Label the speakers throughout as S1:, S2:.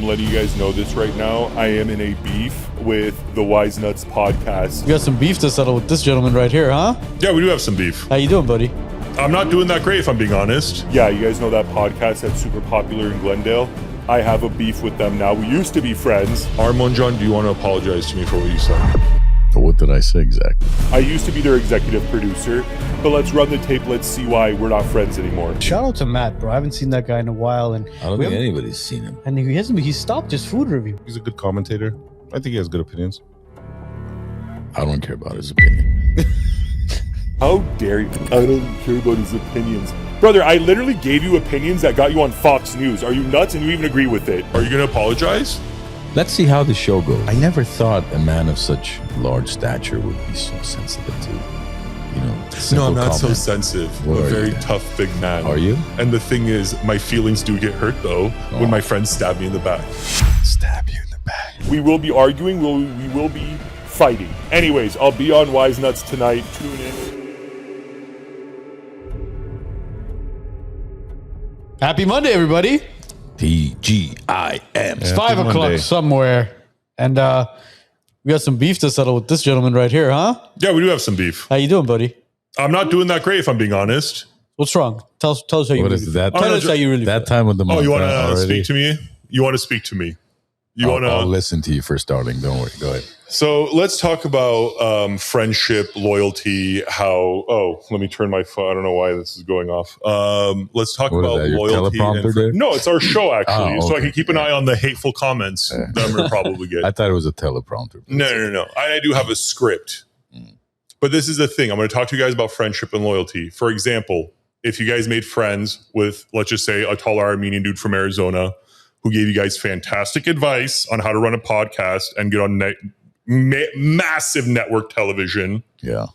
S1: I'm letting you guys know this right now. I am in a beef with the WiseNuts podcast.
S2: You got some beef to settle with this gentleman right here, huh?
S1: Yeah, we do have some beef.
S2: How you doing, buddy?
S1: I'm not doing that great, if I'm being honest. Yeah, you guys know that podcast that's super popular in Glendale? I have a beef with them now. We used to be friends. Armenian, do you want to apologize to me for what you said?
S3: What did I say exactly?
S1: I used to be their executive producer, but let's run the tape. Let's see why we're not friends anymore.
S2: Shout out to Matt, bro. I haven't seen that guy in a while, and
S3: I don't think anybody's seen him.
S2: And he stopped his food review.
S4: He's a good commentator. I think he has good opinions.
S3: I don't care about his opinion.
S1: How dare you? I don't care about his opinions. Brother, I literally gave you opinions that got you on Fox News. Are you nuts? And you even agree with it? Are you going to apologize?
S3: Let's see how the show goes. I never thought a man of such large stature would be so sensitive to,
S1: No, I'm not so sensitive. I'm a very tough, big man.
S3: Are you?
S1: And the thing is, my feelings do get hurt, though, when my friends stab me in the back.
S3: Stab you in the back.
S1: We will be arguing. We will be fighting. Anyways, I'll be on WiseNuts tonight. Tune in.
S2: Happy Monday, everybody.
S3: TGIM.
S2: It's 5 o'clock somewhere, and we got some beef to settle with this gentleman right here, huh?
S1: Yeah, we do have some beef.
S2: How you doing, buddy?
S1: I'm not doing that great, if I'm being honest.
S2: What's wrong? Tell us how you
S3: What
S2: really
S3: is that?
S2: Tell us how you really
S3: That
S2: feel.
S3: time of the month.
S1: Oh, you want to speak to me? You want to speak to me?
S3: I'll listen to you for starting. Don't worry. Go ahead.
S1: So let's talk about friendship, loyalty, let me turn my phone. I don't know why this is going off. Let's talk
S3: What is
S1: about
S3: that, your
S1: loyalty.
S3: teleprompter there?
S1: No, it's our show, actually.
S3: Oh,
S1: So I
S3: okay.
S1: can keep an eye on the hateful comments that I'm going to probably get.
S3: I thought it was a teleprompter.
S1: No. I do have a script. But this is the thing. I'm going to talk to you guys about friendship and loyalty. For example, if you guys made friends with, let's just say, a Tall Armenian dude from Arizona who gave you guys fantastic advice on how to run a podcast and get on massive network television.
S3: Yeah.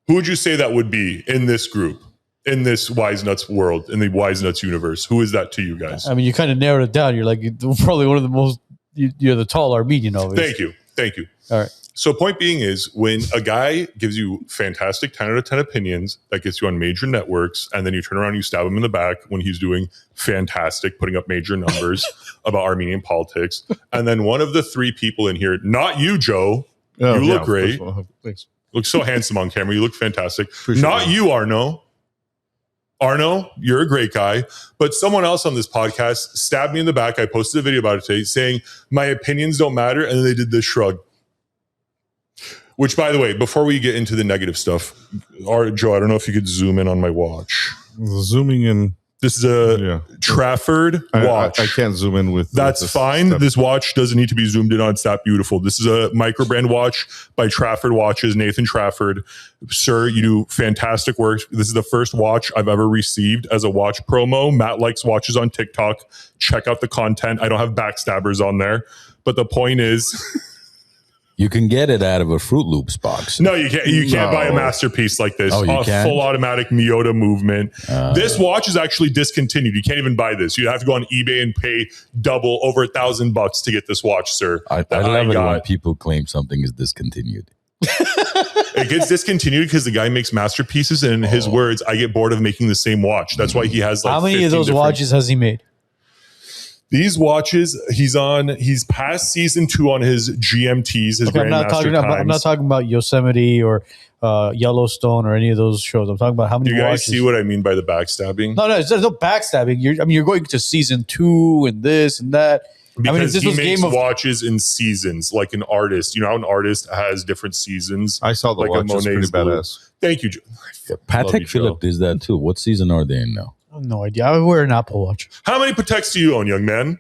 S1: Who would you say that would be in this group, in this WiseNuts world, in the WiseNuts universe? Who is that to you guys?
S2: I mean, you kind of narrowed it down. You're like, you're probably one of the most, you're the Tall Armenian, obviously.
S1: Thank you.
S2: All right.
S1: So point being is, when a guy gives you fantastic 10 out of 10 opinions that gets you on major networks, and then you turn around and you stab him in the back when he's doing fantastic, putting up major numbers about Armenian politics, and then one of the three people in here, not you, Joe, you look great.
S4: Thanks.
S1: Look so handsome on camera. You look fantastic.
S4: Appreciate
S1: Not
S4: that.
S1: you, Arno. Arno, you're a great guy. But someone else on this podcast stabbed me in the back. I posted a video about it today saying, my opinions don't matter. And then they did this shrug. Which, by the way, before we get into the negative stuff, Joe, I don't know if you could zoom in on my watch.
S4: Zooming in.
S1: This is a Trafford watch.
S4: I can't zoom in with.
S1: That's
S4: this
S1: fine.
S4: step.
S1: This watch doesn't need to be zoomed in on. It's that beautiful. This is a micro brand watch by Trafford Watches, Nathan Trafford. Sir, you do fantastic work. This is the first watch I've ever received as a watch promo. Matt likes watches on TikTok. Check out the content. I don't have backstabbers on there. But the point is...
S3: You can get it out of a Fruit Loops box.
S1: No, you can't. You can't buy a masterpiece like this.
S3: Oh, you can?
S1: Full automatic Miyota movement. This watch is actually discontinued. You can't even buy this. You have to go on eBay and pay double, over $1,000 to get this watch, sir.
S3: I love it when people claim something is discontinued.
S1: It gets discontinued because the guy makes masterpieces, and in his words, I get bored of making the same watch. That's why he has like.
S2: How many of those watches has he made?
S1: These watches, he's past season 2 on his GMTs, his
S2: I'm not talking about Yosemite or Yellowstone or any of those shows. I'm talking about how many
S1: Do you guys
S2: watches.
S1: see what I mean by the backstabbing?
S2: No, there's no backstabbing. You're going to season 2 and this and that.
S1: Because
S2: this
S1: he
S2: was
S1: makes
S2: Game of
S1: watches in seasons, like an artist. You know how an artist has different seasons?
S4: I saw the
S1: like
S4: watch. It's pretty
S1: Monet's blue.
S4: badass.
S1: Thank you, Joe.
S3: Patek Philippe is that too. What season are they in now?
S2: I have no idea. I wear an Apple Watch.
S1: How many Pateks do you own, young man?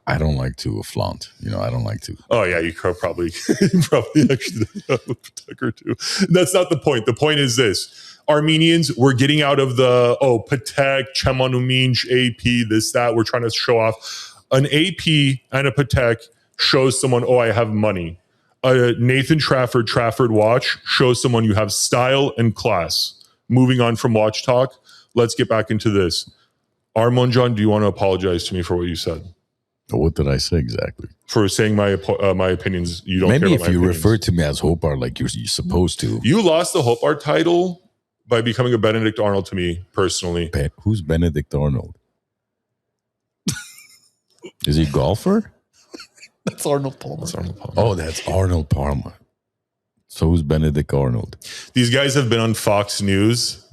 S3: I don't like to flaunt. I don't like to.
S1: Oh yeah, you probably actually have a Patek or two. That's not the point. The point is this: Armenians, we're getting out of the Patek, Chemanuminj, AP, this, that. We're trying to show off. An AP and a Patek shows someone, I have money. A Nathan Trafford watch shows someone you have style and class. Moving on from watch talk, let's get back into this. Armenian, do you want to apologize to me for what you said?
S3: What did I say exactly?
S1: For saying my opinions, you don't
S3: Maybe
S1: care
S3: if
S1: about my
S3: you
S1: opinions.
S3: refer to me as Hopar like you're supposed to.
S1: You lost the Hopar title by becoming a Benedict Arnold to me personally.
S3: Who's Benedict Arnold? Is he a golfer?
S2: That's Arnold Palmer.
S1: That's Arnold Palmer.
S3: Oh, that's Arnold Palmer. So who's Benedict Arnold?
S1: These guys have been on Fox News,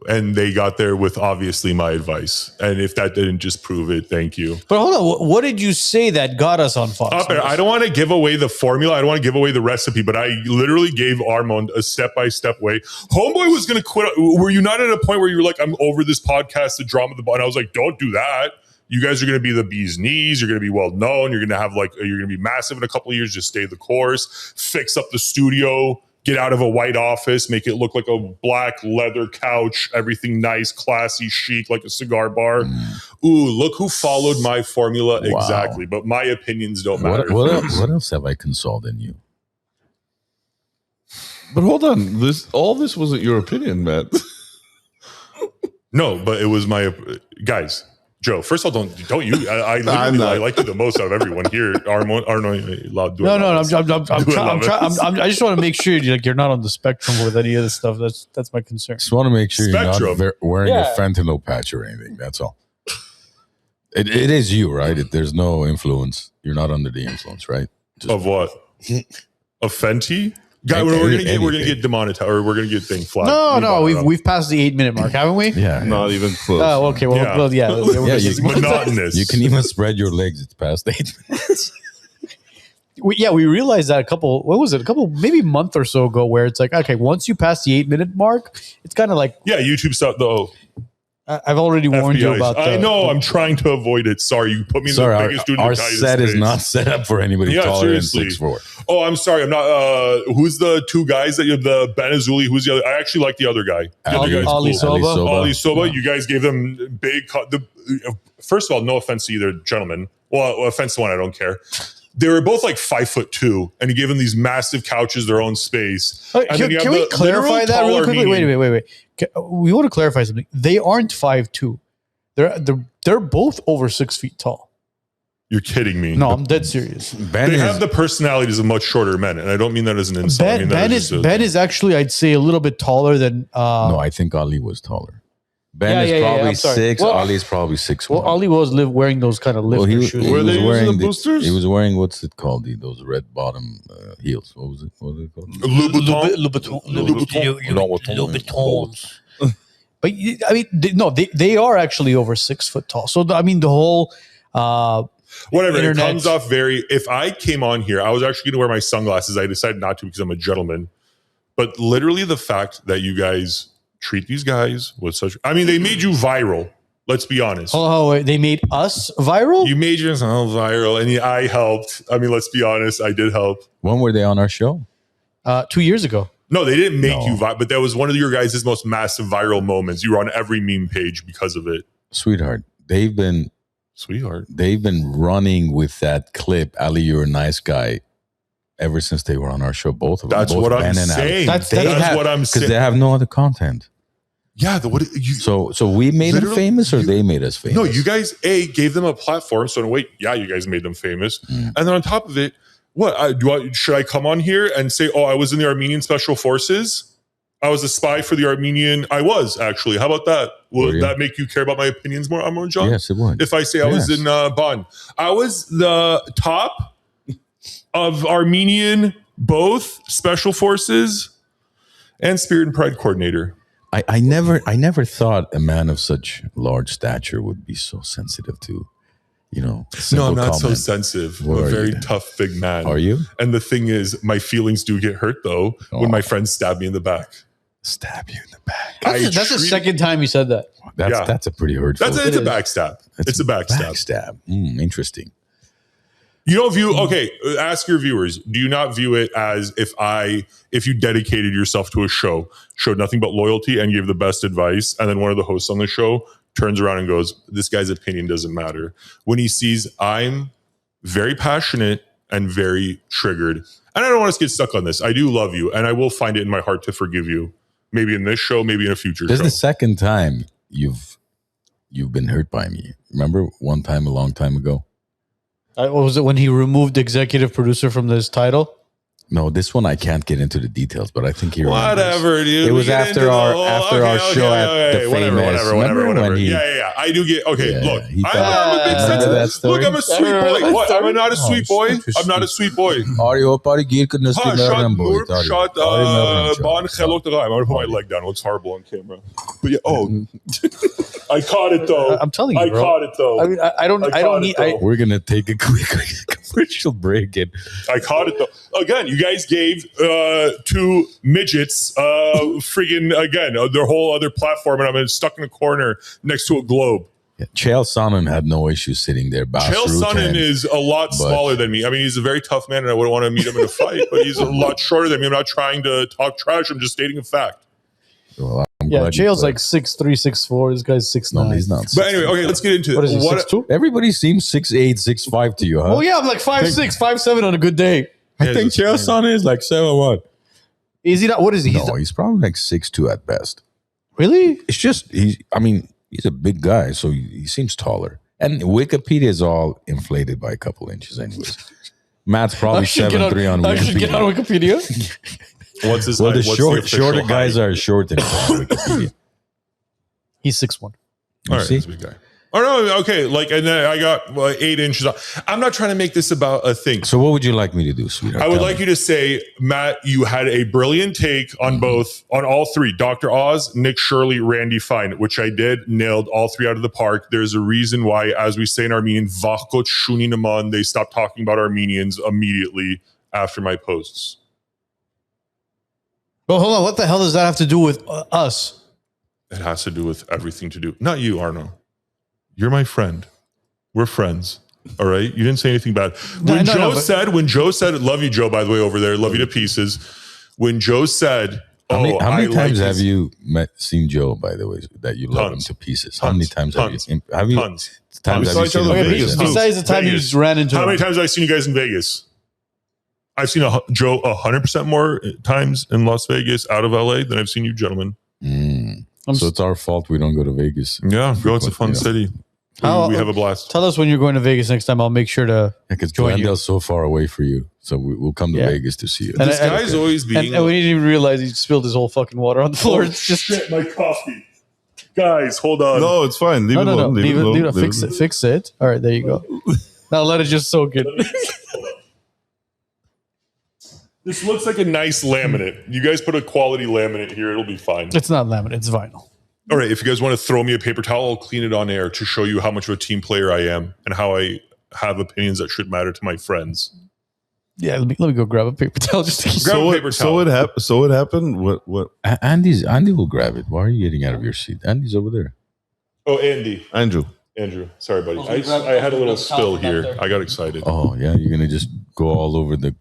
S1: and they got there with obviously my advice. And if that didn't just prove it, thank you.
S2: But hold on, what did you say that got us on Fox News?
S1: I don't want to give away the formula. I don't want to give away the recipe, but I literally gave Armand a step-by-step way. Homeboy was going to quit. Were you not at a point where you were like, I'm over this podcast, the drama, and I was like, don't do that. You guys are going to be the bee's knees. You're going to be well known. You're going to have you're going to be massive in a couple of years. Just stay the course, fix up the studio, get out of a white office, make it look like a black leather couch, everything nice, classy, chic, like a cigar bar. Ooh, look who followed my formula exactly. But my opinions don't matter.
S3: What else have I consulted in you?
S4: But hold on, all this wasn't your opinion, Matt.
S1: No, but it was my guys. Joe, first of all, don't you? I like you the most out of everyone here. Arno, allowed to do it.
S2: No. I just want to make sure you're not on the spectrum with any of this stuff. That's my concern.
S3: Just want to make sure
S1: Spectrum.
S3: you're not wearing a fentanyl patch or anything. That's all. It is you, right? There's no influence. You're not under the influence, right?
S1: Of what? Of Fenty? Guy, we're gonna get demonetized, or we're gonna get thing flagged.
S2: No, we've passed the 8-minute mark, haven't we?
S3: Yeah.
S4: Not even close.
S2: Oh, okay. Well, yeah.
S1: It's monotonous.
S3: You can even spread your legs. It's past 8 minutes.
S2: We realized that maybe a month or so ago, where it's like, okay, once you pass the 8-minute mark, it's kind of like,
S1: YouTube stuff though.
S2: I've already warned you about that.
S1: I know. I'm trying to avoid it. Sorry, you put me in the biggest studio.
S3: Our set is not set up for anybody taller than 6'4".
S1: Oh, I'm sorry. I'm not. Who's the two guys that you have? The Benazuli? Who's the other? I actually like the other guy.
S2: Ali Soba.
S1: Ali Soba. You guys gave them big. First of all, no offense to either gentleman. Well, offense to one, I don't care. They were both like 5'2", and he gave them these massive couches, their own space.
S2: Can we clarify that really quickly? Wait. We want to clarify something. They aren't 5'2". They're both over 6 feet tall.
S1: You're kidding me.
S2: No, I'm dead serious.
S1: They have the personalities of much shorter men, and I don't mean that as an insult.
S2: Ben is actually, I'd say, a little bit taller than.
S3: No, I think Ali was taller. Ben is probably 6. Well, Ali is probably 6'1".
S2: Well, Ali was wearing those kind of lifter shoes.
S4: Were they using the boosters?
S3: He was wearing, what's it called? Those red bottom heels. What was it called?
S2: Louboutins. But I mean, they are actually over 6 foot tall. So I mean, the whole
S1: whatever it comes off very. If I came on here, I was actually going to wear my sunglasses. I decided not to because I'm a gentleman. But literally, the fact that you guys treat these guys with such, I mean, they made you viral. Let's be honest.
S2: Oh, they made us viral?
S1: You made yourself viral, and I helped. I mean, let's be honest. I did help.
S3: When were they on our show?
S2: 2 years ago.
S1: No, they didn't make you viral, but that was one of your guys' most massive viral moments. You were on every meme page because of it.
S3: Sweetheart, they've been running with that clip, Ali, you're a nice guy, ever since they were on our show. Both of them.
S1: That's what I'm saying. That's what I'm saying.
S3: Because they have no other content.
S1: Yeah.
S3: So we made them famous, or they made us famous?
S1: No, you guys gave them a platform. So in a way, you guys made them famous. And then on top of it, should I come on here and say, oh, I was in the Armenian Special Forces? I was a spy for the Armenian. I was, actually. How about that? Will that make you care about my opinions more, Amron John?
S3: Yes, it would.
S1: If I say I was in Bonn. I was the top of Armenian, both Special Forces and Spirit and Pride coordinator.
S3: I never thought a man of such large stature would be so sensitive to,
S1: No, I'm not so sensitive. I'm a very tough, big man.
S3: Are you?
S1: And the thing is, my feelings do get hurt, though, when my friends stab me in the back.
S3: Stab you in the back.
S2: That's the second time you said that.
S3: That's a pretty hurtful.
S1: It's a backstab. It's a backstab.
S3: Interesting.
S1: You don't view, ask your viewers, do you not view it as if you dedicated yourself to a show, showed nothing but loyalty and gave the best advice, and then one of the hosts on the show turns around and goes, this guy's opinion doesn't matter. When he sees I'm very passionate and very triggered, and I don't want us to get stuck on this. I do love you, and I will find it in my heart to forgive you. Maybe in this show, maybe in a future show.
S3: This is the second time you've been hurt by me. Remember one time a long time ago?
S2: What was it, when he removed executive producer from this title?
S3: No, this one I can't get into the details, but I think he
S1: remembers. Whatever, dude.
S3: It was after our show at the Famous.
S1: Whatever. Yeah. I do get. Okay,
S3: Yeah,
S1: look,
S3: he
S1: I'm a big
S3: Remember
S1: sensitive.
S3: that story?
S1: Look, I'm a sweet boy. What? I'm not a sweet boy.
S3: interesting.
S1: I'm not a sweet boy.
S3: Audio party gear couldn't
S1: Ha,
S3: speak
S1: shot
S3: Armenian boy.
S1: Nur, shot Ban Chelok. I'm gonna put my leg down. It looks horrible on camera. But yeah, I caught it though.
S2: I'm telling you,
S1: I
S2: bro.
S1: caught it though.
S2: I mean, I don't need.
S3: We're gonna take a quick commercial break. And
S1: I caught it though. Again, you guys gave two midgets freaking again their whole other platform, and I'm stuck in a corner next to a globe.
S3: yeah, Chael Sonnen had no issue sitting there.
S1: Chael Sonnen is a lot smaller than me. I mean, he's a very tough man, and I wouldn't want to meet him in a fight. But he's a lot shorter than me. I'm not trying to talk trash. I'm just stating a fact.
S3: Well,
S2: Chael's like 6'3", 6'4". This guy's 6'9".
S3: No, he's not.
S1: But anyway, okay, let's get into it.
S2: What is he? 6'2"?
S3: Everybody seems 6'8", 6'5" to you, huh?
S2: Oh yeah, I'm like 5'6", 5'7" on a good day.
S3: I think Chael Sonnen is like 7'1".
S2: Is he not? What is he?
S3: No, he's probably like 6'2" at best.
S2: Really?
S3: It's just he's a big guy, so he seems taller. And Wikipedia is all inflated by a couple inches, anyways. Matt's probably 7'3" on
S2: I should get on
S3: Wikipedia.
S2: Wikipedia.
S1: What's his
S3: Well,
S1: height?
S3: the
S1: What's
S3: shorter
S1: official
S3: guys
S1: height?
S3: are short in Wikipedia.
S2: He's 6'1".
S1: All right,
S3: see?
S1: that's a big guy. Oh no, okay. Like, and then I got 8 inches. I'm not trying to make this about a thing.
S3: So what would you like me to do, sweetheart?
S1: I would
S3: Tell
S1: like
S3: me.
S1: you to say, Matt, you had a brilliant take on on all three: Dr. Oz, Nick Shirley, Randy Fine, which I did, nailed all three out of the park. There's a reason why, as we say in Armenian, "Vachkot shuni naman," they stopped talking about Armenians immediately after my posts.
S2: Well, hold on. What the hell does that have to do with us?
S1: It has to do with everything to do. Not you, Arno. You're my friend. We're friends. All right. You didn't say anything bad. When Joe said, love you, Joe, by the way, over there, love you to pieces. When Joe said,
S3: How many times have
S1: his-
S3: you seen Joe, by the way, that you love him
S1: Tons.
S3: to pieces?
S1: Tons.
S3: How many times
S1: Tons.
S3: have you
S1: Tons.
S3: times
S4: We
S3: have
S4: saw
S3: you
S4: each
S3: seen
S4: other
S3: him
S4: in
S3: to
S4: Vegas,
S3: pieces?
S4: too.
S2: Besides the time you
S1: Vegas.
S2: just ran into
S1: How
S2: him.
S1: many times have I seen you guys in Vegas? I've seen Joe 100% more times in Las Vegas out of LA than I've seen you gentlemen.
S3: So it's our fault we don't go to Vegas.
S1: Yeah, go. It's a fun
S3: Yeah.
S1: city. We have a blast.
S2: Tell us when you're going to Vegas next time. I'll make sure to
S3: Because
S2: join you.
S3: Glendale's so far away for you. So we'll come to
S2: Yeah.
S3: Vegas to see you.
S2: And
S1: This guy's always being.
S2: And we didn't even realize he spilled his whole fucking water on the floor. It's just
S1: shit, my coffee. Guys, hold on.
S4: No, it's fine. Leave it
S2: no.
S4: alone.
S2: Leave it.
S4: alone.
S2: Fix it. Fix it. All right, there you go. Now let it just soak in.
S1: This looks like a nice laminate. You guys put a quality laminate here, it'll be fine.
S2: It's not laminate. It's vinyl.
S1: All right, if you guys want to throw me a paper towel, I'll clean it on air to show you how much of a team player I am and how I have opinions that should matter to my friends.
S2: Yeah, let me go grab a paper towel just to keep.
S1: Grab a
S4: So
S1: paper
S4: it,
S1: towel.
S4: so it happened. What?
S3: Andy will grab it. Why are you getting out of your seat? Andy's over there.
S1: Oh, Andy.
S4: Andrew.
S1: Sorry, buddy. I had a little spill here. I got excited.
S3: Oh yeah, you're gonna just go all over the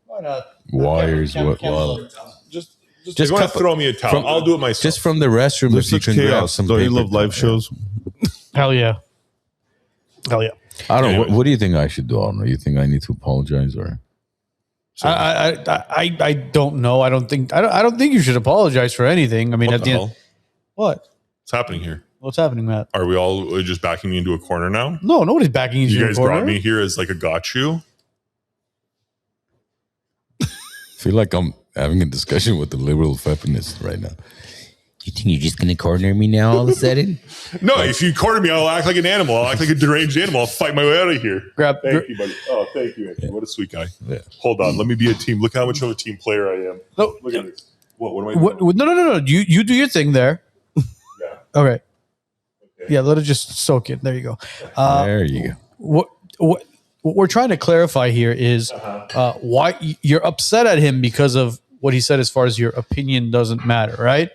S3: wires.
S1: Just want to throw me a towel. I'll do it myself.
S3: Just from the restroom.
S4: There's
S3: If you
S4: such
S3: can grab
S4: chaos.
S3: some
S4: Don't you
S3: paper
S4: love live
S3: towel,
S4: shows?
S2: Hell yeah. Hell yeah.
S3: I don't know.
S1: Anyways.
S3: What do you think I should do? I don't know. You think I need to apologize or?
S2: I don't know. I don't think you should apologize for anything. I mean,
S1: what
S2: at
S1: the
S2: the end,
S1: hell?
S2: what?
S1: What's happening here?
S2: What's happening, Matt?
S1: Are we all just backing me into a corner now?
S2: No, nobody's backing you.
S1: You guys brought me here as like a got you.
S3: I feel like I'm having a discussion with the liberal feminist right now. You think you're just gonna corner me now all of a sudden?
S1: No, if you corner me, I'll act like an animal. I'll act like a deranged animal. I'll fight my way out of here. Thank you, buddy. Oh, thank you, Anthony. What a sweet guy.
S3: Yeah.
S1: Hold on. Let me be a team. Look how much of a team player I am.
S2: No,
S1: Look at this. What am I doing?
S2: no. You do your thing there.
S1: Yeah.
S2: All right.
S1: Okay.
S2: Yeah, let it just soak in. There you go.
S3: There you go.
S2: What we're trying to clarify here is why you're upset at him because of what he said as far as your opinion doesn't matter, right?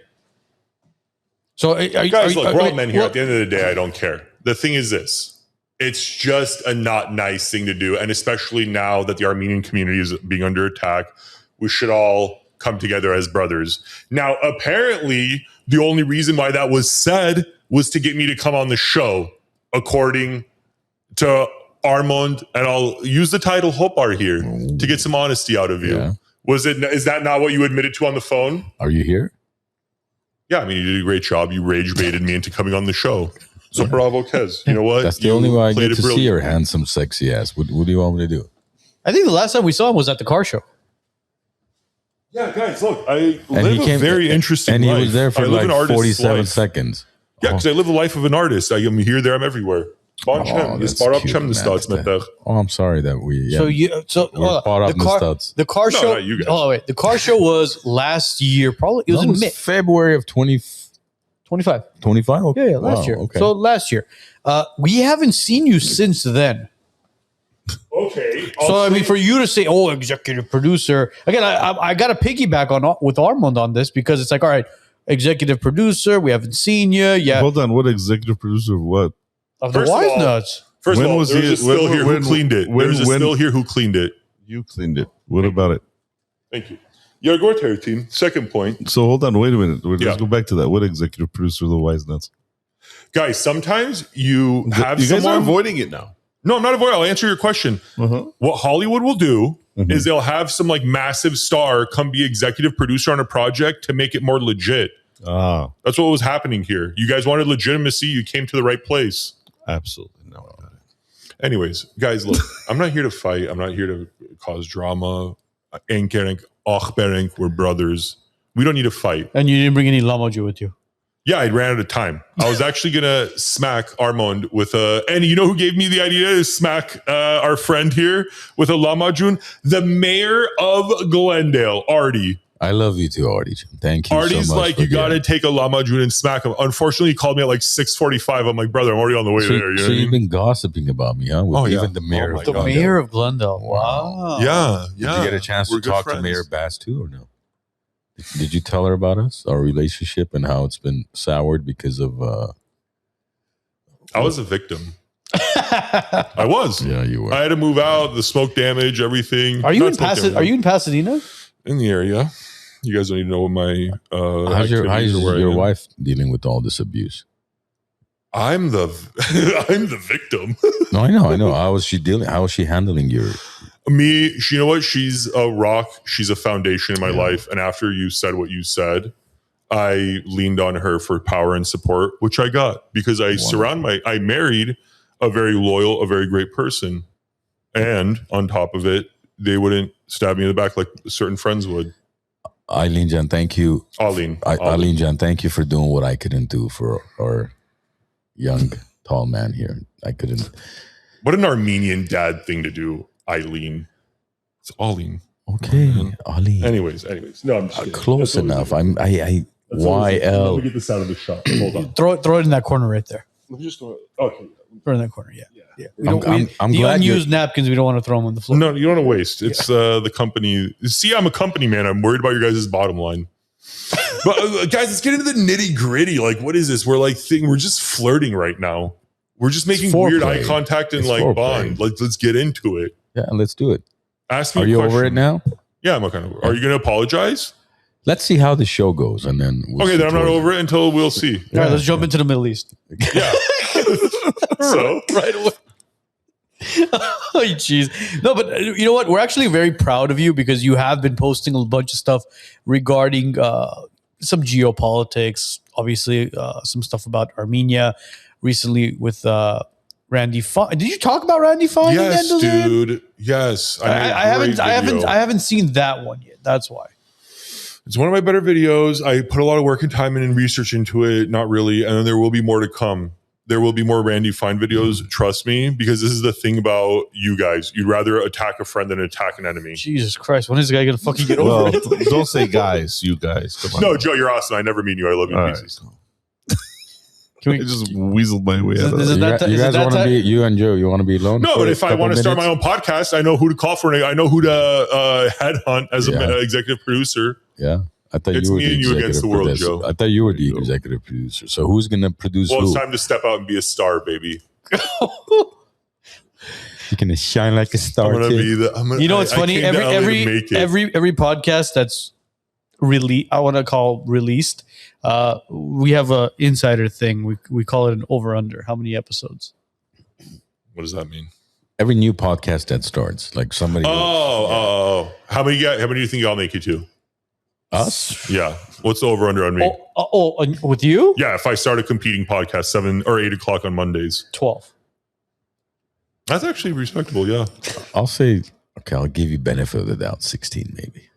S2: So,
S1: Guys, look, we're all men here. At the end of the day, I don't care. The thing is this. It's just a not nice thing to do. And especially now that the Armenian community is being under attack, we should all come together as brothers. Now, apparently, the only reason why that was said was to get me to come on the show, according to Armand, and I'll use the title Hopar here to get some honesty out of you.
S3: Yeah.
S1: Is that not what you admitted to on the phone?
S3: Are you here?
S1: Yeah, I mean, you did a great job. You rage baited me into coming on the show. So bravo, Kez. You know what?
S3: That's the only way I get to see your handsome, sexy ass. What do you want me to do?
S2: I think the last time we saw him was at the car show.
S1: Yeah, guys, look, I live a very interesting
S3: and he
S1: life.
S3: was there for
S1: I live
S3: like
S1: an artist's
S3: 47
S1: life.
S3: seconds.
S1: Yeah, because I live the life of an artist. I'm here, there, I'm everywhere.
S3: That's cute, man. I'm sorry that we.
S2: So
S3: we're part of
S2: the car
S1: No,
S2: show.
S1: not you guys.
S2: Oh wait, the car show was last year. Probably it was in May
S3: February of
S2: 25.
S3: 25. Okay.
S2: Yeah, last year.
S3: Okay.
S2: So last year, we haven't seen you since then.
S1: Okay.
S2: So I mean, for you to say, "Oh, executive producer," again, I got to piggyback on with Armand on this because it's like, all right, executive producer, we haven't seen you yet.
S4: Hold on, what executive producer of what?
S2: Of the
S1: First of all-
S2: WiseNuts.
S1: First
S4: When
S1: of all,
S4: was
S1: there's
S4: he-
S1: a still
S4: when-
S1: here
S4: when-
S1: who cleaned it.
S4: when-
S1: There's a
S4: when-
S1: still here who cleaned it.
S4: You cleaned it. What about it?
S1: Thank you. Your Gorter team. Second point.
S4: So hold on, wait a minute. Let's
S1: Yeah.
S4: go back to that. What executive producer of the WiseNuts?
S1: Guys, sometimes you have
S4: You guys are
S1: someone.
S4: avoiding it now.
S1: No, I'm not avoiding. I'll answer your question. What Hollywood will do is they'll have some like massive star come be executive producer on a project to make it more legit.
S4: Ah,
S1: That's what was happening here. You guys wanted legitimacy. You came to the right place.
S4: absolutely. No.
S1: Anyways, guys, look, I'm not here to fight. I'm not here to cause drama. Enkerink, Ochberink, we're brothers. We don't need to fight.
S2: And you didn't bring any Lamoju with you.
S1: Yeah, I ran out of time. I was actually gonna smack Armand with a, and you know who gave me the idea to smack our friend here with a Lamajun? The mayor of Glendale, Artie.
S3: I love you too, Artie. Thank you.
S1: Artie's
S3: so much
S1: like,
S3: for
S1: you got to
S3: giving.
S1: take a Lamajun and smack him. Unfortunately, he called me at like 6:45. I'm like, brother, I'm already on the way
S3: So,
S1: there. You know
S3: so
S1: what I
S3: you've
S1: mean?
S3: been gossiping about me, huh? With
S1: Oh, yeah.
S3: even the mayor.
S1: Oh, my
S3: of
S2: The
S1: God.
S3: Glendale.
S2: mayor of Glendale. Wow.
S1: Yeah,
S3: Did
S1: yeah.
S3: you get a chance
S1: We're
S3: to
S1: good
S3: talk to
S1: friends.
S3: Mayor Bass too, or no? Did you tell her about us, our relationship, and how it's been soured because of?
S1: I was a victim. I was.
S3: Yeah, you were.
S1: I had to move out. The smoke damage, everything.
S2: Are you
S1: Not
S2: in
S1: smoke damage,
S2: Are you in Pasadena?
S1: in the area? You guys don't even know what my
S3: how's
S1: activities or where I
S3: your
S1: am.
S3: wife dealing with all this abuse?
S1: I'm the I'm the victim.
S3: No, I know. How is she dealing? How is she handling your?
S1: Me, you know what? She's a rock. She's a foundation in my life. And after you said what you said, I leaned on her for power and support, which I got because I married a very loyal, a very great person. And on top of it, they wouldn't stab me in the back like certain friends would.
S3: Eileen Jan, thank you.
S1: Eileen.
S3: Eileen Jan, thank you for doing what I couldn't do for our young, tall man here. I couldn't.
S1: What an Armenian dad thing to do, Eileen. It's Eileen.
S3: Okay, Eileen.
S1: Anyways. No, I'm just kidding.
S3: Close
S1: That's
S3: enough.
S1: always
S3: I
S1: That's always- Let
S3: YL.
S1: me get this out of the shot. Hold on.
S2: Throw it in that corner right there.
S1: Let me just throw it. Okay.
S2: Throw it in that corner. Yeah.
S3: I'm
S2: the
S3: glad
S2: unused napkins, we don't want to throw them on the floor.
S1: No, you don't want to waste. It's the company. See, I'm a company man. I'm worried about your guys' bottom line. But guys, let's get into the nitty gritty. Like, what is this? We're like, we're just flirting right now. We're just making weird
S3: foreplay.
S1: eye contact and
S3: It's
S1: like
S3: foreplay.
S1: bond. Let's get into it.
S3: Yeah, let's do it.
S1: Ask me.
S3: Are
S1: a
S3: you
S1: question.
S3: over it now?
S1: Yeah, I'm kind of. Are you going to apologize?
S3: Let's see how the show goes, and then
S1: Okay, then I'm not over it until we'll see.
S2: All right, let's jump into the Middle East.
S1: Yeah. So
S2: Right away. Oh, jeez. No, but you know what? We're actually very proud of you because you have been posting a bunch of stuff regarding some geopolitics, obviously some stuff about Armenia recently with Randy Fine. Did you talk about Randy Fine?
S1: yes,
S2: again,
S1: dude. Yes,
S2: I haven't seen that one yet. That's why.
S1: It's one of my better videos. I put a lot of work and time and research into it. Not really, and then there will be more to come. There will be more Randy Fine videos. Trust me, because this is the thing about you guys. You'd rather attack a friend than attack an enemy.
S2: Jesus Christ, when is this guy gonna fucking get over
S4: Well,
S2: it?
S4: don't say guys, you guys. Come on.
S1: No, Joe, you're awesome. I never mean you. I love you
S4: All
S1: in
S4: right.
S1: pieces.
S2: Can
S4: I
S2: we,
S4: just weaseled my way out of
S2: Is
S4: that.
S2: it that
S3: you
S2: is it
S3: guys
S2: that
S3: want to
S2: time?
S3: be you and Joe? You want to be alone?
S1: No,
S3: for
S1: but
S3: a
S1: if I
S3: couple
S1: want to start my
S3: minutes?
S1: own podcast, I know who to call for it. I know who to headhunt as
S3: Yeah.
S1: an executive producer.
S3: Yeah, I thought
S1: It's
S3: you were
S1: me
S3: the
S1: and you against
S3: executive
S1: the world,
S3: producer.
S1: Joe.
S3: I thought you were the
S1: There you go.
S3: executive producer. So who's gonna produce
S1: Well,
S3: who?
S1: it's time to step out and be a star, baby.
S3: You're gonna shine like a
S1: I'm
S3: star.
S1: gonna
S3: kid.
S1: be the. I'm gonna,
S2: You know what's funny?
S1: came to LA to make it.
S2: Every podcast that's I want to call released. We have a insider thing. We call it an over under. How many episodes?
S1: What does that mean?
S3: Every new podcast that starts, like somebody.
S1: Oh. How many do you think I'll make it to?
S3: Us?
S1: Yeah. What's the over under on me?
S2: With you?
S1: Yeah, if I start a competing podcast 7 or 8 o'clock on Mondays.
S2: 12.
S1: That's actually respectable, yeah.
S3: I'll say, okay, I'll give you benefit of the doubt. 16, maybe.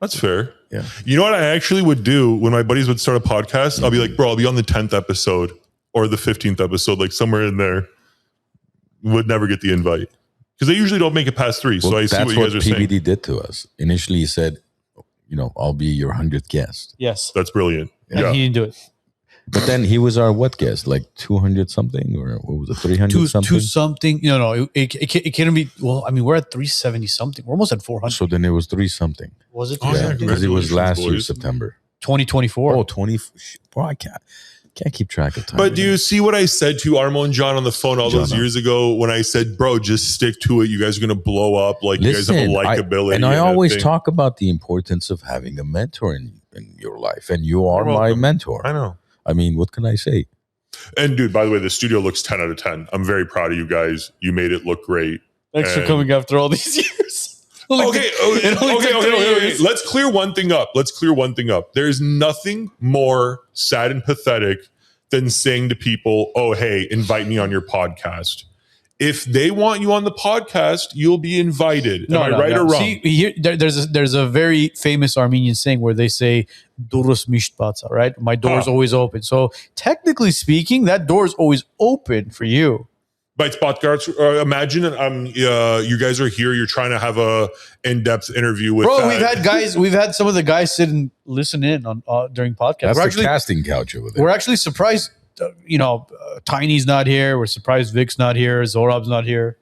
S1: That's fair.
S3: Yeah.
S1: You know what I actually would do when my buddies would start a podcast? I'll be like, bro, I'll be on the 10th episode or the 15th episode, like somewhere in there. Would never get the invite because they usually don't make it past 3.
S3: Well,
S1: so I see what you guys are
S3: PBD
S1: saying.
S3: did to us. Initially, he said, I'll be your 100th guest.
S2: Yes.
S1: That's brilliant.
S2: And
S1: Yeah.
S2: he didn't do it.
S3: But then he was our what guest? Like 200 something, or what was it? 300 something.
S2: Two something. No. It can't be. Well, I mean, we're at 370 something. We're almost at 400.
S3: So then it was 3 something.
S2: Was it?
S1: Oh, yeah,
S3: Because it was last year,
S1: boys.
S3: September.
S2: 2024.
S3: Oh, 20. Bro, I can't keep track of time.
S1: But do you see what I said to Armo and John on the phone all those years ago when I said, bro, just stick to it. You guys are going to blow up. Like, you guys have a likability.
S3: I always
S1: thing.
S3: talk about the importance of having a mentor in your life. And you are my mentor.
S1: I know.
S3: I mean, what can I say?
S1: And dude, by the way, the studio looks 10 out of 10. I'm very proud of you guys. You made it look great.
S2: Thanks for coming after all these years.
S1: Okay. Let's clear one thing up. There's nothing more sad and pathetic than saying to people, oh, hey, invite me on your podcast. If they want you on the podcast, you'll be invited. Am I right or wrong?
S2: See, there's a very famous Armenian saying where they say, "Durus misht batsa," right? My door's always open. So technically speaking, that door's always open for you.
S1: But podcast, imagine you guys are here. You're trying to have a in-depth interview with.
S2: Bro, we've had some of the guys sit and listen in on during podcasts.
S3: That's the casting couch over there.
S2: We're actually surprised. Tiny's not here. We're surprised Vic's not here. Zorob's not here.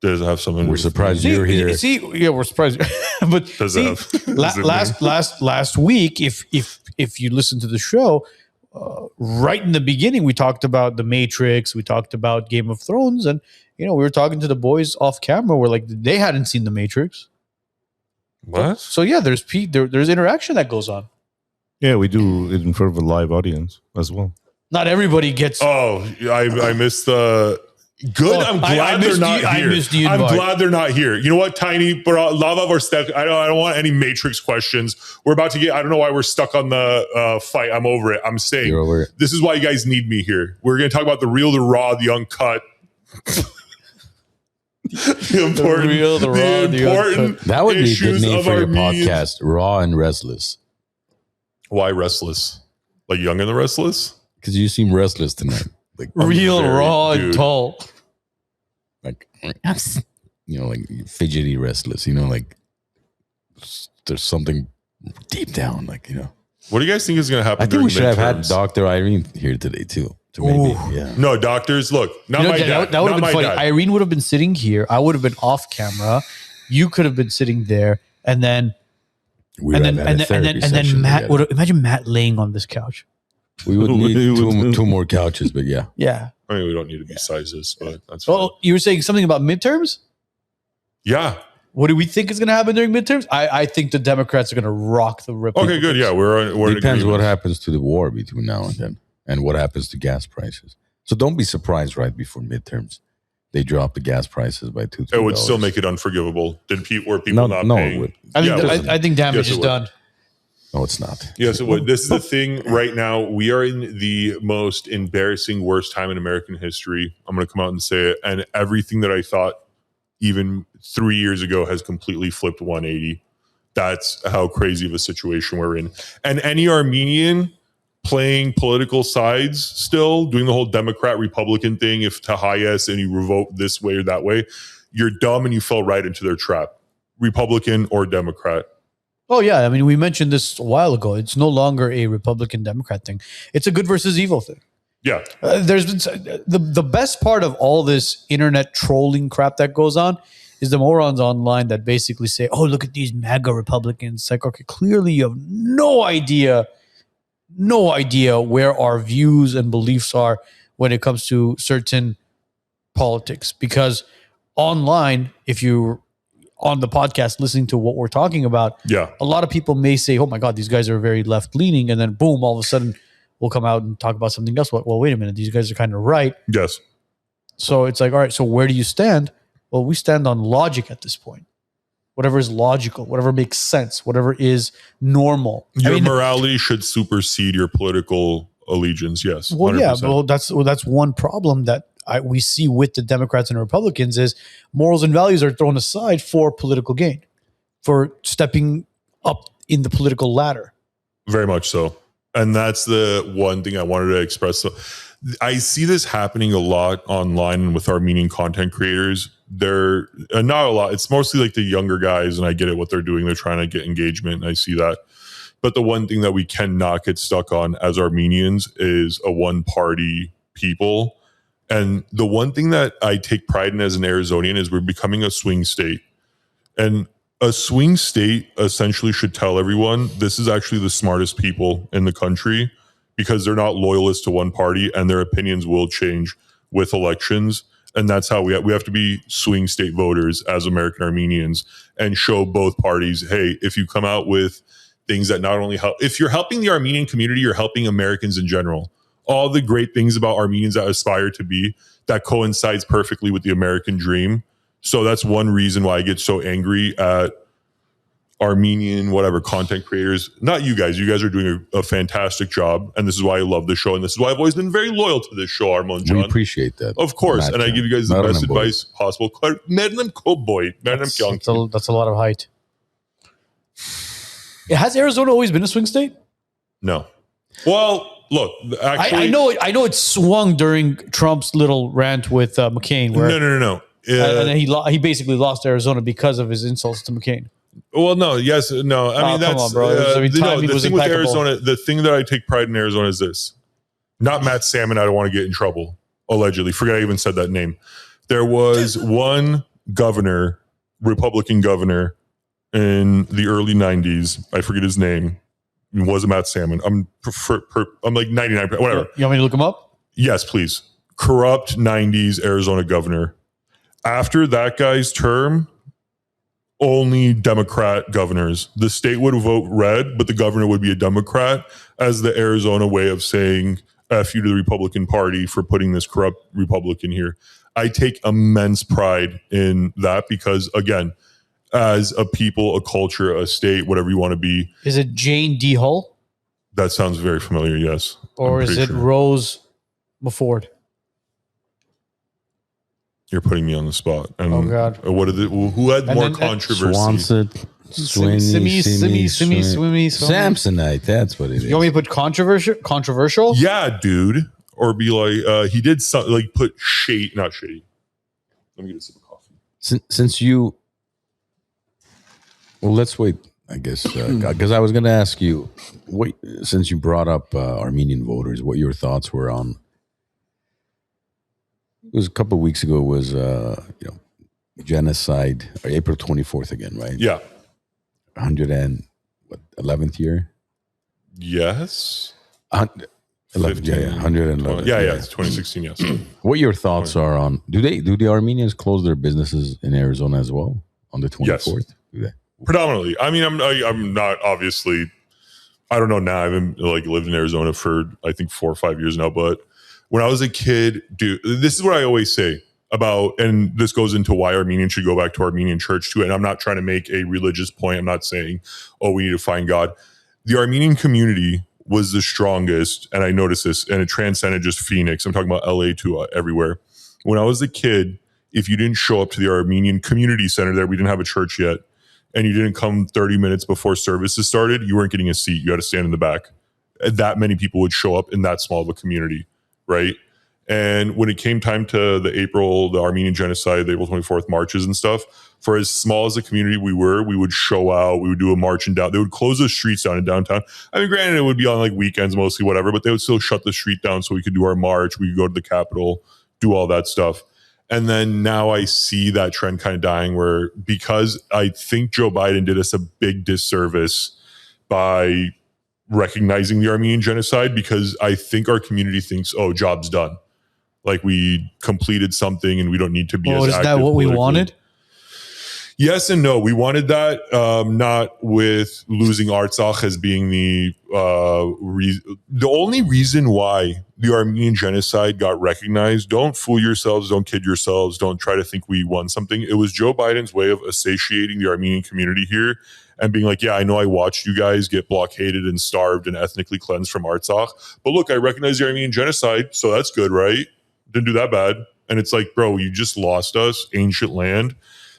S1: Does it have something?
S3: We're surprised you're here.
S2: We're surprised. But
S1: Does it have?
S2: last week, if you listen to the show, right in the beginning, we talked about The Matrix. We talked about Game of Thrones, and we were talking to the boys off camera. We're like, they hadn't seen The Matrix.
S1: What?
S2: So yeah, there's interaction that goes on.
S4: Yeah, we do it in front of a live audience as well.
S2: Not everybody gets.
S1: Oh, I missed the. Good. I'm glad they're not here. I'm glad they're not here. You know what, Tiny? Lava or stuck. I don't want any Matrix questions. We're about to get. I don't know why we're stuck on the fight. I'm over it. I'm staying.
S3: You're over it.
S1: This is why you guys need me here. We're going to talk about the real, the raw, the uncut. The important.
S3: That would be a good
S1: issues
S3: name
S1: of
S3: for your
S1: Armenians.
S3: podcast. Raw and Restless.
S1: Why restless? Like Young and the Restless?
S3: Because you seem restless tonight. Like
S2: Real, raw, and tall.
S3: Like fidgety restless. Like there's something deep down.
S1: What do you guys think is going to happen?
S3: I think we should have had
S1: midterms?
S3: Dr. Irene here today too. To maybe,
S1: No, doctors. Look, not my dad.
S2: That would have
S1: Not
S2: been
S1: my
S2: funny.
S1: dad.
S2: Irene would have been sitting here. I would have been off camera. You could have been sitting there, and then Matt would imagine Matt laying on this couch.
S3: We would need two more couches, but yeah.
S2: Yeah.
S1: I mean, we don't need to be sizes, but that's fine.
S2: Well, you were saying something about midterms.
S1: Yeah.
S2: What do we think is going to happen during midterms? I think the Democrats are going to rock the Republicans.
S1: Okay, good. Yeah, we're
S3: Depends
S1: in
S3: what
S1: agreement.
S3: happens to the war between now and then, and what happens to gas prices. So don't be surprised right before midterms they drop the gas prices by $2.
S1: It would still make it unforgivable. Were people not paying?
S3: It would.
S2: I think damage is done.
S3: No, it's not.
S1: Yes, it would. This is the thing right now. We are in the most embarrassing, worst time in American history. I'm going to come out and say it. And everything that I thought even 3 years ago has completely flipped 180. That's how crazy of a situation we're in. And any Armenian playing political sides still, doing the whole Democrat-Republican thing, if Tahayas and you revote this way or that way, you're dumb and you fell right into their trap. Republican or Democrat.
S2: Oh, yeah. I mean, we mentioned this a while ago. It's no longer a Republican-Democrat thing. It's a good versus evil thing.
S1: Yeah.
S2: There's been the best part of all this internet trolling crap that goes on is the morons online that basically say, oh, look at these MAGA Republicans. It's like, okay, clearly you have no idea where our views and beliefs are when it comes to certain politics. Because online, if you're on the podcast listening to what we're talking about, a lot of people may say, oh my God, these guys are very left-leaning, and then boom, all of a sudden we'll come out and talk about something else. Well, wait a minute, these guys are kind of right.
S1: Yes.
S2: So it's like, all right, so where do you stand? Well, we stand on logic at this point. Whatever is logical, whatever makes sense, whatever is normal.
S1: Your morality should supersede your political allegiance, yes.
S2: Well,
S1: 100%.
S2: yeah, that's one problem that we see with the Democrats and Republicans is morals and values are thrown aside for political gain, for stepping up in the political ladder.
S1: Very much so. And that's the one thing I wanted to express. So I see this happening a lot online and with Armenian content creators. They're not a lot. It's mostly like the younger guys, and I get it what they're doing. They're trying to get engagement, and I see that. But the one thing that we cannot get stuck on as Armenians is a one-party people. And the one thing that I take pride in as an Arizonian is we're becoming a swing state. And a swing state essentially should tell everyone this is actually the smartest people in the country because they're not loyalists to one party and their opinions will change with elections. And that's how we have to be swing state voters as American Armenians and show both parties, hey, if you come out with things that not only help, if you're helping the Armenian community, you're helping Americans in general. All the great things about Armenians that aspire to be, that coincides perfectly with the American dream. So that's one reason why I get so angry at Armenian, whatever, content creators. Not you guys. You guys are doing a fantastic job. And this is why I love this show. And this is why I've always been very loyal to this show, Armon John.
S3: We appreciate that.
S1: Of course. And I give you guys the best advice possible. That's
S2: a lot of height. Has Arizona always been a swing state?
S1: No. Well, look, actually,
S2: I know it swung during Trump's little rant with McCain. Where,
S1: No.
S2: And then he basically lost Arizona because of his insults to McCain.
S1: Well, no, yes, no. I mean, that's
S2: come on, bro.
S1: the thing with
S2: impeccable.
S1: Arizona. The thing that I take pride in Arizona is this: not Matt Salmon. I don't want to get in trouble. Allegedly, forget I even said that name. There was one governor, Republican governor, in the early '90s. I forget his name. It wasn't Matt Salmon. I'm like 99. Whatever.
S2: You want me to look him up?
S1: Yes, please. Corrupt '90s Arizona governor. After that guy's term, only Democrat governors. The state would vote red, but the governor would be a Democrat as the Arizona way of saying F you to the Republican Party for putting this corrupt Republican here. I take immense pride in that because, again, as a people, a culture, a state, whatever you want to be.
S2: Is it Jane D. Hull?
S1: That sounds very familiar, yes.
S2: Or is it Rose McFord?
S1: You're putting me on the spot. And
S2: oh God!
S1: What did who had more controversy?
S3: Swansett, Samsonite. That's what it is.
S2: You want me to put controversial?
S1: Yeah, dude. Or be like, he did something like put shade, not shady. Let me get a sip of coffee.
S3: Since you, well, let's wait. I guess because I was going to ask you, since you brought up Armenian voters, what your thoughts were on. It was a couple of weeks ago. Was genocide, April 24th again, right?
S1: Yeah,
S3: 111th year.
S1: Yes,
S3: 11, 111.
S1: Yeah, it's 2016. Yes.
S3: What your thoughts are on? Do the Armenians close their businesses in Arizona as well on the 24th?
S1: Yes.
S3: Do they?
S1: Predominantly. I mean, I'm not obviously. I don't know now. I've been lived in Arizona for I think 4 or 5 years now, but. When I was a kid, dude, this is what I always say about, and this goes into why Armenians should go back to Armenian church too. And I'm not trying to make a religious point. I'm not saying, oh, we need to find God. The Armenian community was the strongest. And I noticed this, and it transcended just Phoenix. I'm talking about LA to everywhere. When I was a kid, if you didn't show up to the Armenian community center there, we didn't have a church yet, and you didn't come 30 minutes before services started, you weren't getting a seat. You had to stand in the back. That many people would show up in that small of a community. Right. And when it came time to the Armenian genocide, the April 24th marches and stuff, for as small as a community we would show out, we would do a march and down. They would close the streets down in downtown. I mean, granted, it would be on like weekends, mostly whatever, but they would still shut the street down so we could do our march. We could go to the Capitol, do all that stuff. And then now I see that trend kind of dying where, because I think Joe Biden did us a big disservice by recognizing the Armenian genocide, because I think our community thinks, oh, job's done. Like we completed something and we don't need to be as active.
S2: Is that what we wanted?
S1: Yes and no. We wanted that, not with losing Artsakh as being the only reason why the Armenian genocide got recognized. Don't fool yourselves. Don't kid yourselves. Don't try to think we won something. It was Joe Biden's way of satiating the Armenian community here and being like, yeah, I know I watched you guys get blockaded and starved and ethnically cleansed from Artsakh, but look, I recognize the Armenian genocide, so that's good, right? Didn't do that bad. And it's like, bro, you just lost us ancient land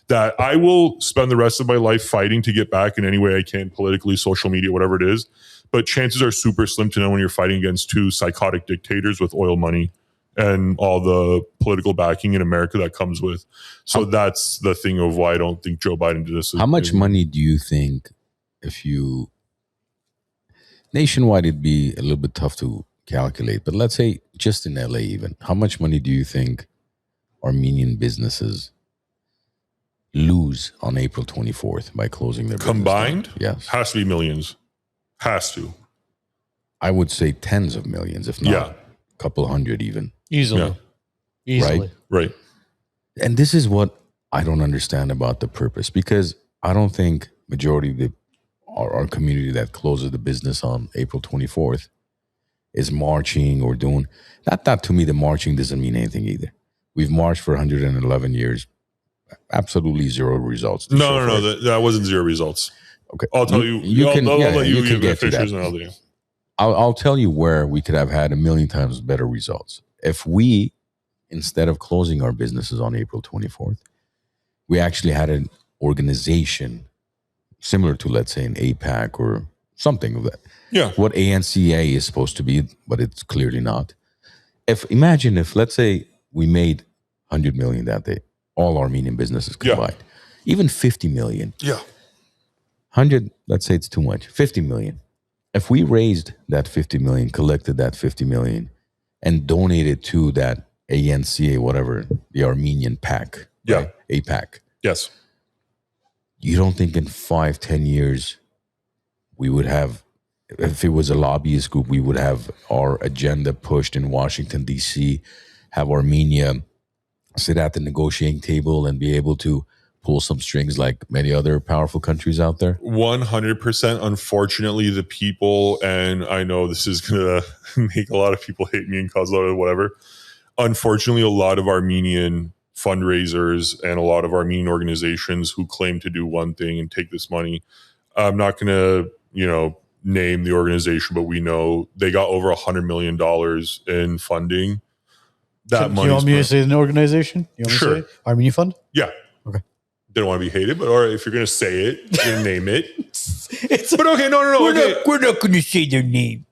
S1: that I will spend the rest of my life fighting to get back in any way I can, politically, social media, whatever it is. But chances are super slim to know when you're fighting against two psychotic dictators with oil money and all the political backing in America that comes with. So that's the thing of why I don't think Joe Biden did this.
S3: How much money do you think, if you nationwide, it'd be a little bit tough to calculate, but let's say just in LA even, how much money do you think Armenian businesses lose on April 24th by closing their
S1: combined?
S3: Business? Yes.
S1: Has to be millions. Has to.
S3: I would say tens of millions, if not a couple hundred even.
S2: Easily.
S1: Right.
S3: And this is what I don't understand about the purpose, because I don't think majority of our community that closes the business on April 24th is marching or doing that. To me, the marching doesn't mean anything either. We've marched for 111 years. Absolutely zero results.
S1: No. That wasn't zero results.
S3: Okay.
S1: I'll tell you. I'll let you give the fishers and I'll
S3: I'll tell you where we could have had 1,000,000 times better results. If we, instead of closing our businesses on April 24th, we actually had an organization similar to, let's say, an APAC or something of that.
S1: Yeah.
S3: What ANCA is supposed to be, but it's clearly not. Imagine if, let's say, we made 100 million that day, all Armenian businesses combined, even 50 million.
S1: Yeah.
S3: 100, let's say it's too much, 50 million. If we raised that 50 million, collected that 50 million, and donated to that ANCA, whatever, the Armenian PAC, right? APAC.
S1: Yes.
S3: You don't think in 5-10 years we would have, if it was a lobbyist group, we would have our agenda pushed in Washington, D.C., have Armenia sit at the negotiating table and be able to pull some strings like many other powerful countries out there?
S1: 100%. Unfortunately, the people, and I know this is going to make a lot of people hate me and cause a lot of whatever. Unfortunately, a lot of Armenian fundraisers and a lot of Armenian organizations who claim to do one thing and take this money, I'm not going to, name the organization, but we know they got over $100 million in funding. That money.
S2: You want me to say an organization? You want me
S1: Sure.
S2: to say Armenian Fund?
S1: Yeah.
S2: Okay.
S1: Didn't want to be hated, but or if you're going to say it, you're going to name it. But okay, no.
S2: We're not going to say their name.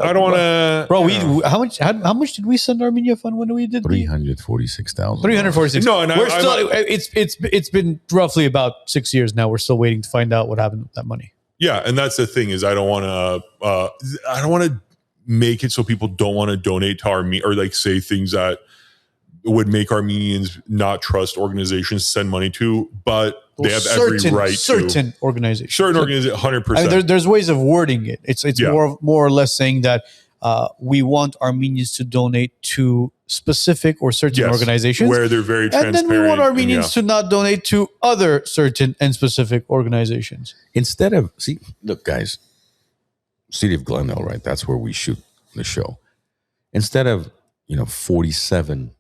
S1: I don't want to.
S2: Bro, how much did we send Armenia Fund when we did
S3: 346,000.
S2: 346.
S1: No, and
S2: we're still. It's been roughly about 6 years now. We're still waiting to find out what happened with that money.
S1: Yeah, and that's the thing is I don't want to make it so people don't want to donate to Armenia or like say things that would make Armenians not trust organizations to send money to, but they have every right to.
S2: Certain organizations.
S1: Certain organizations, 100%.
S2: I mean, there's ways of wording it. It's more or less saying that we want Armenians to donate to specific or certain organizations.
S1: Where they're very transparent.
S2: And then we want Armenians to not donate to other certain and specific organizations.
S3: Instead of, look, guys, city of Glendale, right? That's where we shoot the show. Instead of, 47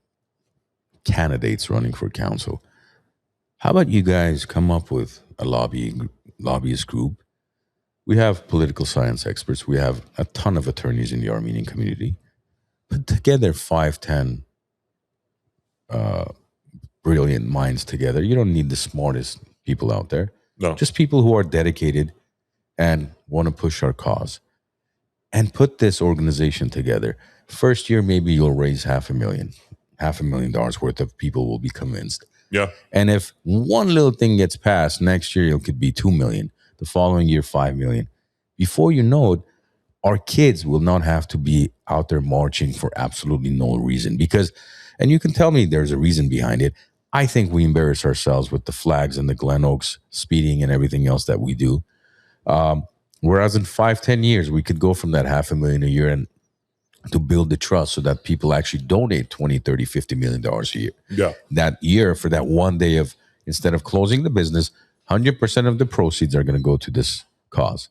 S3: candidates running for council, how about you guys come up with a lobbyist group? We have political science experts. We have a ton of attorneys in the Armenian community. Put together 5-10 brilliant minds together. You don't need the smartest people out there.
S1: No.
S3: Just people who are dedicated and want to push our cause. And put this organization together. First year, maybe you'll raise $500,000 worth of people will be convinced.
S1: Yeah.
S3: And if one little thing gets passed, next year it could be 2 million. The following year, 5 million. Before you know it, our kids will not have to be out there marching for absolutely no reason. Because, and you can tell me there's a reason behind it. I think we embarrass ourselves with the flags and the Glen Oaks speeding and everything else that we do. Whereas in 5-10 years, we could go from that $500,000 a year and to build the trust so that people actually donate $20, $30, $50 million a year.
S1: Yeah.
S3: That year for that one day of, instead of closing the business, 100% of the proceeds are going to go to this cause.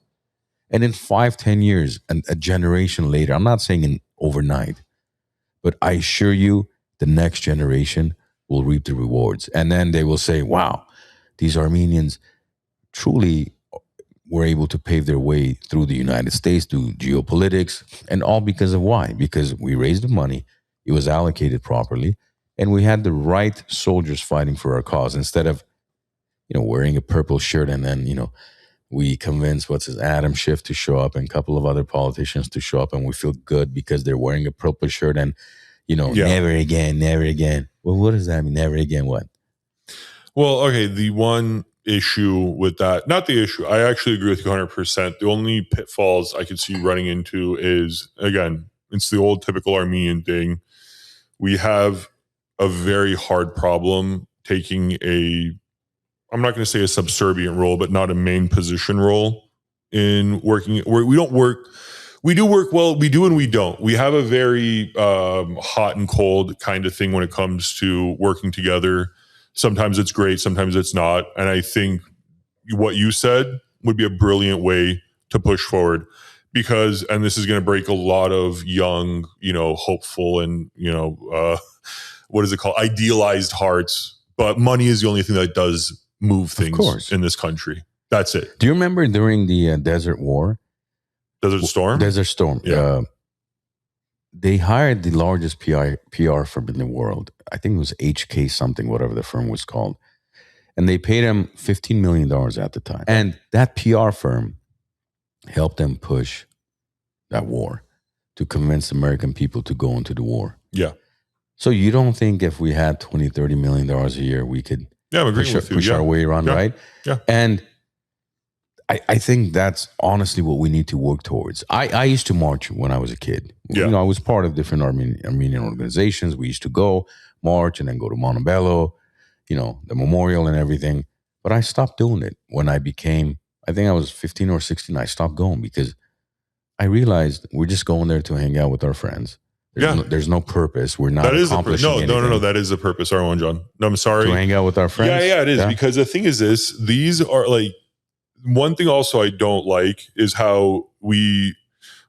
S3: And in 5-10 years, and a generation later, I'm not saying in overnight, but I assure you the next generation will reap the rewards. And then they will say, wow, these Armenians truly were able to pave their way through the United States, through geopolitics, and all because of why? Because we raised the money, it was allocated properly, and we had the right soldiers fighting for our cause instead of wearing a purple shirt, and then, we convince Adam Schiff to show up and a couple of other politicians to show up, and we feel good because they're wearing a purple shirt, and never again, never again. Well, what does that mean? Never again? What?
S1: Well, okay. The one issue with that, not the issue, I actually agree with you 100%. The only pitfalls I could see running into is, again, it's the old typical Armenian thing. We have a very hard problem taking I'm not going to say a subservient role, but not a main position role in working. We don't work. We do work well. We do and we don't. We have a very hot and cold kind of thing when it comes to working together. Sometimes it's great, sometimes it's not. And I think what you said would be a brilliant way to push forward, because, and this is going to break a lot of young, hopeful and, what is it called? Idealized hearts. But money is the only thing that does move things in this country. That's it.
S3: Do you remember during the Desert War?
S1: Desert Storm?
S3: Desert Storm.
S1: Yeah.
S3: They hired the largest PR firm in the world. I think it was HK something, whatever the firm was called. And they paid him $15 million at the time. And that PR firm helped them push that war to convince American people to go into the war.
S1: Yeah.
S3: So you don't think if we had $20, $30 million a year, we could push our way around, right?
S1: Yeah.
S3: And I think that's honestly what we need to work towards. I used to march when I was a kid.
S1: Yeah.
S3: I was part of different Armenian organizations. We used to go march and then go to Montebello, the memorial and everything. But I stopped doing it when I think I was 15 or 16. I stopped going because I realized we're just going there to hang out with our friends. There's no purpose. We're not accomplishing anything.
S1: No. That is the purpose. Our one, John. No, I'm sorry.
S3: To hang out with our friends?
S1: Yeah, it is. Yeah. Because the thing is this, these are like, one thing also I don't like is how we,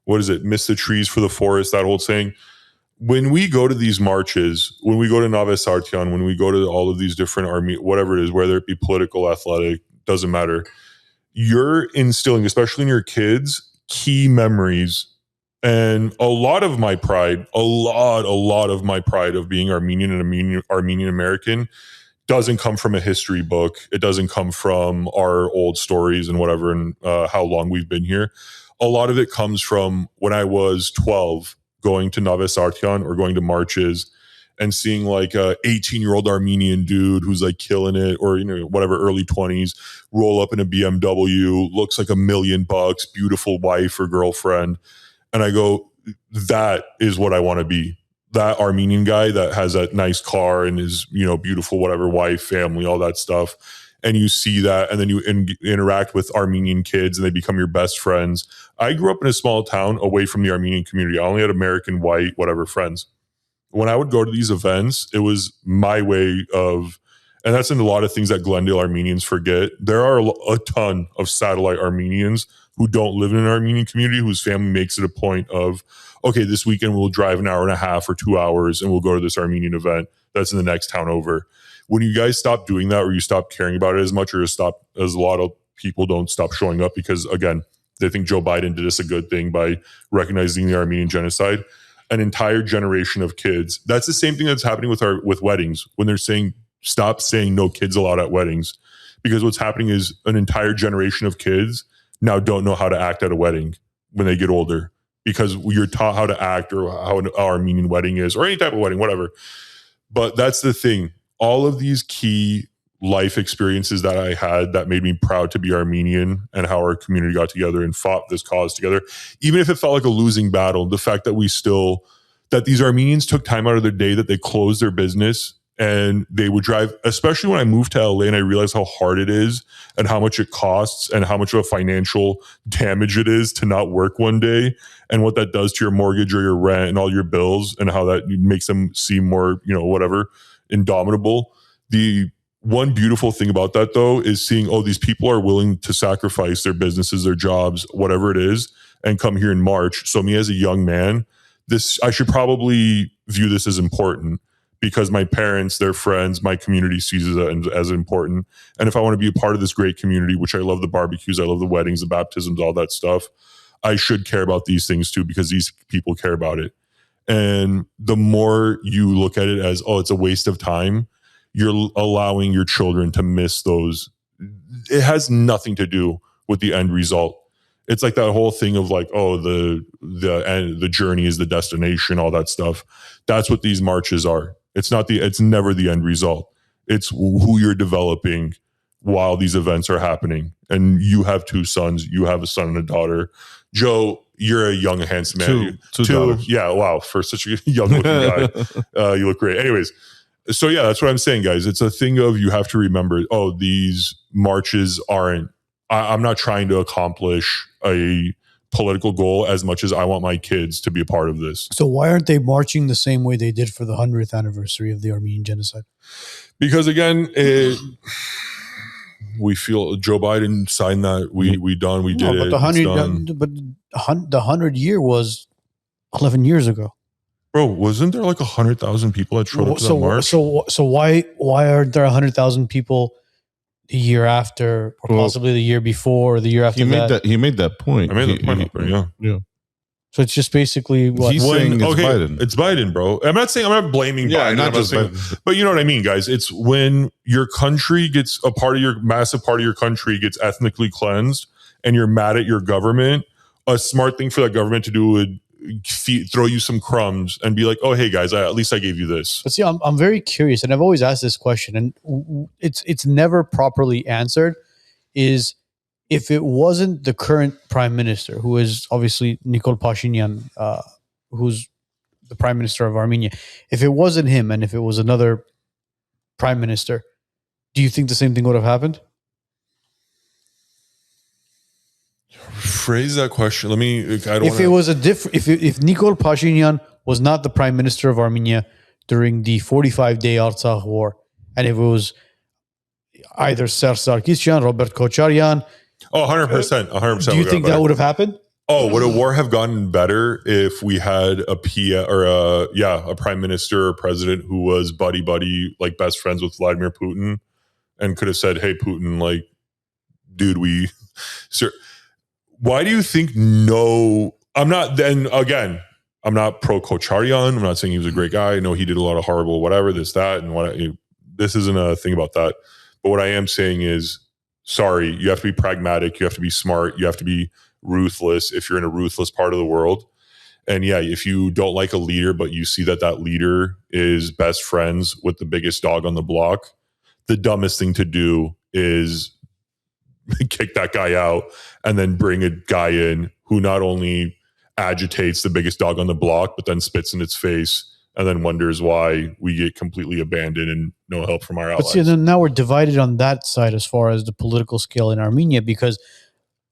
S1: miss the trees for the forest, that old saying. When we go to these marches, when we go to Nave Sartian, when we go to all of these different army, whatever it is, whether it be political, athletic, doesn't matter. You're instilling, especially in your kids, key memories. And a lot of my pride, a lot of my pride of being Armenian and Armenian American doesn't come from a history book. It doesn't come from our old stories and whatever and how long we've been here. A lot of it comes from when I was 12, going to Nave Sartian or going to marches and seeing like a 18-year-old Armenian dude who's like killing it, or whatever, early 20s, roll up in a BMW, looks like $1 million, beautiful wife or girlfriend. And I go, that is what I want to be. That Armenian guy that has that nice car and is, beautiful, whatever, wife, family, all that stuff. And you see that, and then you interact with Armenian kids and they become your best friends. I grew up in a small town away from the Armenian community. I only had American, white, whatever friends. When I would go to these events, it was my way of, and that's in a lot of things that Glendale Armenians forget. There are a ton of satellite Armenians who don't live in an Armenian community, whose family makes it a point of, okay, this weekend we'll drive an hour and a half or 2 hours and we'll go to this Armenian event that's in the next town over. When you guys stop doing that, or you stop caring about it as much, or as a lot of people don't stop showing up because, again, they think Joe Biden did us a good thing by recognizing the Armenian genocide, an entire generation of kids. That's the same thing that's happening with weddings, when they're saying, stop saying no kids allowed at weddings, because what's happening is an entire generation of kids now don't know how to act at a wedding when they get older, because you're taught how to act, or how an Armenian wedding is, or any type of wedding, whatever. But that's the thing. All of these key life experiences that I had that made me proud to be Armenian, and how our community got together and fought this cause together, even if it felt like a losing battle, the fact that that these Armenians took time out of their day, that they closed their business and they would drive, especially when I moved to LA and I realized how hard it is and how much it costs and how much of a financial damage it is to not work one day, and what that does to your mortgage or your rent and all your bills, and how that makes them seem more, whatever, indomitable. The one beautiful thing about that, though, is seeing, these people are willing to sacrifice their businesses, their jobs, whatever it is, and come here in March. So me as a young man, I should probably view this as important, because my parents, their friends, my community sees it as important. And if I want to be a part of this great community, which I love the barbecues, I love the weddings, the baptisms, all that stuff, I should care about these things too, because these people care about it. And the more you look at it as, it's a waste of time, you're allowing your children to miss those it has nothing to do with the end result. It's like that whole thing of like, oh, the journey is the destination, all that stuff. That's what these marches are. It's never the end result. It's who you're developing while these events are happening. And you have 2 sons. You have a son and a daughter. Joe, you're a young, handsome man.
S4: Two daughters.
S1: Yeah, wow. For such a young looking guy, you look great. Anyways, so yeah, that's what I'm saying, guys. It's a thing of you have to remember, oh, these marches aren't, I'm not trying to accomplish a political goal as much as I want my kids to be a part of this.
S2: So why aren't they marching the same way they did for the 100th anniversary of the Armenian genocide?
S1: Because again, we feel Joe Biden signed that. We did
S2: but
S1: it.
S2: the 100-year was 11 years ago.
S1: Bro, wasn't there like 100,000 people that showed up to that march?
S2: So why aren't there 100,000 people the year after, or possibly the year before, or the year after that?
S4: He made that point.
S1: I made the point. Yeah.
S2: So it's just basically what
S4: He's saying it's Biden.
S1: It's Biden, bro. I'm not blaming Biden.
S4: Not just Biden.
S1: But you know what I mean, guys. It's when your country gets massive part of your country gets ethnically cleansed, and you're mad at your government. A smart thing for that government to do would throw you some crumbs and be like, "Oh, hey guys, at least I gave you this."
S2: But see, I'm very curious, and I've always asked this question, and it's never properly answered. Is if it wasn't the current prime minister, who is obviously Nikol Pashinyan, who's the prime minister of Armenia, if it wasn't him, and if it was another prime minister, do you think the same thing would have happened?
S1: Phrase that question. Let me. If
S2: Nikol Pashinyan was not the prime minister of Armenia during the 45-day Artsakh war, and if it was either Serge Sarkisyan, Robert Kocharyan,
S1: 100%.
S2: do you think that would have happened?
S1: Oh, would a war have gotten better if we had a prime minister or president who was buddy, like best friends with Vladimir Putin, and could have said, "Hey, Putin, like, dude, why do you think no?" I'm not. Then again, I'm not pro Kocharyan. I'm not saying he was a great guy. I know he did a lot of horrible whatever, this, that, and what. This isn't a thing about that. But what I am saying is, sorry, you have to be pragmatic. You have to be smart. You have to be ruthless if you're in a ruthless part of the world. And yeah, if you don't like a leader, but you see that leader is best friends with the biggest dog on the block, the dumbest thing to do is kick that guy out and then bring a guy in who not only agitates the biggest dog on the block, but then spits in its face and then wonders why we get completely abandoned and no help from our allies.
S2: But see, then now we're divided on that side as far as the political scale in Armenia, because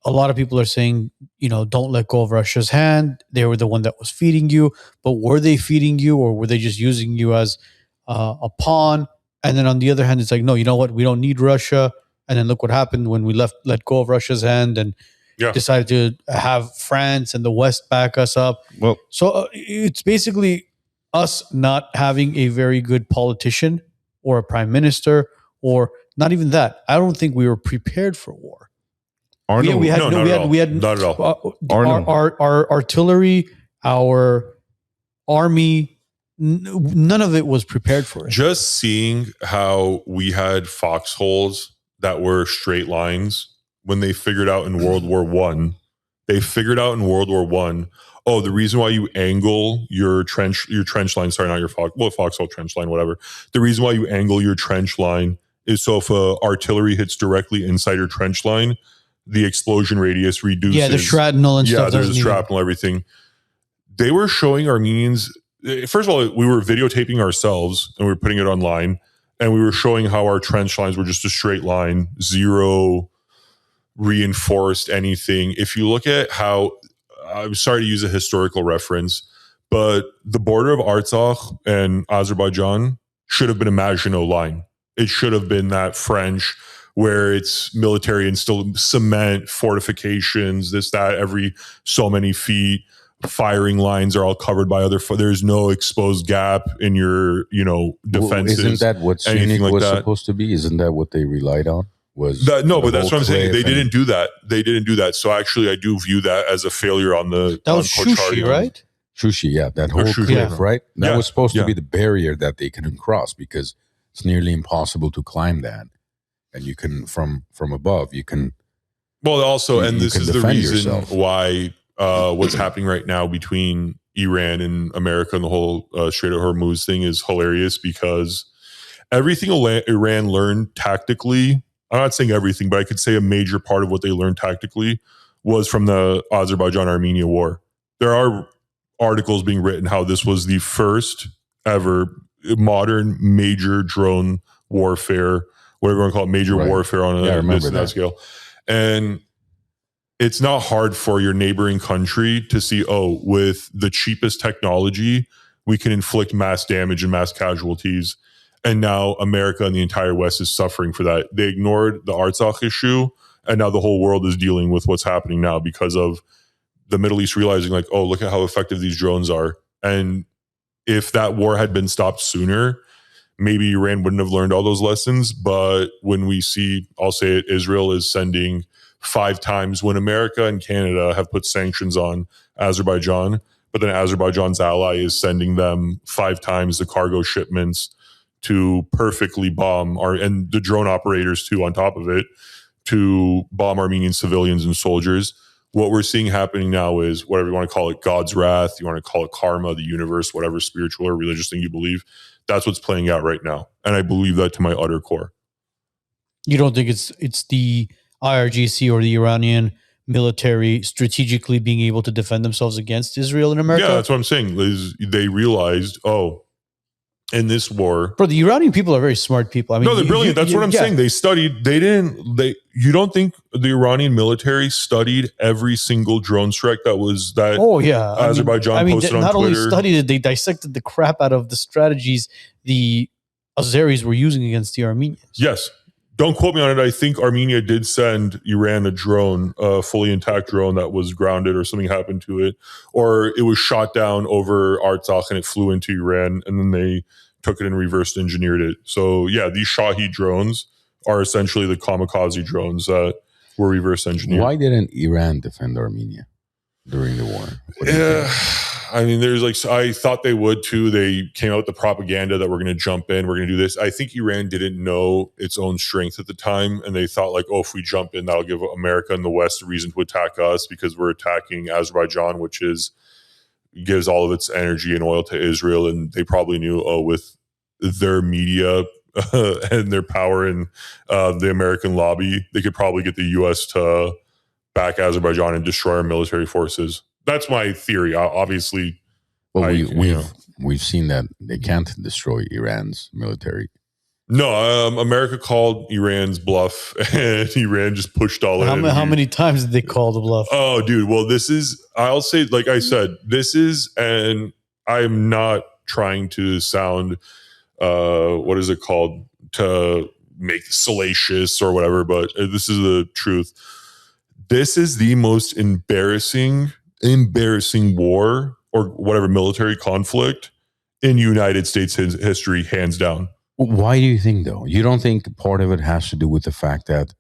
S2: a lot of people are saying, don't let go of Russia's hand. They were the one that was feeding you, but were they feeding you, or were they just using you as a pawn? And then on the other hand, it's like, no, you know what? We don't need Russia. And then look what happened when we let go of Russia's hand and decided to have France and the West back us up.
S4: Well,
S2: so it's basically us not having a very good politician or a prime minister, or not even that. I don't think we were prepared for war.
S1: Not at all.
S2: Our artillery, our army, none of it was prepared for it.
S1: Just seeing how we had foxholes that were straight lines when they figured out in World War I. Oh, the reason why you angle your trench line, sorry, not your foxhole trench line, whatever. The reason why you angle your trench line is so if artillery hits directly inside your trench line, the explosion radius reduces.
S2: Yeah, the shrapnel and stuff.
S1: Yeah, there's the shrapnel, everything. They were showing Armenians. First of all, we were videotaping ourselves and we were putting it online, and we were showing how our trench lines were just a straight line, zero reinforced anything. If you look at how, I'm sorry to use a historical reference, but the border of Artsakh and Azerbaijan should have been a Maginot line. It should have been that French where it's military and still cement fortifications, this, that, every so many feet. Firing lines are all covered by there's no exposed gap in your, defenses.
S3: Isn't that what Syunik was supposed to be? Isn't that what they relied on?
S1: But that's what I'm saying. They didn't do that. So actually, I do view that as a failure on the.
S2: That was Shushi, right?
S3: Shushi, yeah, that whole cliff, right? That was supposed to be the barrier that they couldn't cross because it's nearly impossible to climb that. and you can from above you can.
S1: Well, also, and
S3: you
S1: this
S3: can
S1: is the
S3: defend
S1: reason
S3: yourself.
S1: why what's happening right now between Iran and America and the whole Strait of Hormuz thing is hilarious, because everything Iran learned tactically, I'm not saying everything, but I could say a major part of what they learned tactically was from the Azerbaijan-Armenia war. There are articles being written how this was the first ever modern major drone warfare, whatever you want to call it, major
S3: Right.
S1: warfare on
S3: Yeah, I remember
S1: that
S3: that.
S1: scale. And it's not hard for your neighboring country to see, oh, with the cheapest technology, we can inflict mass damage and mass casualties. And now America and the entire West is suffering for that. They ignored the Artsakh issue, and now the whole world is dealing with what's happening now because of the Middle East realizing, like, oh, look at how effective these drones are. And if that war had been stopped sooner, maybe Iran wouldn't have learned all those lessons. But when we see, I'll say it, Israel is sending 5 times when America and Canada have put sanctions on Azerbaijan, but then Azerbaijan's ally is sending them 5 times the cargo shipments to perfectly bomb and the drone operators too on top of it, to bomb Armenian civilians and soldiers. What we're seeing happening now is, whatever you want to call it, God's wrath, you want to call it karma, the universe, whatever spiritual or religious thing you believe, that's what's playing out right now. And I believe that to my utter core.
S2: You don't think it's the IRGC or the Iranian military strategically being able to defend themselves against Israel and America?
S1: Yeah, that's what I'm saying. They realized, oh, in this war,
S2: Bro, the Iranian people are very smart people. I mean,
S1: no, they're brilliant. That's what I'm saying. They studied. You don't think the Iranian military studied every single drone strike that
S2: Oh yeah,
S1: Azerbaijan posted on
S2: not
S1: Twitter?
S2: only studied it, they dissected the crap out of the strategies the Azeris were using against the Armenians.
S1: Yes. Don't quote me on it. I think Armenia did send Iran a drone, a fully intact drone that was grounded or something happened to it, or it was shot down over Artsakh and it flew into Iran, and then they took it and reverse engineered it. So yeah, these Shahi drones are essentially the kamikaze drones that were reverse engineered.
S3: Why didn't Iran defend Armenia during the war?
S1: Yeah, I mean, I thought they would too. They came out with the propaganda that we're going to jump in, we're going to do this. I think Iran didn't know its own strength at the time, and they thought like, oh, if we jump in, that'll give America and the West a reason to attack us because we're attacking Azerbaijan, which gives all of its energy and oil to Israel. And they probably knew, oh, with their media and their power and the American lobby, they could probably get the U.S. to back Azerbaijan and destroy our military forces. That's my theory. Obviously,
S3: well, we've seen that they can't destroy Iran's military.
S1: No, America called Iran's bluff, and Iran just pushed all in.
S2: How many times did they call the bluff?
S1: Oh, dude. Well, I'll say, like I said, and I'm not trying to sound, what is it called, to make salacious or whatever, but this is the truth. This is the most embarrassing war or whatever military conflict in United States history, hands down.
S3: Why do you think, though? You don't think part of it has to do with the fact that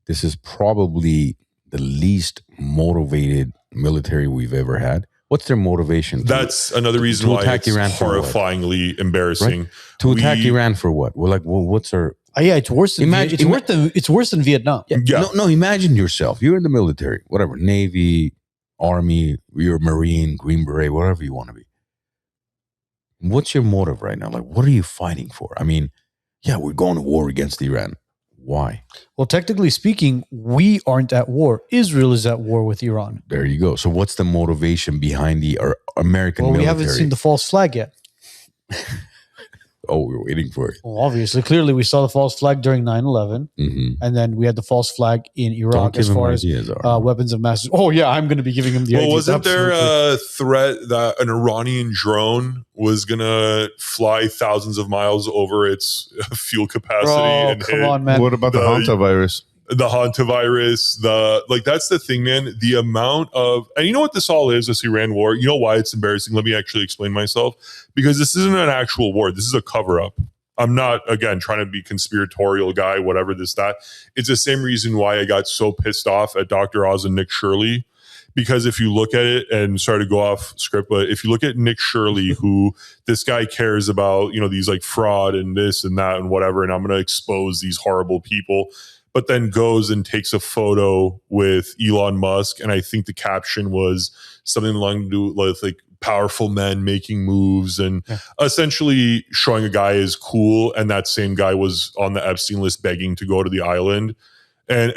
S3: this is probably the least motivated military we've ever had? What's their motivation?
S1: That's another reason why it's
S3: Iran
S1: horrifyingly embarrassing.
S3: Right? To attack Iran for what? Well, what's our...
S2: yeah, it's worse than it's worse than Vietnam.
S3: Yeah. No, imagine yourself. You're in the military, whatever, Navy, Army, you're a Marine, Green Beret, whatever you want to be. What's your motive right now? Like, what are you fighting for? I mean, yeah, we're going to war against Iran. Why?
S2: Well, technically speaking, we aren't at war. Israel is at war with Iran.
S3: There you go. So what's the motivation behind the American military?
S2: We haven't seen the false flag yet.
S3: Oh, we're waiting for it.
S2: Well, obviously, clearly we saw the false flag during 9/11, and then we had the false flag in Iraq as far as weapons of mass. Oh yeah, I'm going to be giving him the ideas.
S1: Well, wasn't there a threat that an Iranian drone was going to fly thousands of miles over its fuel capacity?
S2: Oh, come on, man.
S4: What about the Hantavirus?
S1: The Hantavirus, that's the thing, man. The amount of, and you know what this all is, this Iran war? You know why it's embarrassing? Let me actually explain myself. Because this isn't an actual war. This is a cover-up. I'm not, again, trying to be conspiratorial guy, whatever this, that. It's the same reason why I got so pissed off at Dr. Oz and Nick Shirley. because if you look at it, and sorry to go off script, but if you look at Nick Shirley, who this guy cares about, these like fraud and this and that and whatever, and I'm going to expose these horrible people, but then goes and takes a photo with Elon Musk. And I think the caption was something along to do with like powerful men making moves and essentially showing a guy is cool. And that same guy was on the Epstein list begging to go to the island. And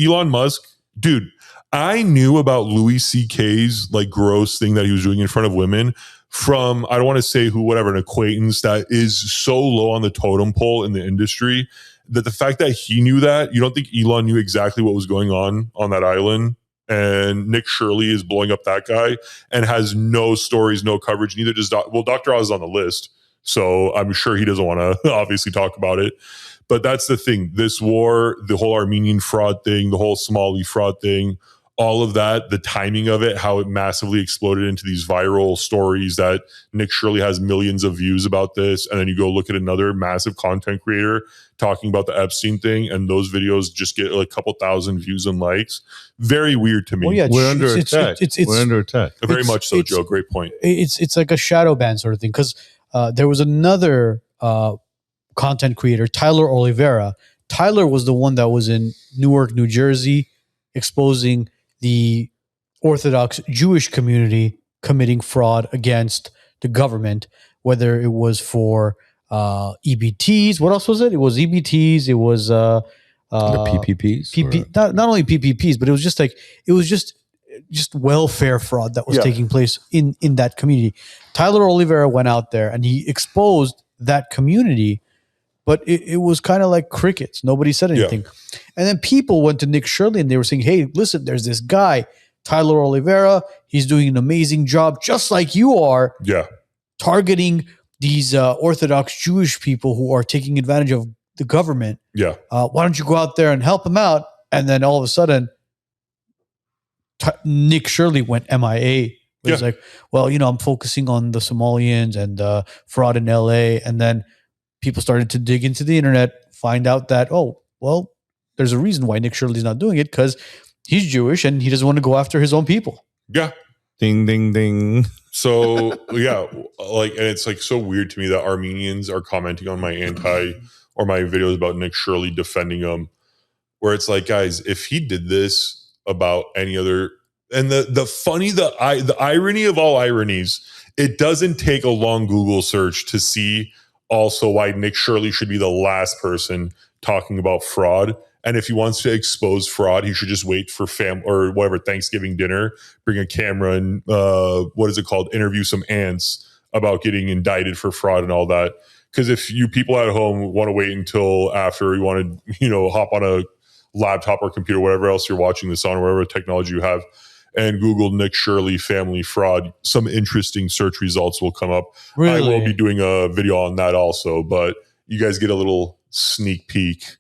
S1: Elon Musk, dude, I knew about Louis C.K.'s like gross thing that he was doing in front of women from, I don't want to say who, whatever, an acquaintance that is so low on the totem pole in the industry that the fact that he knew that, you don't think Elon knew exactly what was going on that island? And Nick Shirley is blowing up that guy and has no stories, no coverage. Neither does Dr. Oz is on the list, so I'm sure he doesn't want to obviously talk about it. But that's the thing. This war, the whole Armenian fraud thing, the whole Somali fraud thing, all of that, the timing of it, how it massively exploded into these viral stories that Nick Shirley has millions of views about this. And then you go look at another massive content creator talking about the Epstein thing, and those videos just get like a couple thousand views and likes. Very weird to me.
S2: Well, yeah,
S4: We're under attack. We're under attack.
S1: Very much so, Joe. Great point.
S2: It's like a shadow ban sort of thing, because there was another content creator, Tyler Oliveira. Tyler was the one that was in Newark, New Jersey, exposing the Orthodox Jewish community committing fraud against the government, whether it was for EBTs. What else was it? It was EBTs. It was
S3: the PPPs.
S2: Not only PPPs, but it was just welfare fraud that was taking place in that community. Tyler Oliveira went out there and he exposed that community, but it was kind of like crickets. Nobody said anything. And then people went to Nick Shirley and they were saying, hey, listen, there's this guy, Tyler Oliveira. He's doing an amazing job, just like you are, targeting these Orthodox Jewish people who are taking advantage of the government. Why don't you go out there and help him out? And then all of a sudden, Nick Shirley went MIA. He's like, well, I'm focusing on the Somalians and fraud in LA. And then people started to dig into the internet, find out that, oh, well, there's a reason why Nick Shirley's not doing it, because he's Jewish and he doesn't want to go after his own people.
S4: Ding, ding, ding.
S1: So, and it's like so weird to me that Armenians are commenting on my my videos about Nick Shirley defending him, where it's like, guys, if he did this about any other, and the irony of all ironies, it doesn't take a long Google search to see also why Nick Shirley should be the last person talking about fraud. And if he wants to expose fraud, he should just wait for Thanksgiving dinner, bring a camera and interview some ants about getting indicted for fraud and all that. Because if you people at home want to wait until after you want to, hop on a laptop or computer, whatever else you're watching this on, or whatever technology you have, and Google Nick Shirley family fraud, some interesting search results will come up. Really? I will be doing a video on that also, but you guys get a little sneak peek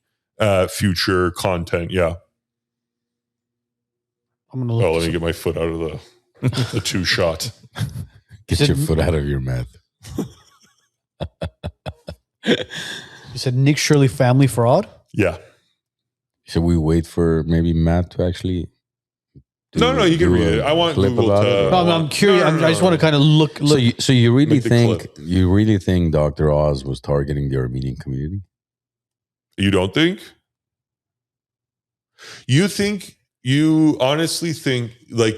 S1: future content. I'm gonna look. Let me get my foot out of the two shot.
S3: Get your foot out of your mouth.
S2: You said Nick Shirley family fraud?
S1: Yeah.
S3: Should we wait for maybe Matt to actually?
S1: No, you can read it. I want Google to.
S2: No, I'm curious. I just want to kind of look.
S3: So you really think Dr. Oz was targeting the Armenian community?
S1: You don't think? You honestly think like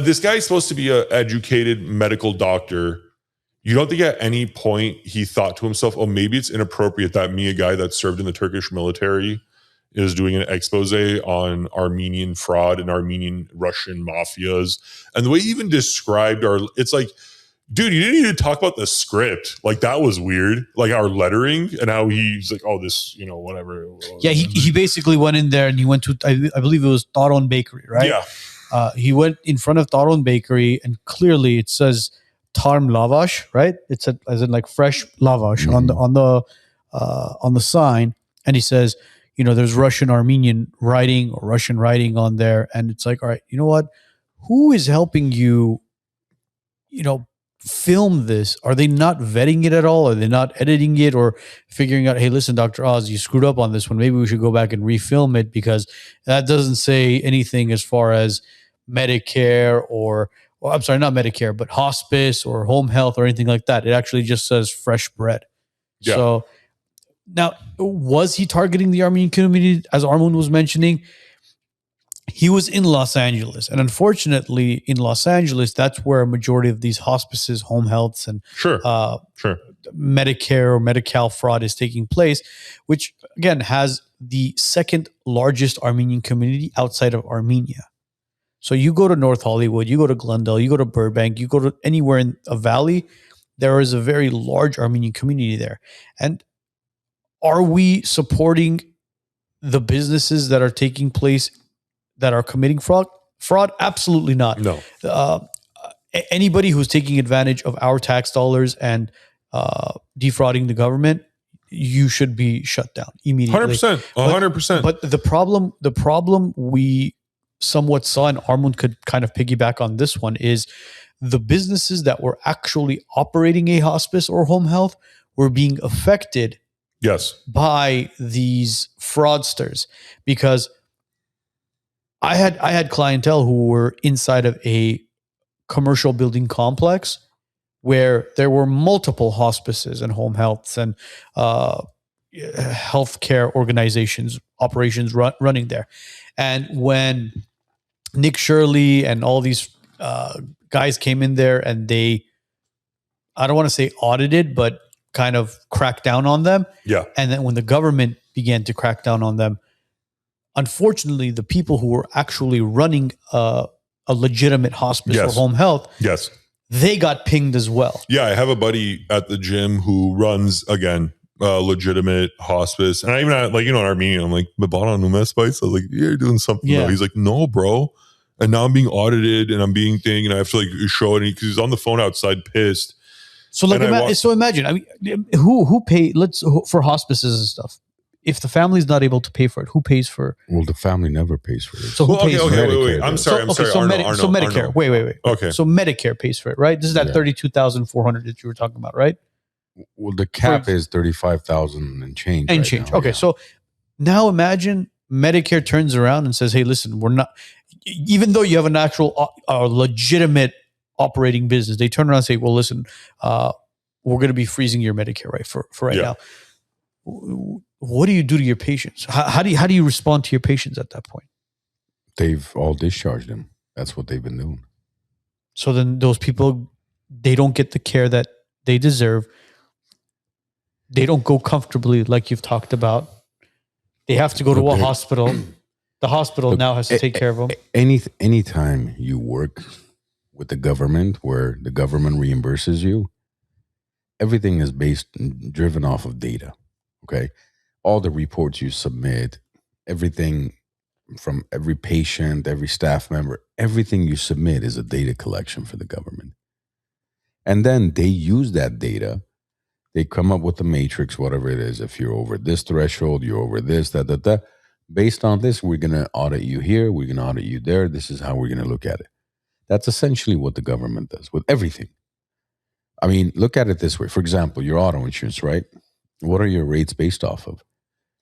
S1: this guy is supposed to be an educated medical doctor. You don't think at any point he thought to himself, oh, maybe it's inappropriate that me, a guy that served in the Turkish military, is doing an expose on Armenian fraud and Armenian Russian mafias. And the way he even described it's like, dude, you didn't need to talk about the script. Like, that was weird. Like, our lettering and how he's like, oh, this, whatever.
S2: Yeah, he basically went in there and he went to, I believe it was Taron Bakery, right?
S1: Yeah.
S2: He went in front of Taron Bakery and clearly it says Tarm Lavash, right? It's as in like fresh lavash on the sign. And he says, there's Russian Armenian writing or Russian writing on there. And it's like, all right, you know what? Who is helping you, film this? Are they not vetting it at all? Are they not editing it or figuring out, hey, listen, Dr. Oz, you screwed up on this one. Maybe we should go back and refilm it because that doesn't say anything as far as Medicare or I'm sorry, not Medicare, but hospice or home health or anything like that. It actually just says fresh bread.
S1: Yeah.
S2: So now, was he targeting the Armenian community, as Armand was mentioning? He was in Los Angeles. And unfortunately, in Los Angeles, that's where a majority of these hospices, home healths, and
S1: Sure.
S2: Medicare or Medi-Cal fraud is taking place, which, again, has the second largest Armenian community outside of Armenia. So you go to North Hollywood, you go to Glendale, you go to Burbank, you go to anywhere in a valley, there is a very large Armenian community there. And are we supporting the businesses that are taking place that are committing fraud? Absolutely not.
S1: No.
S2: Anybody who's taking advantage of our tax dollars and defrauding the government, you should be shut down immediately.
S1: 100%. 100%.
S2: But the problem we somewhat saw, and Armand could kind of piggyback on this one, is the businesses that were actually operating a hospice or home health were being affected by these fraudsters, because I had clientele who were inside of a commercial building complex where there were multiple hospices and home healths and healthcare organizations, operations running there. And when Nick Shirley and all these guys came in there and they, I don't want to say audited, but kind of cracked down on them.
S1: Yeah.
S2: And then when the government began to crack down on them, unfortunately, the people who were actually running a legitimate hospice or home health, they got pinged as well.
S1: Yeah, I have a buddy at the gym who runs, again, legitimate hospice. And I even had, like, in Armenian, I'm like, "Me bought on nume spice." I was like, "You're doing something." Yeah. He's like, "No, bro." And now I'm being audited and I'm being and I have to like show it because he's on the phone outside pissed.
S2: So like, imagine, I mean, who pay? For hospices and stuff. If the family's not able to pay for it, who pays for it?
S3: Well, the family never pays for it.
S2: So who pays for it?
S1: Wait. I'm sorry.
S2: So Medicare.
S1: Arno.
S2: Wait.
S1: Okay.
S2: So Medicare pays for it, right? This is that 32,400 that you were talking about, right?
S3: Well, the cap is 35,000 and change. Now.
S2: Okay, so now imagine Medicare turns around and says, "Hey, listen, we're not." Even though you have an actual legitimate operating business, they turn around and say, "Well, listen, we're going to be freezing your Medicare for right now." What do you do to your patients? How do you respond to your patients at that point?
S3: They've all discharged them. That's what they've been doing.
S2: So then those people, they don't get the care that they deserve. They don't go comfortably like you've talked about. They have to go to a hospital. The hospital now has to take care of them.
S3: Anytime you work with the government where the government reimburses you, everything is driven off of data. Okay. All the reports you submit, everything from every patient, every staff member, everything you submit is a data collection for the government. And then they use that data. They come up with a matrix, whatever it is. If you're over this threshold, you're over this, that. Based on this, we're going to audit you here. We're going to audit you there. This is how we're going to look at it. That's essentially what the government does with everything. I mean, look at it this way. For example, your auto insurance, right? What are your rates based off of?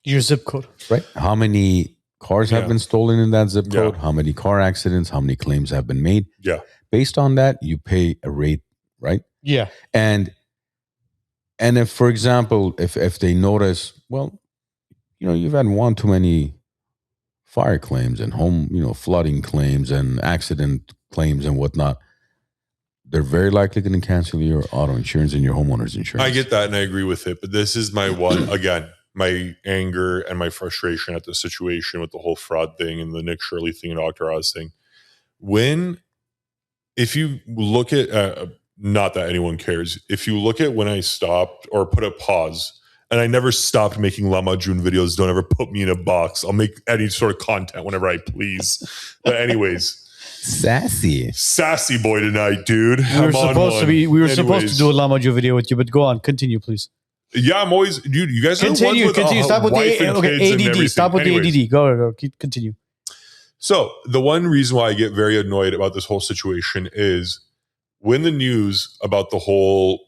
S2: Your zip code.
S3: Right. How many cars have been stolen in that zip code? How many car accidents? How many claims have been made?
S1: Yeah.
S3: Based on that, you pay a rate, right?
S2: Yeah.
S3: And if, for example, if they notice, well, you've had one too many fire claims and home, flooding claims and accident claims and whatnot, they're very likely going to cancel your auto insurance and your homeowner's insurance.
S1: I get that and I agree with it. But this is my one, again, my anger and my frustration at the situation with the whole fraud thing and the Nick Shirley thing and Dr. Oz thing. If you look at, not that anyone cares, if you look at when I stopped or put a pause, and I never stopped making Lama June videos, don't ever put me in a box. I'll make any sort of content whenever I please. But anyways. Sassy boy tonight, dude.
S2: We were supposed to do a Lama June video with you, but go on, continue, please.
S1: Yeah, I'm always, dude. You guys
S2: continue. Stop with the ADD. Stop with the ADD. Go. Continue.
S1: So the one reason why I get very annoyed about this whole situation is when the news about the whole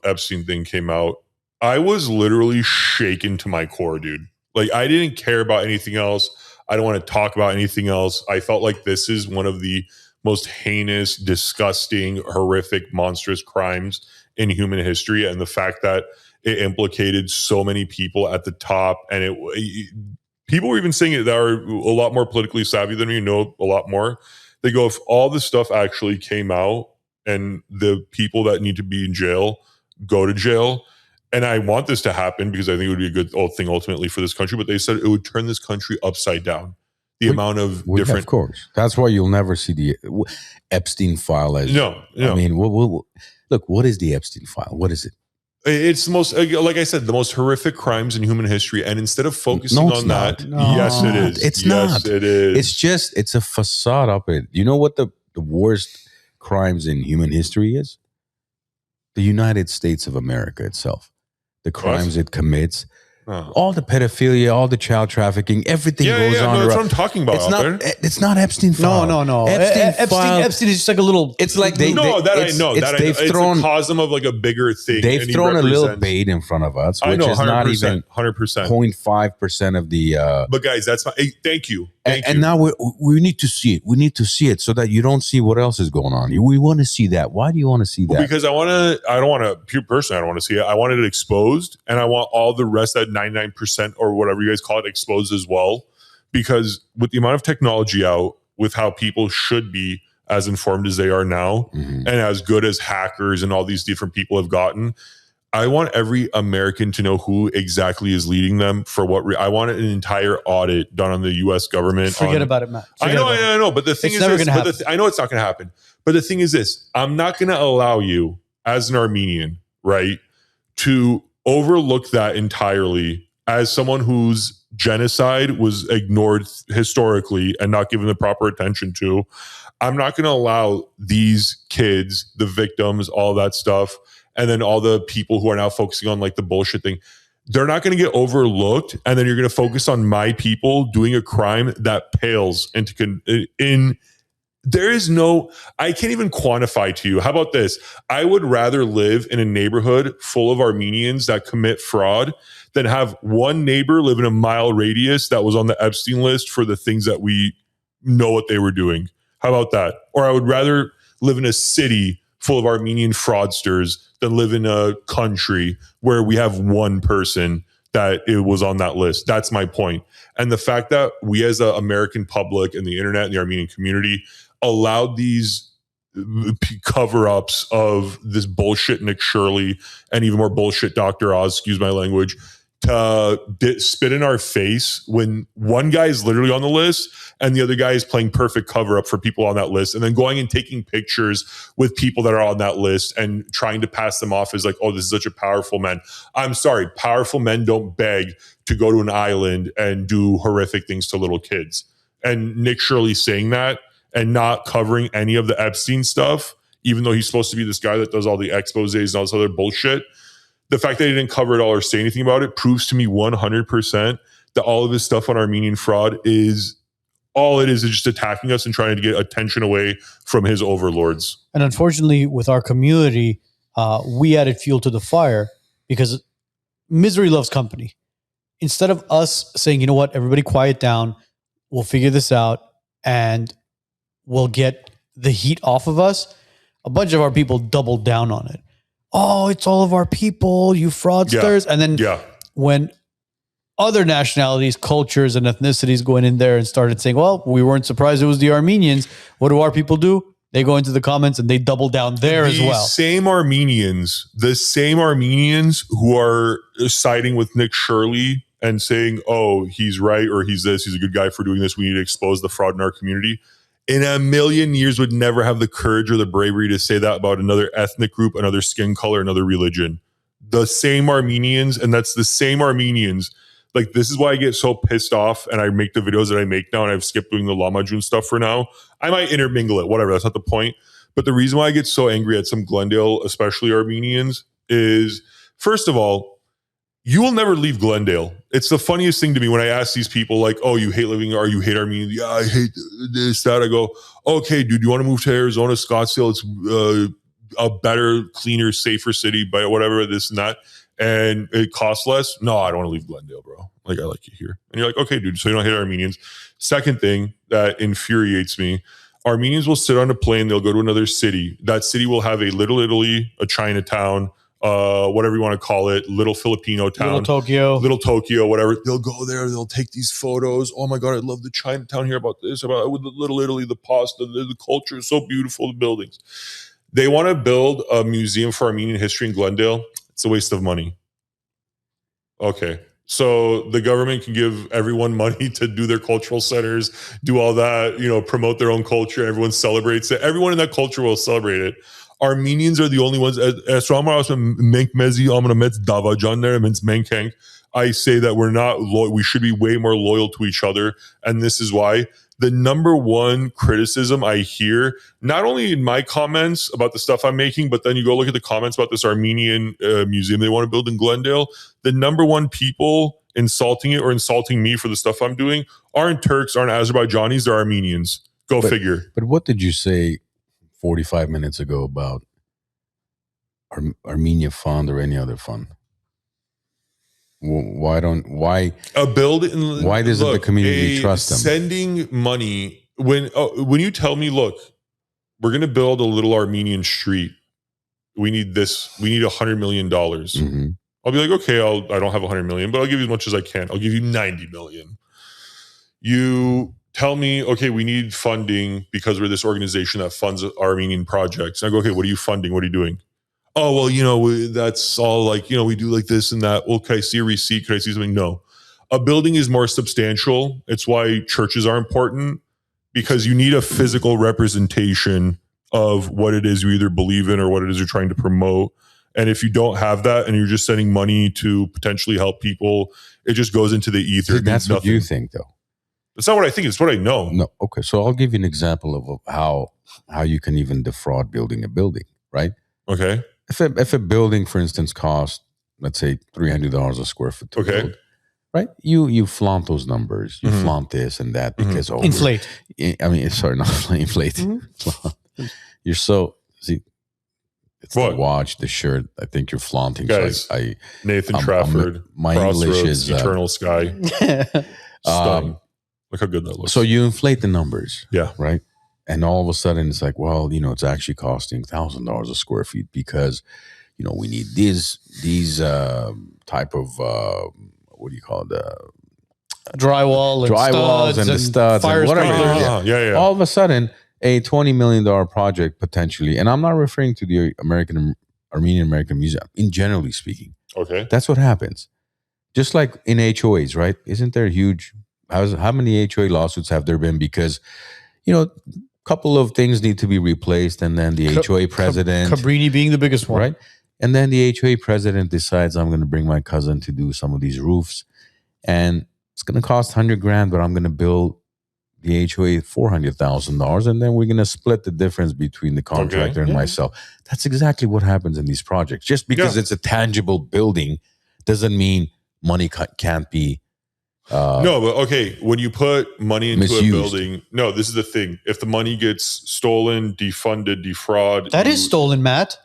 S1: Epstein thing came out, I was literally shaken to my core, dude. Like, I didn't care about anything else. I don't want to talk about anything else. I felt like this is one of the most heinous, disgusting, horrific, monstrous crimes in human history. And the fact that it implicated so many people at the top, and people were even saying it that are a lot more politically savvy than me, know a lot more. They go, if all this stuff actually came out and the people that need to be in jail go to jail, and I want this to happen because I think it would be a good thing ultimately for this country, but they said it would turn this country upside down. The amount of different...
S3: Of course. That's why you'll never see the Epstein file as...
S1: No.
S3: I mean, look, what is the Epstein file? What is it?
S1: It's the most, like I said, the most horrific crimes in human history. And instead of focusing on that, yes, it is.
S3: It's not.
S1: It is.
S3: It's just, it's a facade of it. You know what the worst crimes in human history is? The United States of America itself. The crimes it commits. All the pedophilia, all the child trafficking, everything goes on.
S1: No, that's what I'm talking about.
S3: It's not Epstein file.
S2: No. Epstein is just like a little.
S3: It's like
S1: it's a cosm of like a bigger thing.
S3: They've thrown a little bait in front of us, which is not even
S1: 100%,
S3: 0.5% of the.
S1: But guys, that's my. Thank you.
S3: And now we need to see it. We need to see it so that you don't see what else is going on. We want to see that. Why do you want to see that?
S1: Because I don't want to see it. I want it exposed, and I want all the rest, that 99% or whatever you guys call it, exposed as well. Because with the amount of technology out, with how people should be as informed as they are now, and as good as hackers and all these different people have gotten, I want every American to know who exactly is leading them for what. I want an entire audit done on the U.S. government.
S2: Forget about it, Matt.
S1: I know. But the thing is this. I know it's not going to happen. But the thing is this. I'm not going to allow you, as an Armenian, right, to overlook that entirely as someone whose genocide was ignored historically and not given the proper attention to. I'm not going to allow these kids, the victims, all that stuff, and then all the people who are now focusing on like the bullshit thing, they're not going to get overlooked. And then you're going to focus on my people doing a crime that pales there is no, I can't even quantify to you. How about this? I would rather live in a neighborhood full of Armenians that commit fraud than have one neighbor live in a mile radius that was on the Epstein list for the things that we know what they were doing. How about that? Or I would rather live in a city full of Armenian fraudsters than live in a country where we have one person that it was on that list. That's my point. And the fact that we as an American public and the internet and the Armenian community allowed these cover-ups of this bullshit Nick Shirley and even more bullshit Dr. Oz, excuse my language, to spit in our face when one guy is literally on the list and the other guy is playing perfect cover-up for people on that list, and then going and taking pictures with people that are on that list and trying to pass them off as like, oh, this is such a powerful man. I'm sorry, powerful men don't beg to go to an island and do horrific things to little kids. And Nick Shirley saying that and not covering any of the Epstein stuff, even though he's supposed to be this guy that does all the exposés and all this other bullshit, the fact that he didn't cover it all or say anything about it proves to me 100% that all of this stuff on Armenian fraud is all it is just attacking us and trying to get attention away from his overlords.
S2: And unfortunately, with our community, we added fuel to the fire because misery loves company. Instead of us saying, you know what, everybody quiet down, we'll figure this out, and we'll get the heat off of us, a bunch of our people doubled down on it. Oh, it's all of our people, you fraudsters.
S1: Yeah.
S2: And then when other nationalities, cultures, and ethnicities going in there and started saying, well, we weren't surprised it was the Armenians. What do our people do? They go into the comments and they double down there as well.
S1: The same Armenians who are siding with Nick Shirley and saying, oh, he's right, or he's this, he's a good guy for doing this, we need to expose the fraud in our community, in a million years would never have the courage or the bravery to say that about another ethnic group, another skin color, another religion. The same Armenians, and that's the same Armenians. Like, this is why I get so pissed off and I make the videos that I make now, and I've skipped doing the Lamajun stuff for now. I might intermingle it, whatever, that's not the point. But the reason why I get so angry at some Glendale, especially Armenians, is, first of all, you will never leave Glendale. It's the funniest thing to me when I ask these people, like, oh, you hate living, or you hate Armenia? Yeah, I hate this, that. I go, okay, dude, you want to move to Arizona, Scottsdale? It's a better, cleaner, safer city, but whatever, this and that. and it costs less. No, I don't want to leave Glendale, bro. Like, I like you here. And you're like, okay, dude, so you don't hate Armenians. Second thing that infuriates me, Armenians will sit on a plane, they'll go to another city. That city will have a Little Italy, a Chinatown, whatever you want to call it, little Filipino town. Little Tokyo, whatever. They'll go there, they'll take these photos. Oh my God, I love the Chinatown here, about this, about with the Little Italy, the pasta, the culture is so beautiful, the buildings. They want to build a museum for Armenian history in Glendale. It's a waste of money. Okay. So the government can give everyone money to do their cultural centers, do all that, promote their own culture. Everyone celebrates it. Everyone in that culture will celebrate it. Armenians are the only ones. I say that we're not loyal. We should be way more loyal to each other. And this is why. The number one criticism I hear, not only in my comments about the stuff I'm making, but then you go look at the comments about this Armenian museum they want to build in Glendale. The number one people insulting it or insulting me for the stuff I'm doing aren't Turks, aren't Azerbaijanis, they're Armenians. Go figure.
S3: But what did you say 45 minutes ago about Armenia Fund or any other fund? Why doesn't the community trust them?
S1: Sending money when you tell me, look, we're going to build a little Armenian street. We need this. We need $100 million. Mm-hmm. I'll be like, okay, I don't have $100 million, but I'll give you as much as I can. I'll give you $90 million. You tell me, okay, we need funding because we're this organization that funds Armenian projects. And I go, okay, what are you funding? What are you doing? Oh, well, that's all like, we do like this and that. Well, can I see a receipt? Can I see something? No. A building is more substantial. It's why churches are important, because you need a physical representation of what it is you either believe in or what it is you're trying to promote. And if you don't have that and you're just sending money to potentially help people, it just goes into the ether.
S3: That's what you think, though.
S1: It's not what I think. It's what I know.
S3: No. Okay. So I'll give you an example of how you can even defraud building a building, right?
S1: Okay.
S3: If a building, for instance, costs, let's say $300 a square foot to build, right? You flaunt those numbers. You flaunt this and that because
S2: inflate.
S3: Sorry, not inflate. Mm-hmm. You're so it's what? The watch, the shirt. I think you're flaunting.
S1: Guys, so Nathan Trafford,
S3: my English is
S1: Eternal Sky. Stunning. Look how good that looks.
S3: So you inflate the numbers,
S1: yeah,
S3: right? And all of a sudden, it's like, well, it's actually costing $1,000 a square feet because, we need these type of what do you call it?
S2: Drywalls
S3: and the studs and whatever.
S1: Yeah.
S3: All of a sudden, a $20 million project potentially, and I'm not referring to the Armenian American Museum, in generally speaking.
S1: Okay,
S3: that's what happens. Just like in HOAs, right? Isn't there huge? How many HOA lawsuits have there been because, couple of things need to be replaced, and then the HOA president,
S2: Cabrini being the biggest one,
S3: right? And then the HOA president decides, I'm going to bring my cousin to do some of these roofs, and it's going to cost $100,000, but I'm going to bill the HOA $400,000, and then we're going to split the difference between the contractor and myself. That's exactly what happens in these projects. Just because it's a tangible building doesn't mean money can't be.
S1: No, but okay, when you put money into
S3: misused.
S1: A building, no, this is the thing. If the money gets stolen, defunded, defraud.
S2: That is stolen, Matt.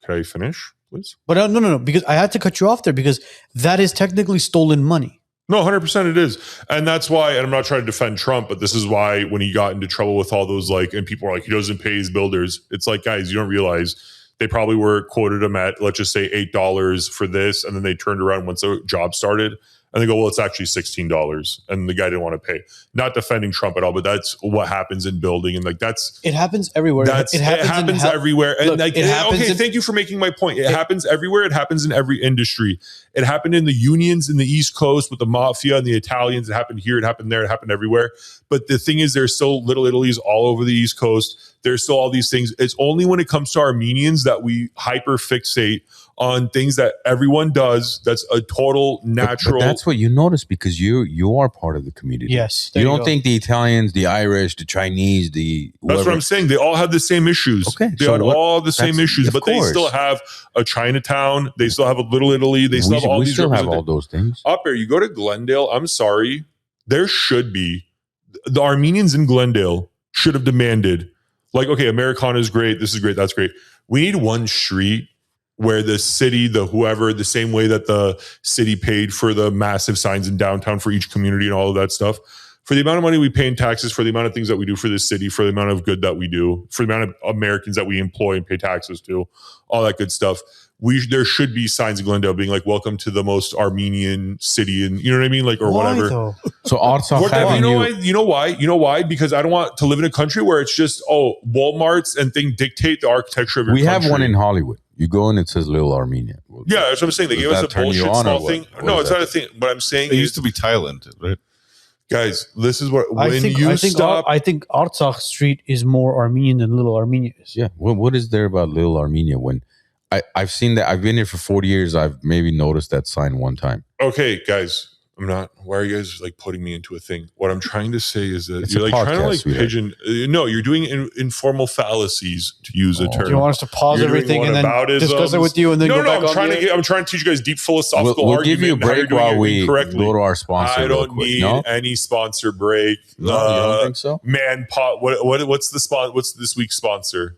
S1: Can I finish, please?
S2: But no, because I had to cut you off there because that is technically stolen money.
S1: No, 100% it is. And that's why, and I'm not trying to defend Trump, but this is why when he got into trouble with all those, and people are like, he doesn't pay his builders. It's like, guys, you don't realize they probably quoted him at, let's just say $8 for this. And then they turned around once the job started. And they go, well, it's actually $16. And the guy didn't want to pay. Not defending Trump at all, but that's what happens in building. And
S2: it happens everywhere.
S1: It happens everywhere. And thank you for making my point. It happens everywhere. It happens in every industry. It happened in the unions in the East Coast with the mafia and the Italians. It happened here. It happened there. It happened everywhere. But the thing is, there's still Little Italy's all over the East Coast. There's still all these things. It's only when it comes to Armenians that we hyper fixate on things that everyone does. That's a total natural.
S3: But that's what you notice because you are part of the community.
S2: Yes.
S3: You don't think the Italians, the Irish, the Chinese,
S1: That's what I'm saying. They all have the same issues.
S3: Okay.
S1: They have all the same issues, but they still have a Chinatown. They still have a Little Italy. They still have all these.
S3: We still have all those things.
S1: Up there, you go to Glendale. I'm sorry. There should be. The Armenians in Glendale should have demanded, okay, Americana is great. This is great. That's great. We need one street where the city, the same way that the city paid for the massive signs in downtown for each community and all of that stuff, for the amount of money we pay in taxes, for the amount of things that we do for this city, for the amount of good that we do, for the amount of Americans that we employ and pay taxes to, all that good stuff. There should be signs in Glendale being like, welcome to the most Armenian city, and you know what I mean? Like, or
S2: Why,
S1: whatever.
S2: though?
S3: So Artsakh
S1: You know why? Because I don't want to live in a country where it's just, Walmarts and things dictate the architecture of your country.
S3: We have one in Hollywood. You go in, it says Little Armenia.
S1: Yeah, that's what I'm saying. They gave us a bullshit small thing. No, it's not a thing. But I'm saying
S4: It used to be Thailand, right?
S1: guys, this is what
S2: I think Artsakh Street is more Armenian than Little Armenia is.
S3: Yeah. What is there about Little Armenia when I've seen that? I've been here for 40 years. I've maybe noticed that sign one time.
S1: Okay, guys. I'm not. Why are you guys like putting me into a thing? What I'm trying to say is that
S3: It's
S1: you're
S3: a
S1: like trying to
S3: podcast,
S1: like
S3: sweetheart.
S1: pigeon. No, you're doing informal fallacies, to use a term.
S2: Do you want us to pause
S1: You're doing
S2: everything and then
S1: whataboutisms.
S2: discuss it with you and then go back on the air?
S1: I'm trying to teach you guys deep philosophical
S3: We'll
S1: argument.
S3: give you a
S1: and how you're
S3: break
S1: doing
S3: while
S1: it
S3: we
S1: incorrectly.
S3: go to our sponsor.
S1: I
S3: real
S1: don't
S3: quick.
S1: need
S3: No?
S1: any sponsor break.
S3: No, you don't think so?
S1: Man pot. What's the spot? What's this week's sponsor?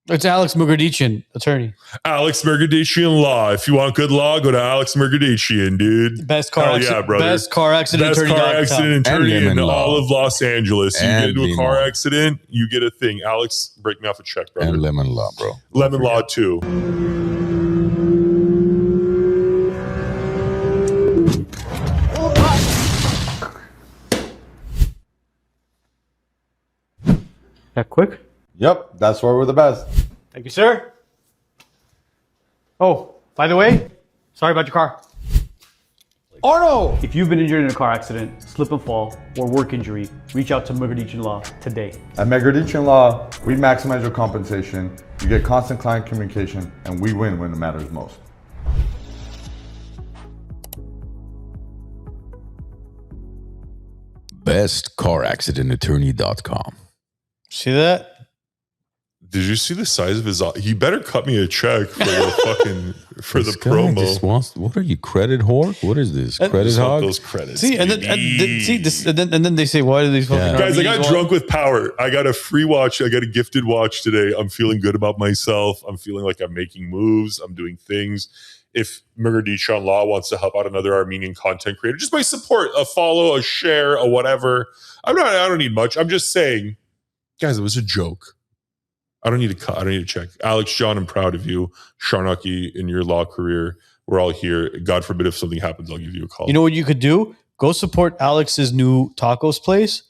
S2: It's Alex Mugardichian, attorney.
S1: Alex Mergadishian Law. If you want good law, go to Alex Mergadishian, dude.
S2: Best car
S1: Hell
S2: accident,
S1: yeah, brother.
S2: best car accident
S1: Best
S2: attorney.
S1: car accident attorney
S3: And
S1: in
S3: lemon
S1: all
S3: law.
S1: of Los Angeles. You
S3: And
S1: get into a car
S3: lemon.
S1: accident, you get a thing. Alex, break me off a check, brother.
S3: And Lemon Law, bro.
S1: Lemon Law too.
S2: That quick?
S5: Yep, that's why we're the best.
S2: Thank you, sir. Oh, by the way, sorry about your car.
S5: Oh no!
S2: If you've been injured in a car accident, slip and fall, or work injury, reach out to Mugardichian Law today.
S5: At Megardichan Law, we maximize your compensation, you get constant client communication, and we win when it matters most.
S3: BestCarAccidentAttorney.com.
S2: See that?
S1: Did you see the size of his? He better cut me a check for the fucking for
S3: This
S1: the
S3: guy
S1: promo.
S3: just wants, what are you, credit whore? What is this?
S2: And-
S3: Credit
S1: Just want
S3: hog?
S1: those credits.
S2: See, and then, see this, and then they say, why do these fucking
S3: Yeah.
S1: Guys, I got
S2: Armenians want-
S1: drunk with power. I got a free watch. I got a gifted watch today. I'm feeling good about myself. I'm feeling like I'm making moves. I'm doing things. If Mugardichian Law wants to help out another Armenian content creator, just by support, a follow, a share, a whatever. I don't need much. I'm just saying, guys, it was a joke. I don't need a cut. I don't need a check. Alex, John, I'm proud of you. Sharnaki, in your law career, we're all here. God forbid if something happens, I'll give you a call.
S2: You know what you could do? Go support Alex's new tacos place.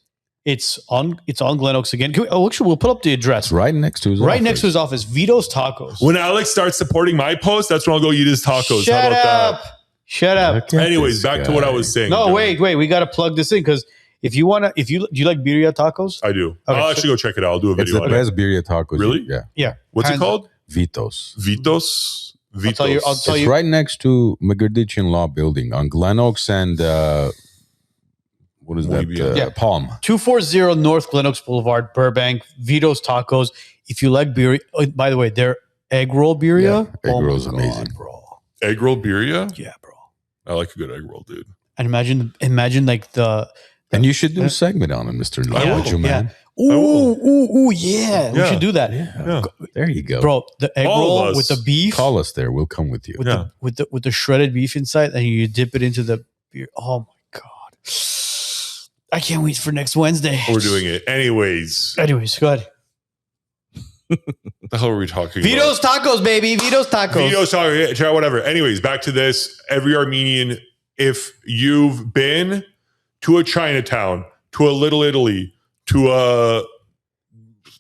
S2: It's on Glen Oaks again. Actually, we'll put up the address
S3: It's right next to his
S2: right
S3: office.
S2: next to his office. Vito's Tacos.
S1: when Alex starts supporting my post, that's when I'll go eat his tacos.
S2: Shut
S1: How about
S2: up. Shut up.
S3: Look at
S1: Anyways,
S3: this
S1: back to what I
S3: guy.
S1: was saying.
S2: No,
S1: John.
S2: wait. We got to plug this in because do you like birria tacos?
S1: I do.
S2: Okay,
S1: I'll actually go check it out. I'll do a
S3: It's
S1: video
S3: the
S1: on it.
S3: best birria tacos.
S1: Really?
S3: Yeah.
S2: Yeah.
S1: What's it
S2: Hands-
S1: called?
S3: Vitos.
S1: Vitos? Vitos.
S2: I'll tell
S3: It's
S2: you.
S3: right next to Mugardichian Law Building on Glen Oaks and what is
S1: Muy
S3: that?
S1: bien.
S2: Yeah.
S3: Palm.
S2: 240 North Glen Oaks Boulevard, Burbank. Vito's Tacos. If you like birria, by the way, their egg roll birria.
S3: Yeah, egg
S2: my
S3: roll's
S2: God,
S3: amazing.
S2: bro.
S1: Egg roll birria?
S2: Yeah, bro.
S1: I like a good egg roll, dude.
S2: And imagine like the
S3: And you should do a segment on it, Mr.
S1: I will.
S3: Law, man.
S2: ooh, yeah. We
S1: Yeah.
S2: should do that,
S1: Yeah.
S3: There you go.
S2: bro. The egg
S1: All of
S2: roll
S1: us.
S2: with the beef,
S3: Call us there. We'll come with you.
S2: with
S1: Yeah.
S2: with the shredded beef inside, and you dip it into the beer. Oh my god, I can't wait for next Wednesday.
S1: We're doing it. Anyways,
S2: Anyways, go ahead.
S1: what the hell are we talking
S2: Vito's Tacos, baby. Vito's Tacos.
S1: Vito's talking, yeah, whatever. Anyways, back to this. Every Armenian, if you've been to a Chinatown, to a Little Italy, to a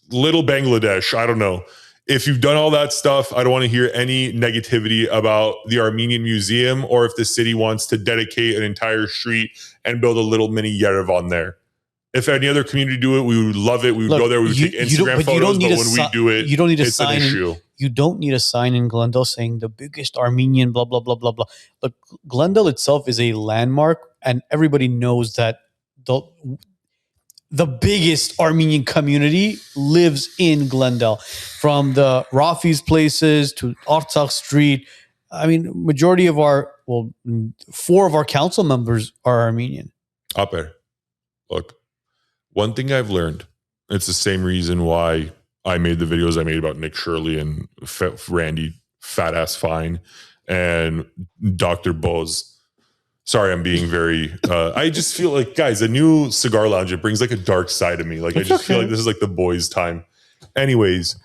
S1: Little Bangladesh, I don't know. If you've done all that stuff, I don't want to hear any negativity about the Armenian Museum or if the city wants to dedicate an entire street and build a little mini Yerevan there. If any other community do it, we would love it. We would
S2: Look,
S1: go there. We would
S2: you-
S1: take
S2: you don't-
S1: Instagram
S2: but you
S1: photos.
S2: don't need
S1: But
S2: a
S1: when we
S2: si-
S1: do it,
S2: you don't need a
S1: it's an
S2: sign in-
S1: issue.
S2: You don't need a sign in Glendale saying the biggest Armenian blah blah blah blah blah. Look, Glendale itself is a landmark, and everybody knows that the biggest Armenian community lives in Glendale. From the Rafi's places to Artsakh Street. I mean, majority of four of our council members are Armenian.
S1: Aper, look, one thing I've learned, it's the same reason why I made the videos I made about Nick Shirley and Randy Fat Ass Fine, and Dr. Boz. Sorry, I'm being very. I just feel like, guys, a new cigar lounge, it brings like a dark side of me. Like, I just feel like this is like the boys' time. Anyways,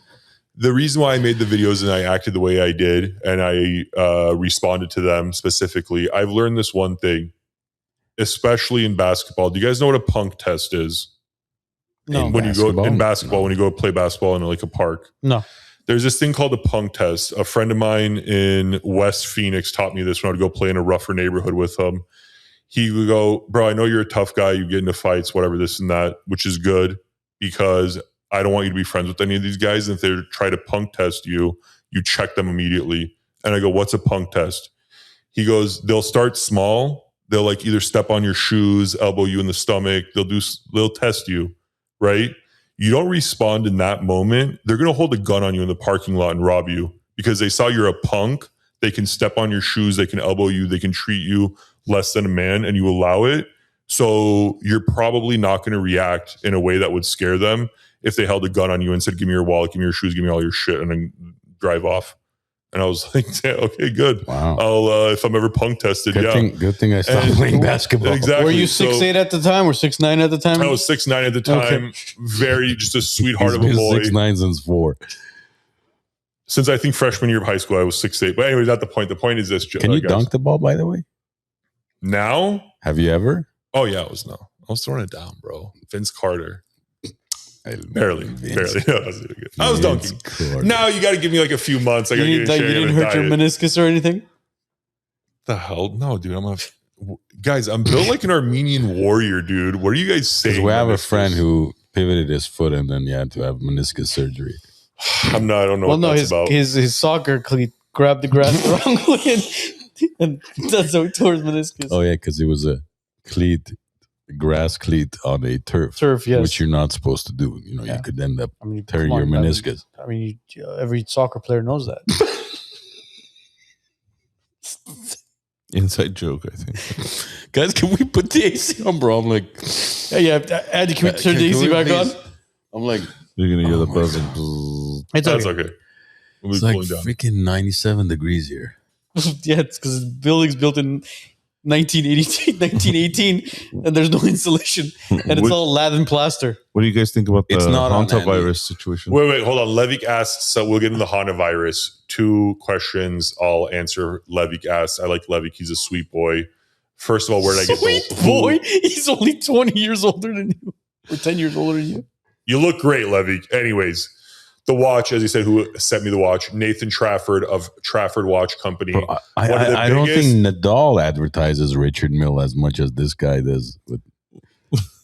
S1: the reason why I made the videos and I acted the way I did and I responded to them specifically, I've learned this one thing, especially in basketball. Do you guys know what a punk test is?
S2: No.
S1: When you go in basketball, when you go play basketball in like a park.
S2: No.
S1: There's this thing called a punk test. A friend of mine in West Phoenix taught me this when I would go play in a rougher neighborhood with him. He would go, bro, I know you're a tough guy. You get into fights, whatever, this and that, which is good because I don't want you to be friends with any of these guys. And if they try to punk test you, you check them immediately. And I go, what's a punk test? He goes, they'll start small. They'll like either step on your shoes, elbow you in the stomach. They'll test you, right? You don't respond in that moment, they're going to hold a gun on you in the parking lot and rob you because they saw you're a punk. They can step on your shoes. They can elbow you. They can treat you less than a man and you allow it. So you're probably not going to react in a way that would scare them if they held a gun on you and said, give me your wallet, give me your shoes, give me all your shit, and then drive off. And I was like, yeah, okay, good.
S3: Wow.
S1: I'll if I'm ever punk tested,
S3: Good thing I stopped playing basketball.
S1: Exactly.
S2: Were you 6'8" at the time or 6'9" at the time?
S1: I was 6'9" at the time.
S2: Okay.
S1: Very, just a sweetheart of a boy.
S3: 6'9" since 4.
S1: Since I think freshman year of high school, I was 6'8". But anyways, not the point. The point is this.
S3: Can you dunk the ball, by the way?
S1: Now?
S3: Have you ever?
S1: Oh, yeah, I was throwing it down, bro. Vince Carter. Barely. No, I was dunking. Now you got to give me like a few months. I got to
S2: You didn't hurt your meniscus or anything?
S1: The hell? No, dude. Guys, I'm built like an Armenian warrior, dude. What are you guys saying?
S3: We have a friend who pivoted his foot and then he had to have meniscus surgery.
S1: I don't know what that's about.
S2: His soccer cleat grabbed the grass the wrong way and that's how he tore his meniscus.
S3: Oh, yeah, because it was a cleat, grass cleat on a turf.
S2: Yes.
S3: Which you're not supposed to do. You know, you could end up tearing your meniscus.
S2: Every soccer player knows that.
S4: Inside joke, I think.
S3: Guys, can we put the AC on, bro? I'm like,
S2: Andy, can we turn the AC back on?
S3: I'm like,
S4: you're gonna hear the buzzing.
S1: That's okay.
S3: It's like freaking 97 degrees here.
S2: Yeah, it's because the building's built in 1918, and there's no insulation, and it's all lath and plaster.
S4: What do you guys think about the Hantavirus situation?
S1: Wait, hold on. Levik asked, so we'll get into the Hantavirus. 2 questions I'll answer. Levik asked, I like Levik. He's a sweet boy. First of all, where did I get the
S2: sweet boy? He's only 20 years older than you, or 10 years older than you.
S1: You look great, Levik. Anyways, the watch, as he said, who sent me the watch? Nathan Trafford of Trafford Watch Company.
S3: Bro, I don't think Nadal advertises Richard Mille as much as this guy does.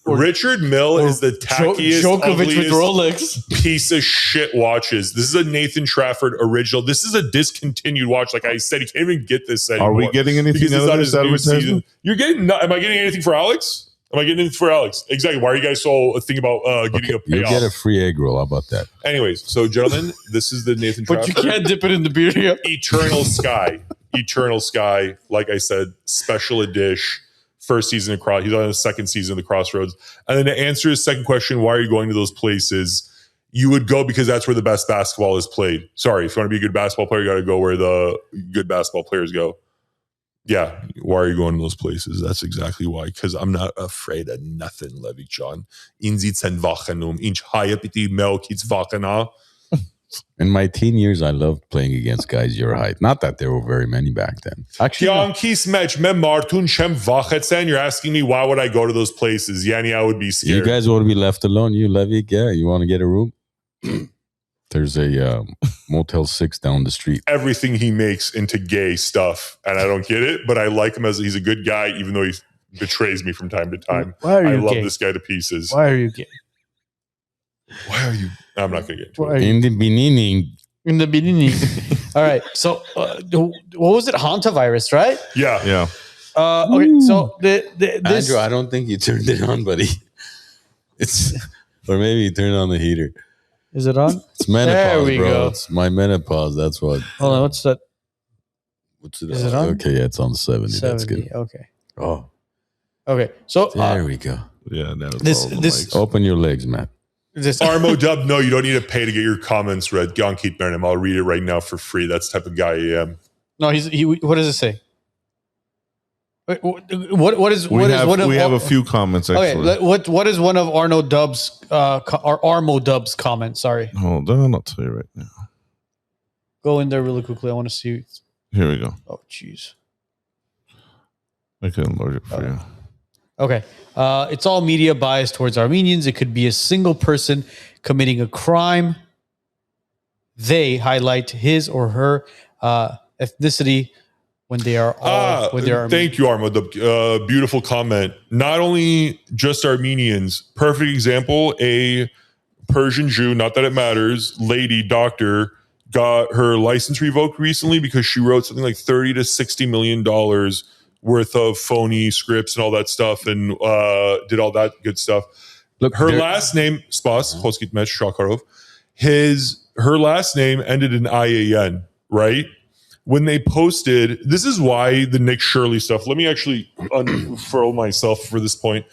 S1: Richard Mille is the tackiest,
S2: Djokovic with Rolex
S1: piece of shit watches. This is a Nathan Trafford original. This is a discontinued watch. Like I said, you can't even get this anymore.
S4: Are we getting anything out of this advertisement?
S1: You're getting. Am I getting anything for Alex? Am I getting anything for Alex? Exactly. Why are you guys so thinking about getting a payoff?
S3: You get a free egg roll. How about that?
S1: Anyways, so gentlemen, this is the Nathan Trafford.
S2: But you can't dip it in the beer. Yeah.
S1: Eternal Sky. Eternal Sky. Like I said, special edition. First season of Cross. He's on his second season of the Crossroads. And then to answer his second question, why are you going to those places? You would go because that's where the best basketball is played. Sorry, if you want to be a good basketball player, you got to go where the good basketball players go. Yeah, why are you going to those places? That's exactly why. Because I'm not afraid of nothing, Levy John. In
S3: my teen years, I loved playing against guys your height. Not that there were very many back then. Actually,
S1: you're asking me why would I go to those places? Yanni, I would be scared.
S3: You guys want to be left alone? You, Levy? Yeah, you want to get a room? There's a Motel 6 down the street.
S1: Everything he makes into gay stuff, and I don't get it, but I like him as he's a good guy, even though he betrays me from time to time. I love this guy to pieces.
S2: Why are you gay?
S1: Why are you? I'm not going to get into
S3: it. In the beginning.
S2: All right. So, what was it? Hantavirus, right?
S1: Yeah.
S2: Okay. So, this
S3: Andrew, I don't think you turned it on, buddy. Or maybe you turned on the heater.
S2: Is it on?
S3: It's menopause,
S2: there we
S3: bro.
S2: go.
S3: It's my menopause. That's what.
S2: Hold on. What's that?
S3: What's it?
S2: Is it on?
S3: Okay, yeah, it's on 70. That's good.
S2: Okay.
S3: Oh.
S2: Okay. So
S3: there we go.
S4: Yeah. Now
S3: open your legs, Matt.
S1: Armo Dub, no, you don't need to pay to get your comments read. Keith Burnham, I'll read it right now for free. That's the type of guy I am.
S2: No, what does it say? Wait, what is
S4: We have a few comments actually.
S2: Okay, what is one of Arno Dub's or Armo Dub's comments? Sorry.
S4: Hold on, I'll tell you right now.
S2: Go in there really quickly. I want to see.
S4: Here we go.
S2: Oh, jeez.
S4: I can load it for you.
S2: Okay. It's all media biased towards Armenians. It could be a single person committing a crime. They highlight his or her ethnicity when they are Armenian.
S1: Thank you, Armo. The beautiful comment. Not only just Armenians. Perfect example. A Persian Jew, not that it matters, lady doctor got her license revoked recently because she wrote something like $30 to $60 million worth of phony scripts and all that stuff, and did all that good stuff. Look, her last name Spas Khoskit Mesh Shakarov. Her last name ended in IAN, right? When they posted, this is why the Nick Shirley stuff. Let me actually unfurl myself for this point.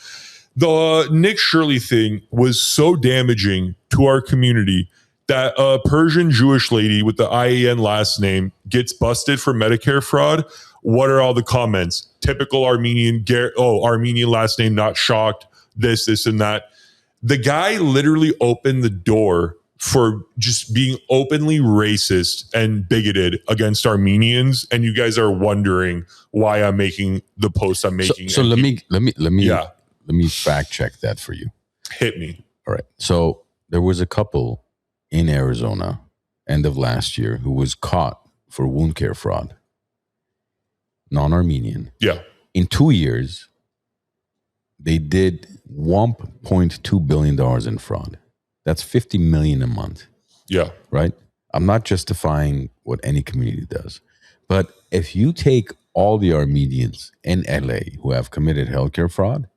S1: The Nick Shirley thing was so damaging to our community that a Persian Jewish lady with the IAN last name gets busted for Medicare fraud. What are all the comments? Typical Armenian, Armenian last name, not shocked, this, and that. The guy literally opened the door for just being openly racist and bigoted against Armenians. And you guys are wondering why I'm making the post I'm making.
S3: So let me fact check that for you.
S1: Hit me.
S3: All right. So there was a couple in Arizona end of last year who was caught for wound care fraud. Non-Armenian.
S1: Yeah.
S3: In 2 years, they did $1.2 billion in fraud. That's $50 million a month.
S1: Yeah.
S3: Right? I'm not justifying what any community does. But if you take all the Armenians in LA who have committed healthcare fraud,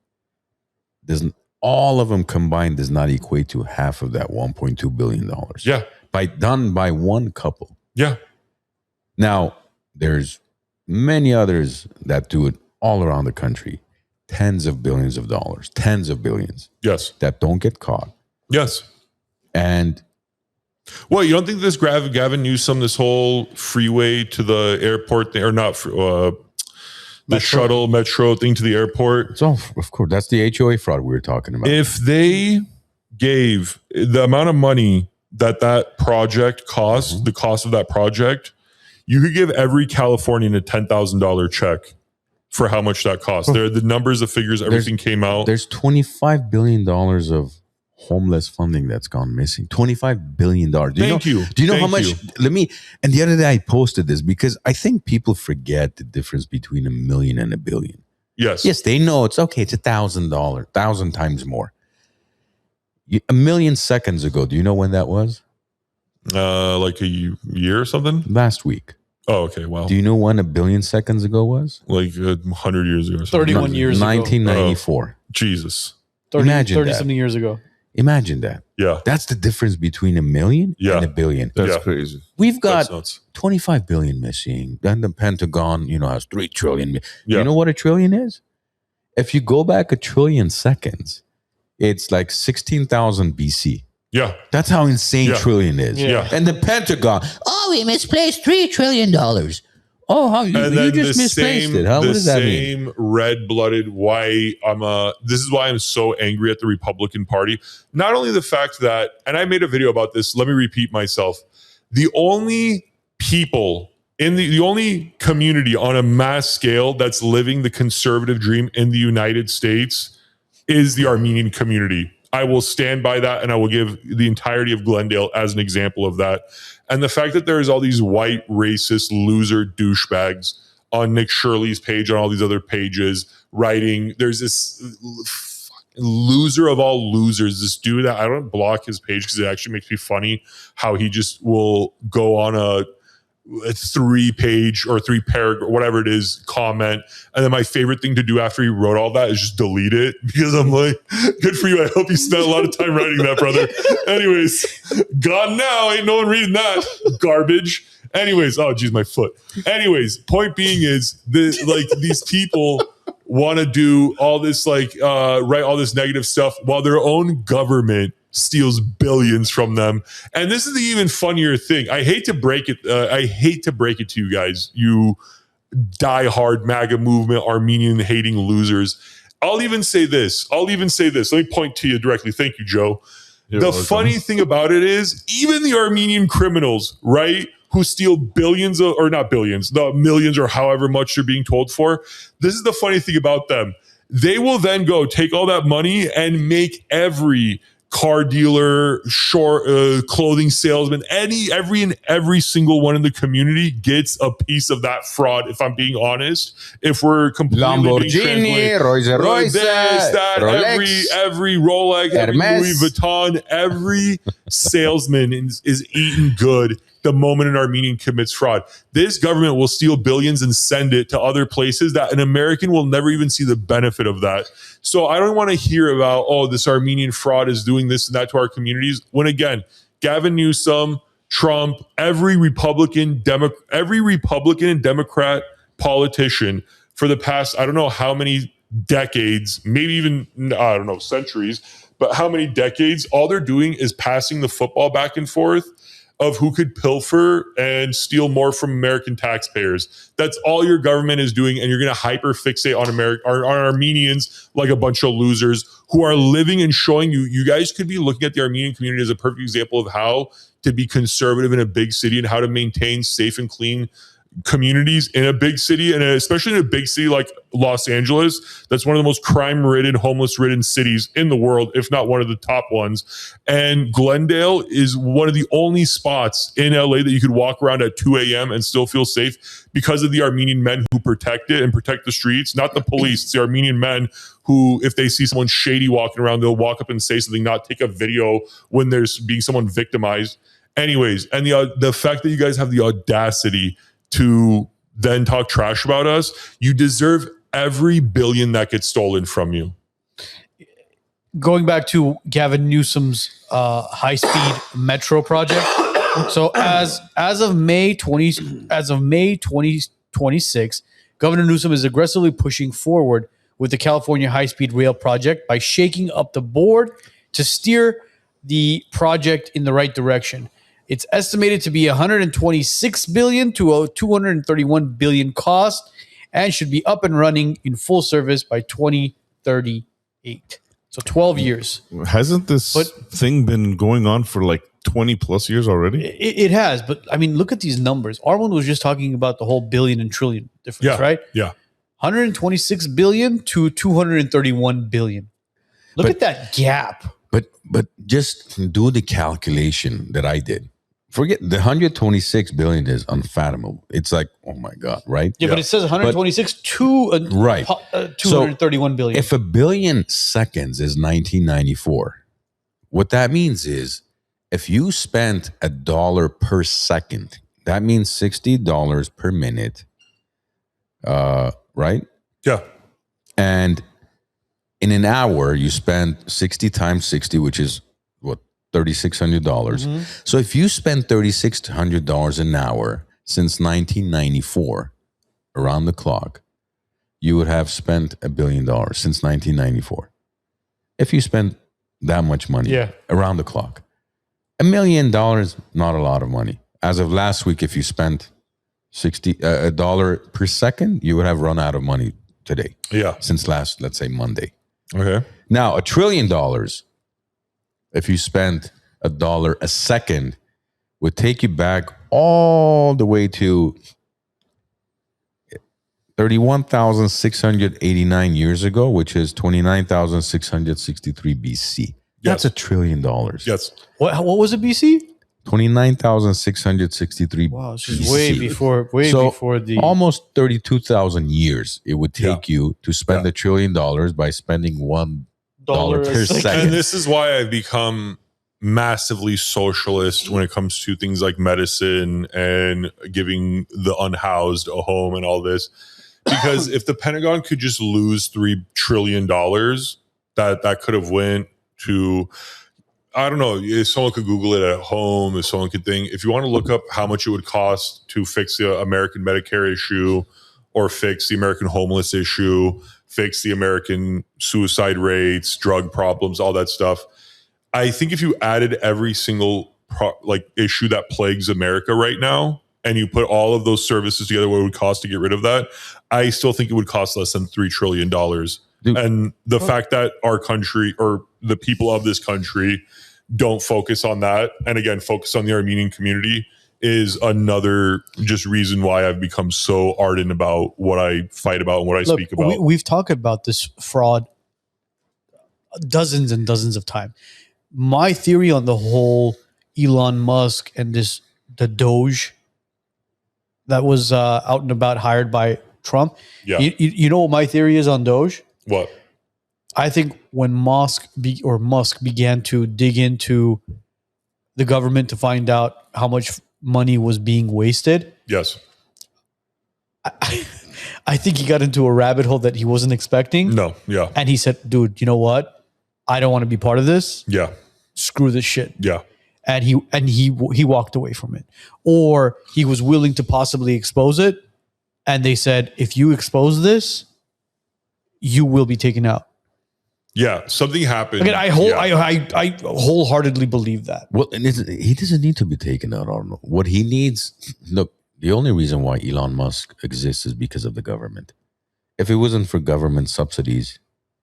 S3: all of them combined does not equate to half of that $1.2 billion.
S1: Yeah.
S3: Done by one couple.
S1: Yeah.
S3: Now, there's many others that do it all around the country. Tens of billions of dollars. Tens of billions.
S1: Yes.
S3: That don't get caught.
S1: Yes.
S3: And
S1: well, you don't think this Gavin Newsom, this whole freeway to the airport thing, or not, the shuttle metro thing to the airport?
S3: So, of course, that's the HOA fraud we were talking about.
S1: If they gave the amount of money that project cost, the cost of that project, you could give every Californian a $10,000 check for how much that cost. There, the numbers, the figures, everything came out.
S3: There's $25 billion of homeless funding that's gone missing. $25 billion. Do you know how much? And the other day I posted this because I think people forget the difference between $1 million and $1 billion.
S1: Yes.
S3: Yes, they know it's okay. It's $1,000, 1,000 times more. 1 million seconds ago. Do you know when that was?
S1: Like a year or something?
S3: Last week.
S1: Oh, okay. Wow.
S3: Do you know when 1 billion seconds ago was?
S1: Like 100 years ago or something.
S2: 31 years
S3: 1994.
S2: ago.
S1: Jesus.
S2: 30 something years ago.
S3: Imagine that.
S1: Yeah.
S3: That's the difference between 1 million and 1 billion.
S1: That's
S4: crazy.
S3: We've got 25 billion missing. Then the Pentagon, has 3 trillion. Yeah. You know what a trillion is? If you go back 1 trillion seconds, it's like 16,000 BC.
S1: Yeah.
S3: That's how insane trillion is.
S1: Yeah.
S3: And the Pentagon, we misplaced $3 trillion. Oh, how you just misplaced it? Huh? What does that mean?
S1: The same red-blooded white. This is why I'm so angry at the Republican Party. Not only the fact that, and I made a video about this. Let me repeat myself. The only people in the only community on a mass scale that's living the conservative dream in the United States is the Armenian community. I will stand by that, and I will give the entirety of Glendale as an example of that. And the fact that there's all these white, racist, loser douchebags on Nick Shirley's page, on all these other pages, writing, there's this loser of all losers, this dude that I don't block his page because it actually makes me funny how he just will go on a 3-page or 3-paragraph, whatever it is, comment. And then my favorite thing to do after he wrote all that is just delete it because I'm like, good for you. I hope you spent a lot of time writing that, brother. Anyways, gone now. Ain't no one reading that garbage. Anyways, oh geez, my foot. Anyways, point being is these people want to do all this write all this negative stuff while their own government steals billions from them. And this is the even funnier thing. I hate to break it. I hate to break it to you guys, you diehard MAGA movement, Armenian hating losers. I'll even say this. Let me point to you directly. Thank you, Joe. The funny thing about it is, even the Armenian criminals, right, who steal billions of, or not billions, the millions or however much they're being told for, this is the funny thing about them. They will then go take all that money and make every car dealer, clothing salesman, every single one in the community gets a piece of that fraud. If I'm being honest, if we're completely
S3: Lamborghini, Rolls-Royce, Rolex,
S1: every Rolex, every Louis Vuitton, every salesman is eating good the moment an Armenian commits fraud. This government will steal billions and send it to other places that an American will never even see the benefit of that. So I don't want to hear about, oh, this Armenian fraud is doing this and that to our communities. When again, Gavin Newsom, Trump, every Republican and Democrat politician for the past, I don't know how many decades, maybe even, I don't know, centuries, but how many decades, all they're doing is passing the football back and forth of who could pilfer and steal more from American taxpayers. That's all your government is doing, and you're going to hyper fixate on Armenians like a bunch of losers who are living and showing you. You guys could be looking at the Armenian community as a perfect example of how to be conservative in a big city and how to maintain safe and clean communities in a big city, and especially in a big city like Los Angeles, that's one of the most crime-ridden, homeless-ridden cities in the world, if not one of the top ones. And Glendale is one of the only spots in LA that you could walk around at 2 a.m. and still feel safe because of the Armenian men who protect it and protect the streets, not the police. It's the Armenian men who, if they see someone shady walking around, they'll walk up and say something, not take a video when there's being someone victimized. Anyways, and the fact that you guys have the audacity to then talk trash about us, you deserve every billion that gets stolen from you.
S2: Going back to Gavin Newsom's high-speed metro project. So as of May 2026, Governor Newsom is aggressively pushing forward with the California high-speed rail project by shaking up the board to steer the project in the right direction. It's estimated to be 126 billion to 231 billion cost, and should be up and running in full service by 2038. So 12 years.
S4: Hasn't this thing been going on for like 20 plus years already?
S2: It has, but I mean, look at these numbers. Armand was just talking about the whole billion and trillion difference, right?
S1: Yeah.
S2: 126 billion to 231 billion. Look at that gap.
S3: But just do the calculation that I did. Forget the 126 billion is unfathomable. It's like, oh my God, right?
S2: Yeah, but it says 126 to 231 billion.
S3: If a billion seconds is 1994, what that means is if you spent $1 per second, that means $60 per minute, right?
S1: Yeah.
S3: And in an hour, you spend 60 times 60, which is what, $3,600. Mm-hmm. So if you spend $3,600 an hour since 1994, around the clock, you would have spent $1 billion since 1994. If you spend that much money around the clock. $1 million, not a lot of money. As of last week, if you spent $1 per second, you would have run out of money today.
S1: Yeah.
S3: Since last, let's say, Monday.
S1: Okay.
S3: Now, $1 trillion, if you spent $1 a second, would take you back all the way to 31,689 years ago, which is 29,663 BC. That's $1 trillion.
S1: Yes.
S2: What was it, BC?
S3: 29,663
S2: Wow, this is way before before the
S3: almost 32,000 years it would take you to spend $1 trillion by spending $1 per second.
S1: And this is why I've become massively socialist when it comes to things like medicine and giving the unhoused a home and all this. Because if the Pentagon could just lose $3 trillion, that could have went to, I don't know, if someone could Google it at home, if someone could think, if you want to look up how much it would cost to fix the American Medicare issue or fix the American homeless issue, fix the American suicide rates, drug problems, all that stuff. I think if you added every single issue that plagues America right now, and you put all of those services together, what it would cost to get rid of that, I still think it would cost less than $3 trillion.
S3: Dude.
S1: And the fact that our country or the people of this country don't focus on that, and again, focus on the Armenian community, is another just reason why I've become so ardent about what I fight about and what I speak about.
S2: We've talked about this fraud dozens and dozens of times. My theory on the whole Elon Musk and the Doge that was out and about hired by Trump.
S1: Yeah.
S2: You know what my theory is on Doge?
S1: What?
S2: I think when Musk began to dig into the government to find out how much money was being wasted.
S1: Yes.
S2: I think he got into a rabbit hole that he wasn't expecting.
S1: No. Yeah.
S2: And he said, dude, you know what? I don't want to be part of this.
S1: Yeah.
S2: Screw this shit.
S1: Yeah.
S2: And he walked away from it. Or he was willing to possibly expose it. And they said, if you expose this, you will be taken out.
S1: Yeah. Something happened.
S2: Again, I wholeheartedly believe that.
S3: Well, and he doesn't need to be taken out. I don't know. What he needs, look, the only reason why Elon Musk exists is because of the government. If it wasn't for government subsidies,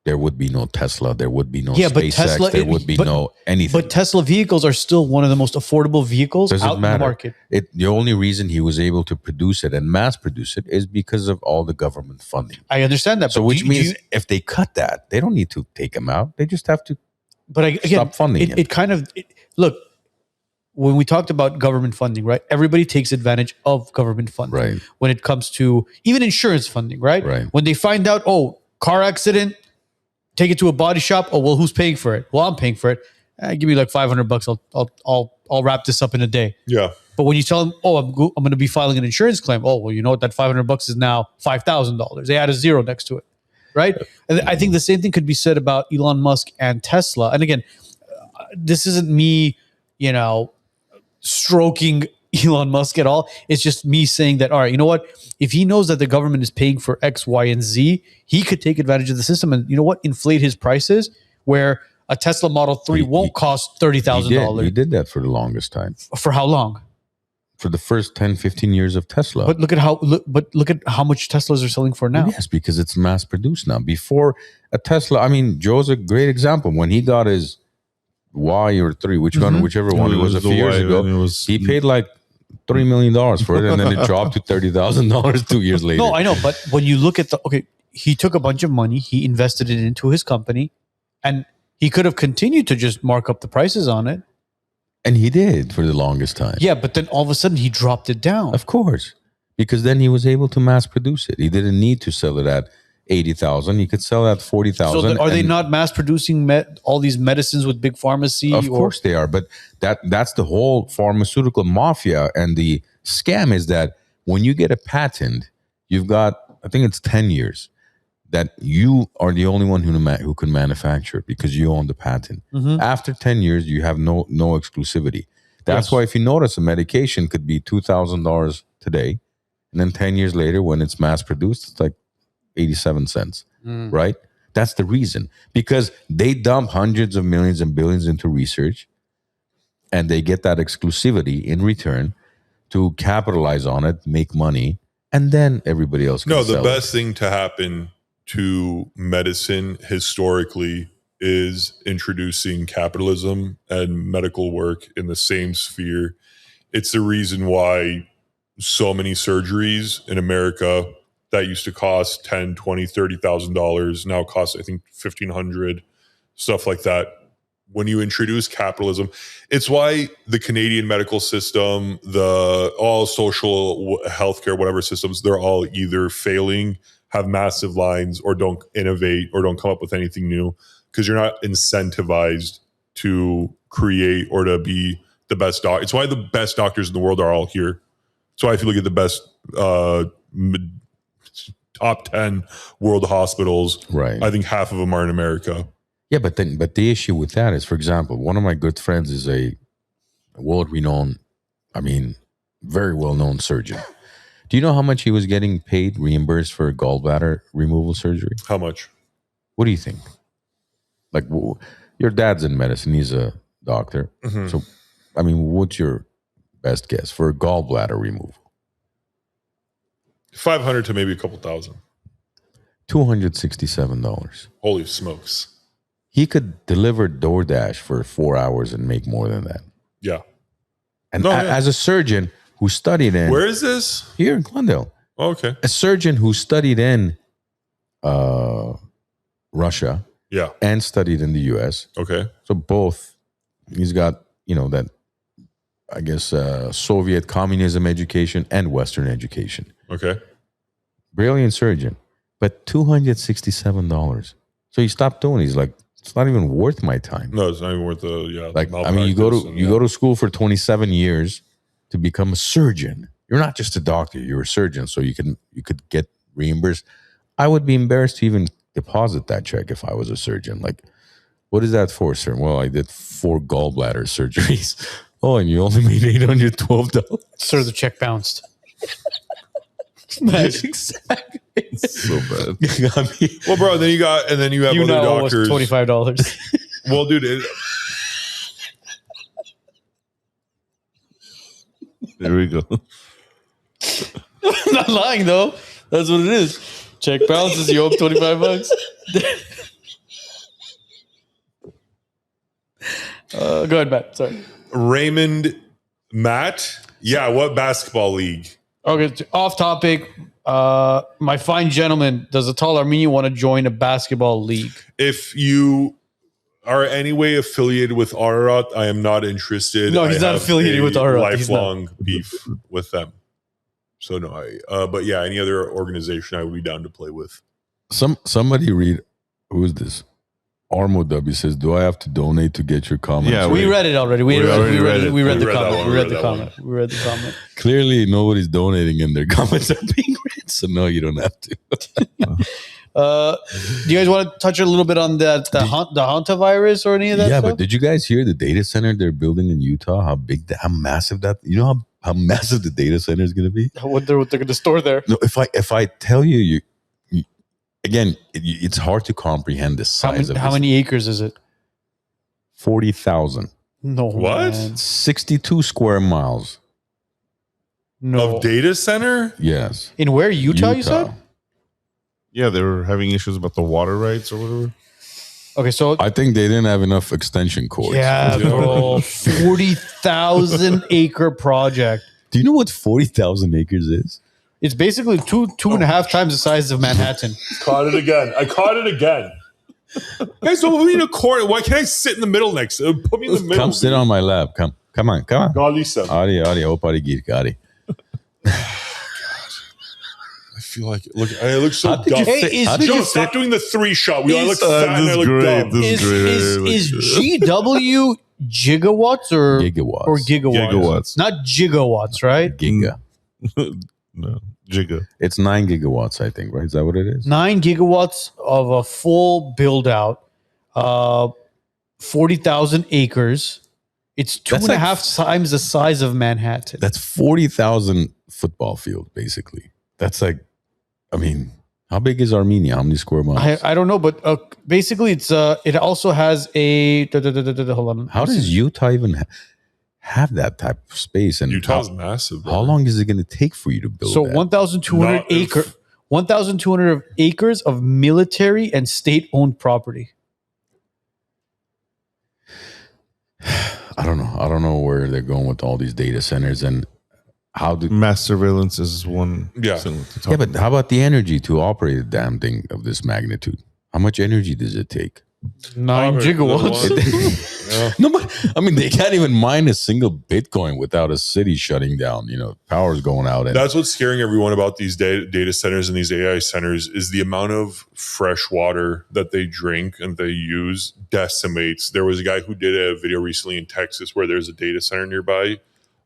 S3: there would be no Tesla. There would be no SpaceX. There would be no anything.
S2: But Tesla vehicles are still one of the most affordable vehicles out in the market.
S3: The only reason he was able to produce it and mass produce it is because of all the government funding.
S2: I understand that.
S3: So which means if they cut that, they don't need to take him out. They just have to stop funding him.
S2: Look, when we talked about government funding, right? Everybody takes advantage of government funding.
S3: Right.
S2: When it comes to even insurance funding, right?
S3: Right.
S2: When they find out, car accident, take it to a body shop. Oh, well, who's paying for it? Well, I'm paying for it. Give me like $500. I'll wrap this up in a day.
S1: Yeah.
S2: But when you tell them, I'm going to be filing an insurance claim. Oh, well, you know what? That $500 is now $5,000. They add a zero next to it, right? And I think the same thing could be said about Elon Musk and Tesla. And again, this isn't me, stroking Elon Musk at all. It's just me saying that, all right, you know what? If he knows that the government is paying for X, Y, and Z, he could take advantage of the system and, you know what? Inflate his prices where a Tesla Model 3 won't cost $30,000.
S3: He did that for the longest time.
S2: For how long?
S3: For the first 10, 15 years of Tesla.
S2: But look at how much Teslas are selling for now.
S3: Yes, because it's mass produced now. Before a Tesla, Joe's a great example. When he got his Y or 3, whichever one it was a few years ago, he paid like $3 million for it, and then it dropped to $30,000 2 years later.
S2: No, I know, but when you look at he took a bunch of money, he invested it into his company, and he could have continued to just mark up the prices on it.
S3: And he did for the longest time.
S2: Yeah, but then all of a sudden he dropped it down.
S3: Of course, because then he was able to mass produce it. He didn't need to sell it at 80,000. He could sell at 40,000.
S2: So are they not mass producing all these medicines with big pharmacy?
S3: Of course they are, but that's the whole pharmaceutical mafia. And the scam is that when you get a patent, you've got, I think it's 10 years that you are the only one who can manufacture it because you own the patent. Mm-hmm. After 10 years, you have no exclusivity. That's why if you notice, a medication could be $2,000 today, and then 10 years later, when it's mass produced, it's like 87 cents, right? That's the reason. Because they dump hundreds of millions and billions into research, and they get that exclusivity in return to capitalize on it, make money, and then everybody else can sell
S1: the best thing to happen to medicine historically is introducing capitalism and medical work in the same sphere. It's the reason why so many surgeries in America that used to cost $10,000, $20,000, $30,000 now cost, I think, $1,500, stuff like that. When you introduce capitalism, it's why the Canadian medical system, all social healthcare, whatever systems, they're all either failing, have massive lines, or don't innovate or don't come up with anything new because you're not incentivized to create or to be the best doctor. It's why the best doctors in the world are all here. So if you look at the best top 10 world hospitals,
S3: right,
S1: I think half of them are in America.
S3: Yeah, but the issue with that is, for example, one of my good friends is a world-renowned, very well-known surgeon. Do you know how much he was getting paid, reimbursed for gallbladder removal surgery?
S1: How much?
S3: What do you think? Like, your dad's in medicine. He's a doctor.
S1: Mhm.
S3: So, I mean, what's your best guess for a gallbladder removal?
S1: 500 to maybe a couple thousand.
S3: $267.
S1: Holy smokes.
S3: He could deliver DoorDash for 4 hours and make more than that.
S1: Yeah.
S3: And
S1: No, yeah.
S3: as a surgeon who studied in
S1: Where is this?
S3: here in Glendale,
S1: Oh, okay.
S3: a surgeon who studied in Russia
S1: Yeah.
S3: and studied in the U.S.
S1: Okay.
S3: So both, he's got, that, I guess, Soviet communism education and Western education.
S1: Okay.
S3: Brilliant surgeon, but $267. So he stopped doing it. He's like, it's not even worth my time.
S1: No, it's not even worth the
S3: Like, I mean, you go to school for 27 years to become a surgeon. You're not just a doctor, you're a surgeon, so you could get reimbursed. I would be embarrassed to even deposit that check if I was a surgeon. Like, what is that for, sir? Well, I did 4 gallbladder surgeries. Oh, and you only made $812.
S2: Sir, the check bounced. That's exactly.
S4: So bad.
S3: I mean,
S1: Well, bro, then you have
S2: You
S1: other
S2: know it was
S1: doctors.
S2: $25.
S1: Well, dude,
S4: There we go.
S2: I'm not lying though. That's what it is. Check bounces, you owe $25. Go ahead, Matt. Sorry.
S1: Raymond Matt. Yeah, what basketball league?
S2: Okay, off topic. My fine gentleman, does a Tall Armenian want to join a basketball league?
S1: If you are any way affiliated with Ararat, I am not interested.
S2: No, he's
S1: I
S2: not
S1: have
S2: affiliated
S1: a
S2: with Ararat. He's
S1: lifelong beef with them. So no, but yeah, any other organization I would be down to play with.
S3: somebody read, who is this? Armo W says, do I have to donate to get your comments?
S4: Yeah,
S2: We read it already. We read the comment.
S1: We read that
S2: We
S1: one.
S2: read the comment. We read the comment.
S3: Clearly, nobody's donating and their comments are being read, so no, you don't have to.
S2: Do you guys want to touch a little bit on the Hantavirus or any of that
S3: Yeah,
S2: stuff?
S3: but did you guys hear the data center they're building in Utah? How massive that? You know how massive the data center is going to be?
S2: what they're going to store there?
S3: No, if I tell you, again, it's hard to comprehend the size of
S2: How
S3: this.
S2: many acres is it?
S3: 40,000,
S2: No.
S1: What?
S2: Man.
S3: 62 square miles.
S2: No.
S1: Of data center?
S3: Yes,
S2: In where? Utah, you said?
S4: Yeah, they were having issues about the water rights or whatever.
S2: Okay, so
S3: I think they didn't have enough extension cords.
S2: yeah, bro, 40,000 acre project.
S3: Do you know what 40,000 acres is?
S2: It's basically two and a half times the size of Manhattan.
S1: Caught it again. I caught it again. Guys, don't put me in a corner. Why can't I sit in the middle next? Put me in the middle.
S3: Come sit on my lap. Come on.
S1: No, Lisa.
S3: Ari, opari girkari.
S1: I feel like I look so
S3: How did you
S1: dumb.
S3: fit-
S2: Hey,
S3: how did
S1: Joe,
S3: you
S1: stop
S3: fit-
S1: doing the 3 shot. I look
S2: Is-
S1: fat and I
S4: this
S1: look
S4: great.
S1: dumb.
S4: This
S2: Is GW gigawatts or
S3: Gigawatts.
S2: or gigawatts?
S4: Gigawatts.
S2: Not gigawatts, right?
S3: Giga.
S4: No, Jigga.
S3: It's 9 gigawatts, I think, right? Is that what it is?
S2: 9 gigawatts of a full build out, 40,000 acres. It's two
S3: That's
S2: and a
S3: like-
S2: half times the size of Manhattan.
S3: That's 40,000 football field, basically. That's like, I mean, how big is Armenia? How many square miles?
S2: I don't know, but basically it's it also has a hold on.
S3: How does Utah even have that type of space? And
S1: Utah's massive.
S3: how long is it going to take for you to build
S2: so
S3: that?
S2: 1,200 1,200 acres of military and state owned property.
S3: I don't know. I don't know where they're going with all these data centers and how do.
S4: Mass surveillance is one.
S1: Yeah.
S4: thing to talk
S3: Yeah, but
S4: about.
S3: how about the energy to operate a damn thing of this magnitude? How much energy does it take?
S2: 9 gigawatts.
S3: No, but I mean, they can't even mine a single Bitcoin without a city shutting down. Power's going out. And
S1: That's what's scaring everyone about these data centers and these AI centers is the amount of fresh water that they drink and they use decimates. There was a guy who did a video recently in Texas where there's a data center nearby.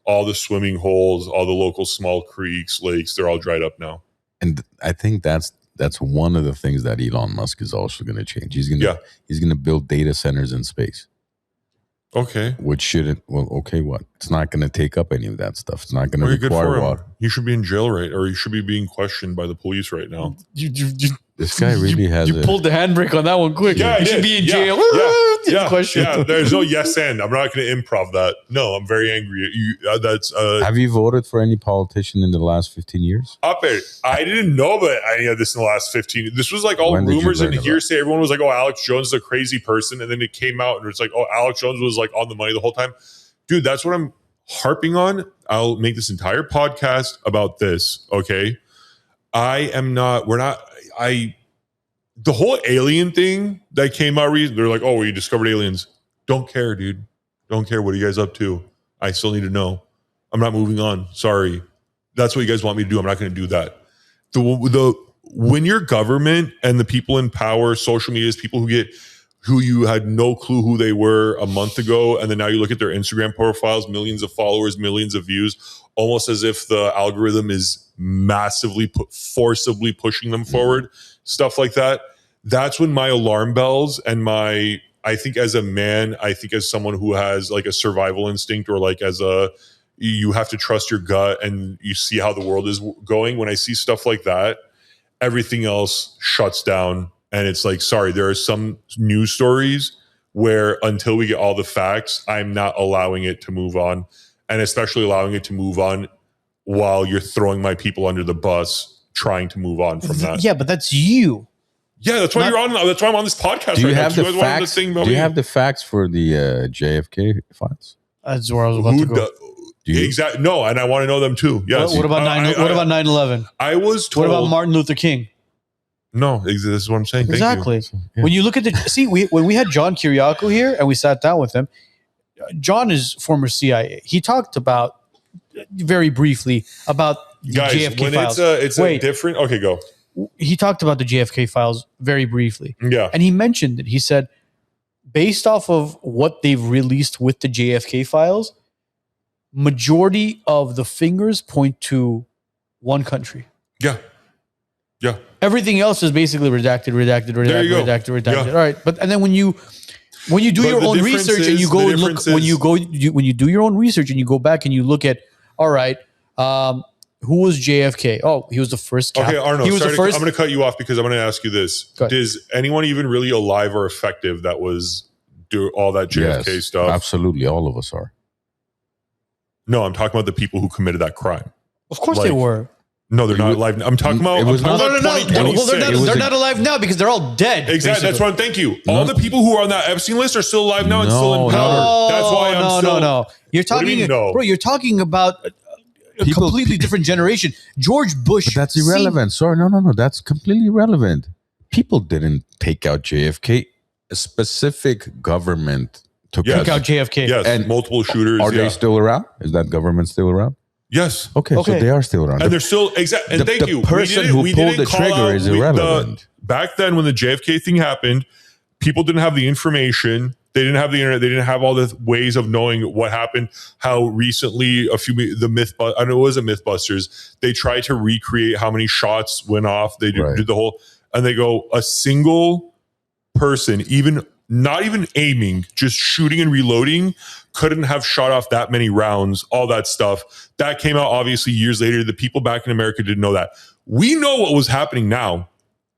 S1: All the swimming holes, all the local small creeks, lakes, they're all dried up now.
S3: and I think that's one of the things that Elon Musk is also going to change. He's going to build data centers in space.
S1: Okay.
S3: Which shouldn't. Well, okay, what? It's not going to take up any of that stuff. It's not going to
S1: Very good
S3: require
S1: for him.
S3: water.
S1: He should be in jail, right? Or he should be being questioned by the police right now.
S3: This guy really has
S2: You pulled the handbrake on that one quick.
S1: Yeah, I
S2: you should
S1: did.
S2: be in
S1: Yeah,
S2: jail.
S1: Yeah,
S2: Question.
S1: yeah. There's no yes and. I'm not going to improv that. No, I'm very angry at you. That's
S3: Have you voted for any politician in the last 15 years?
S1: up it. I didn't know about any of this in the last 15. This was like all
S3: When did you
S1: rumors and
S3: learn about
S1: hearsay. Everyone was like, "Oh, Alex Jones is a crazy person," and then it came out and it's like, "Oh, Alex Jones was like on the money the whole time." Dude, that's what I'm harping on. I'll make this entire podcast about this. Okay, the whole alien thing that came out, they're like, "Oh, well, you discovered aliens." Don't care, dude. Don't care. What are you guys up to? I still need to know. I'm not moving on. Sorry. That's what you guys want me to do. I'm not going to do that. When your government and the people in power, social media, is people who you had no clue who they were a month ago, and then now you look at their Instagram profiles, millions of followers, millions of views, almost as if the algorithm is massively forcibly pushing them forward, stuff like that. That's when my alarm bells and I think as a man, I think as someone who has like a survival instinct, or like you have to trust your gut and you see how the world is going. When I see stuff like that, everything else shuts down. And it's like, sorry, there are some news stories where until we get all the facts, I'm not allowing it to move on. And especially allowing it to move on while you're throwing my people under the bus, trying to move on from that.
S2: Yeah, but that's you.
S1: Yeah, that's why you're on. That's why I'm on this podcast.
S3: Do you
S1: right
S3: have
S1: now.
S3: the facts? Do you have the facts for the JFK files?
S2: That's where I was about to go.
S1: Exactly. No, and I want to know them too. Yes.
S2: What about 9/11?
S1: I was told.
S2: What about Martin Luther King?
S1: No, this is what I'm saying.
S2: Exactly.
S1: Thank you.
S3: Yeah.
S2: When you look at when we had John Kiriakou here and we sat down with him, John is former CIA. He talked about very briefly about the
S1: Guys,
S2: JFK
S1: when
S2: files.
S1: it's a different. Okay, go.
S2: He talked about the JFK files very briefly.
S1: Yeah.
S2: And he mentioned it. He said, based off of what they've released with the JFK files, majority of the fingers point to one country.
S1: Yeah. Yeah.
S2: Everything else is basically redacted.
S1: There you go.
S2: Redacted.
S1: Yeah.
S2: All right. But and then when you do your own research and you go and look, when you do your own research and you go back and you look at, all right, who was JFK? Oh, he was the first.
S1: Okay, Arno,
S2: he was the first.
S1: I'm going to cut you off because I'm going to ask you this. Does anyone even really alive or effective that was do all that JFK stuff?
S3: Absolutely. All of us are.
S1: No, I'm talking about the people who committed that crime.
S2: Of course they were.
S1: No, they're not alive. I'm talking about.
S3: It was
S2: No. Well, they're not alive now because they're all dead.
S1: Exactly. That's what I'm. Thank you. All the people who are on that Epstein list are still alive now and still in power. That's why I'm still.
S2: No. You're talking, bro. You're talking about a completely different generation. George Bush.
S3: But that's irrelevant. Sorry, no. That's completely irrelevant. People didn't take out JFK. A specific government took
S2: out JFK.
S1: Yes, and multiple shooters.
S3: Are they still around? Is that government still around?
S1: Yes.
S3: Okay, so they are still around.
S1: And they're still exactly. And thank you.
S3: The person who pulled the trigger is irrelevant.
S1: Back then, when the JFK thing happened, people didn't have the information. They didn't have the internet. They didn't have all the ways of knowing what happened. How recently I know it was a Mythbusters. They tried to recreate how many shots went off. They did the whole, and they go a single person, even not even aiming, just shooting and reloading, couldn't have shot off that many rounds, all that stuff. That came out obviously years later. The people back in America didn't know that. We know what was happening now.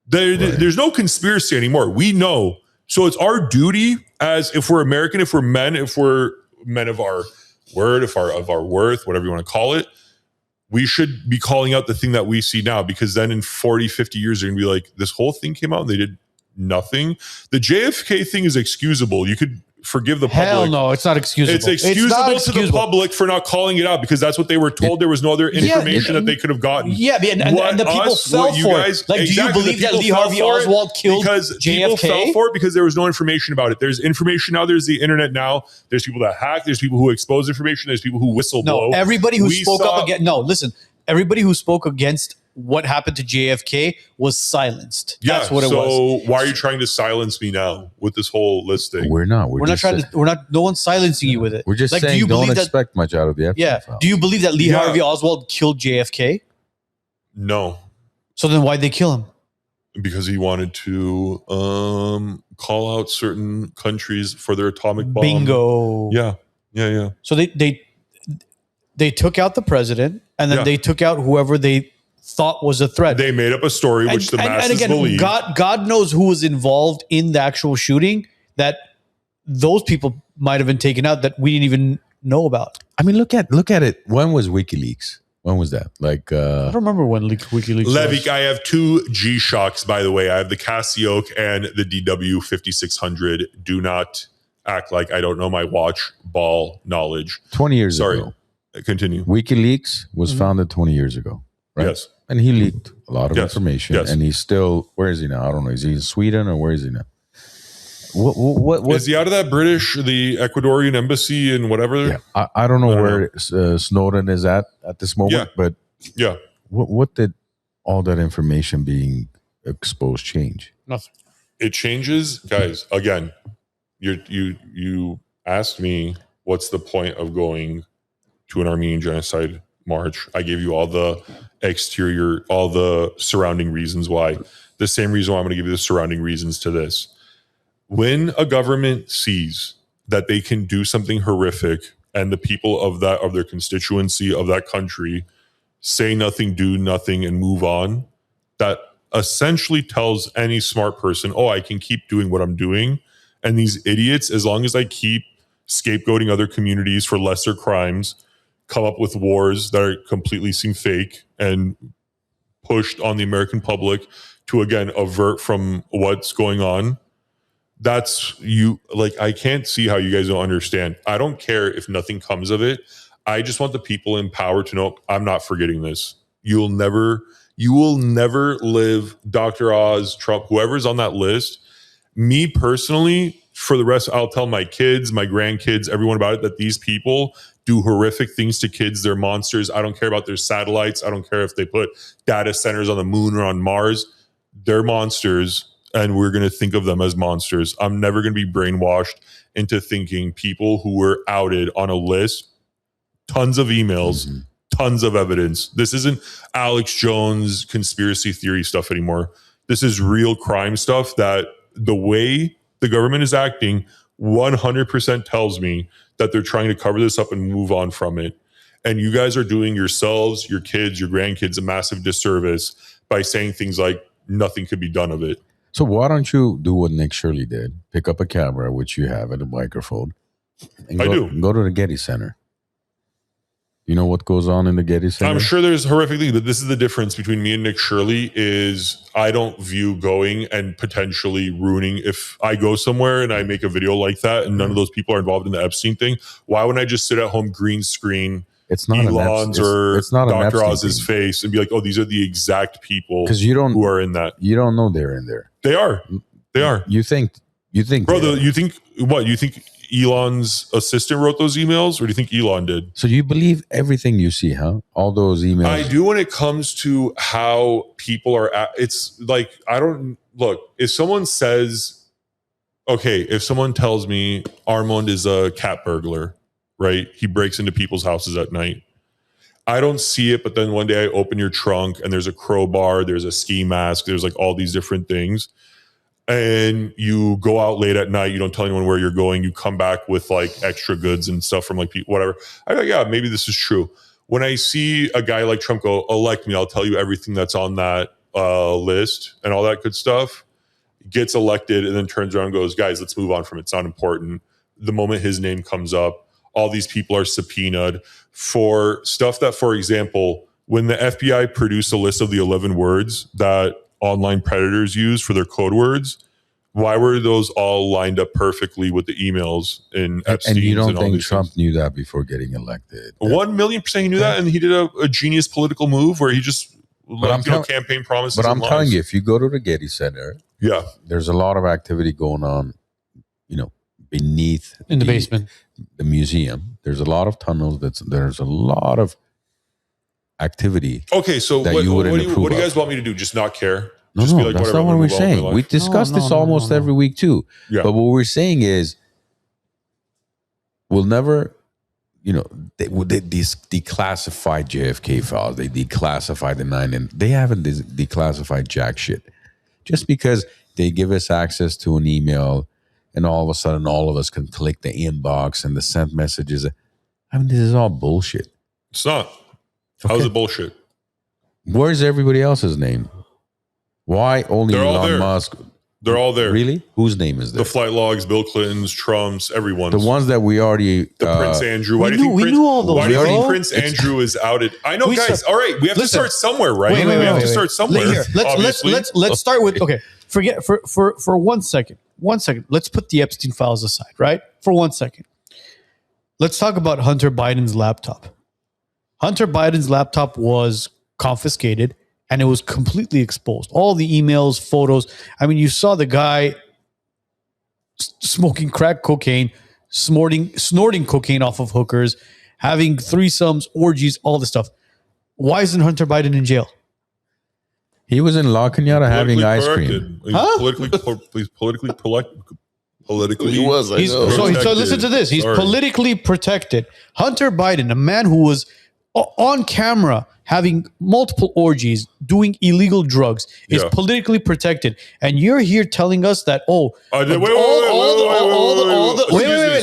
S1: There's no conspiracy anymore. We know. So it's our duty as if we're American, if we're men of our word, of our worth, whatever you want to call it, we should be calling out the thing that we see now, because then in 40, 50 years, they're going to be like, this whole thing came out and they did nothing. The JFK thing is excusable. You could forgive the public.
S2: Hell no, it's not excusable.
S1: It's excusable to the public for not calling it out, because that's what they were told. There was no other information that they could have gotten.
S2: Yeah, and the people fell for it. Like, do you believe that Lee Harvey Oswald killed JFK?
S1: People fell for it because there was no information about it. There's information now. There's the internet now. There's people that hack. There's people who expose information. There's people who whistleblow.
S2: No, everybody who spoke up against. No, listen. Everybody who spoke against what happened to JFK was silenced. That's what it was.
S1: So why are you trying to silence me now with this whole listing?
S3: We're not.
S2: We're not trying to. We're not. No one's silencing you with it.
S3: We're just saying don't expect much out of the episode.
S2: Yeah. Do you believe that Lee Harvey Oswald killed JFK?
S1: No.
S2: So then why'd they kill him?
S1: Because he wanted to call out certain countries for their atomic bomb.
S2: Bingo.
S1: Yeah.
S2: So they took out the president, and then they took out whoever they thought was a threat.
S1: They made up a story which the masses
S2: and again,
S1: believe.
S2: God knows who was involved in the actual shooting, that those people might have been taken out that we didn't even know about.
S3: I mean, look at it. When was WikiLeaks? When was that? Like,
S2: I don't remember when WikiLeaks
S1: Levik,
S2: was.
S1: I have 2 G-Shocks, by the way. I have the Casio and the DW 5600. Do not act like I don't know my watch ball knowledge.
S3: 20 years
S1: Sorry.
S3: ago.
S1: Continue.
S3: WikiLeaks was founded 20 years ago, right?
S1: Yes.
S3: And he leaked a lot of
S1: Yes.
S3: information.
S1: Yes.
S3: And he's still, where is he now? I don't know. Is he in Sweden or where is he now? What
S1: Is he out of that the Ecuadorian embassy and whatever?
S3: Yeah, I don't know
S1: I don't
S3: where Snowden is at this moment,
S1: Yeah.
S3: but
S1: Yeah.
S3: what did all that information being exposed change?
S2: Nothing.
S1: It changes, guys. Again, you asked me what's the point of going to an Armenian genocide march. I gave you all the exterior, all the surrounding reasons why. The same reason why I'm going to give you the surrounding reasons to this. When a government sees that they can do something horrific and the people of their constituency of that country say nothing, do nothing, and move on, that essentially tells any smart person, oh, I can keep doing what I'm doing. And these idiots, as long as I keep scapegoating other communities for lesser crimes, come up with wars that are completely seem fake and pushed on the American public to, again, avert from what's going on. That's you. Like, I can't see how you guys don't understand. I don't care if nothing comes of it. I just want the people in power to know I'm not forgetting this. You will never live, Dr. Oz, Trump, whoever's on that list. Me personally, for the rest, I'll tell my kids, my grandkids, everyone about it, that these people do horrific things to kids. They're monsters. I don't care about their satellites. I don't care if they put data centers on the moon or on Mars. They're monsters. And we're going to think of them as monsters. I'm never going to be brainwashed into thinking people who were outed on a list, tons of emails, tons of evidence. This isn't Alex Jones conspiracy theory stuff anymore. This is real crime stuff that the way the government is acting 100% tells me that they're trying to cover this up and move on from it. And you guys are doing yourselves, your kids, your grandkids a massive disservice by saying things like nothing could be done of it.
S3: So why don't you do what Nick Shirley did? Pick up a camera, which you have, and a microphone. And
S1: I do.
S3: Go to the Getty Center. You know what goes on in the Getty Center?
S1: I'm sure there's horrific things, but this is the difference between me and Nick Shirley is I don't view going and potentially ruining. If I go somewhere and I make a video like that and none of those people are involved in the Epstein thing, why wouldn't I just sit at home green screen
S3: it's not
S1: Elon's or
S3: it's not
S1: Dr. Oz's face and be like, oh, these are the exact people who are in that.
S3: You don't know they're in there.
S1: They are. They are.
S3: You think
S1: Bro, you think what? You think Elon's assistant wrote those emails or do you think Elon did?
S3: So you believe everything you see, huh? All those emails.
S1: I do when it comes to how people are it's like, I don't look, if someone says, okay, if someone tells me Armand is a cat burglar, right? He breaks into people's houses at night. I don't see it, but then one day I open your trunk and there's a crowbar, there's a ski mask, there's like all these different things. And you go out late at night, you don't tell anyone where you're going, you come back with like extra goods and stuff from like people, whatever. I go, yeah, maybe this is true. When I see a guy like Trump go, elect me, I'll tell you everything that's on that list and all that good stuff, gets elected and then turns around and goes, guys, let's move on from it. It's not important. The moment his name comes up, all these people are subpoenaed for stuff that, for example, when the FBI produced a list of the 11 words that online predators use for their code words, why were those all lined up perfectly with the emails in Epstein's?
S3: And you don't
S1: all
S3: think
S1: these
S3: Trump
S1: things?
S3: knew that before getting elected?
S1: 1,000,000% he knew that, and he did a genius political move where he just campaign promises.
S3: But I'm
S1: and
S3: telling
S1: lies.
S3: you, if you go to the Getty Center,
S1: Yeah,
S3: there's a lot of activity going on, beneath
S2: In the basement.
S3: the museum. There's a lot of tunnels. There's a lot of activity.
S1: okay. So
S3: That
S1: what,
S3: you
S1: what,
S3: wouldn't
S1: do you, what do you
S3: approve
S1: guys want me to do? Just not care?
S3: No,
S1: Just
S3: no,
S1: be like,
S3: that's
S1: whatever,
S3: not
S1: I'm
S3: what
S1: gonna
S3: we're
S1: move on with my
S3: saying.
S1: life?
S3: We discuss this almost every week too.
S1: Yeah.
S3: But what we're saying is, we'll never, they declassified JFK files. They declassified the 9, and they haven't declassified jack shit. Just because they give us access to an email, and all of a sudden, all of us can click the inbox and the sent messages. I mean, this is all bullshit.
S1: It's not. How's it bullshit?
S3: Where's everybody else's name? Why only
S1: They're all
S3: Elon
S1: there.
S3: Musk?
S1: They're all there.
S3: Really? Whose name is there?
S1: The flight logs, Bill Clinton's, Trump's, everyone's.
S3: The ones that we already.
S1: The Prince Andrew.
S2: we knew all those,
S1: Why do you think
S2: bro.
S1: Prince Andrew is outed? I know,
S2: We
S1: guys.
S2: start-
S1: All right, we have to
S2: Listen.
S1: start somewhere, right?
S2: Wait,
S1: we have
S2: wait,
S1: to start somewhere.
S2: Here,
S1: obviously.
S2: let's start with Forget for 1 second. 1 second. Let's put the Epstein files aside, right? For 1 second. Let's talk about Hunter Biden's laptop. Hunter Biden's laptop was confiscated and it was completely exposed. All the emails, photos. I mean, you saw the guy smoking crack cocaine, snorting cocaine off of hookers, having threesomes, orgies, all this stuff. Why isn't Hunter Biden in jail?
S3: He was in La Cañada having ice cream.
S1: He's
S2: Huh?
S1: politically.
S4: He was. I
S2: He's,
S4: know.
S2: so
S1: Protected.
S2: listen to this. He's
S1: Sorry.
S2: politically protected. Hunter Biden, a man who was on camera having multiple orgies, doing illegal drugs, is
S1: Yeah.
S2: politically protected. And you're here telling us that,
S1: Wait,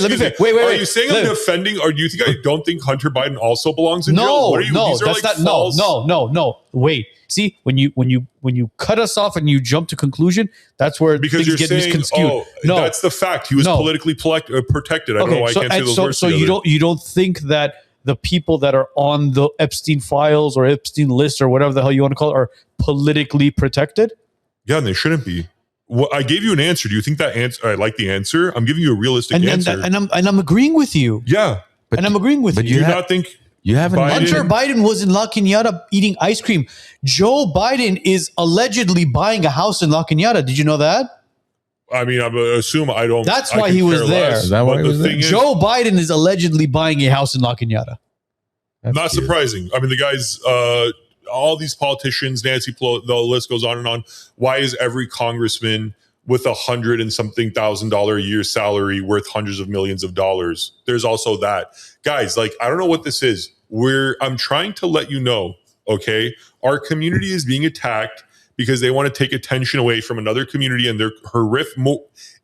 S1: let me finish. Are you saying I'm defending, or do you think I don't think Hunter Biden also belongs in jail?
S2: No,
S1: What are you,
S2: no,
S1: these are
S2: that's
S1: like
S2: not.
S1: false-
S2: No. Wait. See, when you cut us off and you jump to conclusion, that's where
S1: Because
S2: things
S1: you're
S2: get
S1: saying,
S2: misconstrued.
S1: that's the fact. He was
S2: No.
S1: politically protected. I don't know why I can't say those words
S2: so
S1: together.
S2: you don't think that the people that are on the Epstein files or Epstein list or whatever the hell you want to call it are politically protected?
S1: Yeah, and they shouldn't be. Well, I gave you an answer. Do you think that answer? I like the answer. I'm giving you a realistic answer.
S2: And I'm agreeing with you.
S1: Yeah,
S2: And I'm agreeing with
S3: but
S2: you.
S1: do you
S3: ha-
S1: not think?
S3: You haven't.
S1: Biden-
S2: Hunter Biden was in La Cañada eating ice cream. Joe Biden is allegedly buying a house in La Cañada. Did you know that?
S1: I mean, I assume I don't.
S2: That's
S1: I
S2: why
S1: could
S2: he was
S1: care
S2: there.
S1: less.
S3: Is that why
S1: But
S3: he was
S1: the
S3: there?
S1: thing is,
S2: Joe Biden is allegedly buying a house in La Cañada.
S3: That's
S1: not
S3: cute.
S1: surprising. I mean, the guys, all these politicians, Nancy Pelosi, the list goes on and on. Why is every congressman with $100 and something $1,000 a year salary worth hundreds of millions of dollars? There's also that. Guys, like, I don't know what this is. I'm trying to let you know, okay? Our community is being attacked because they want to take attention away from another community and their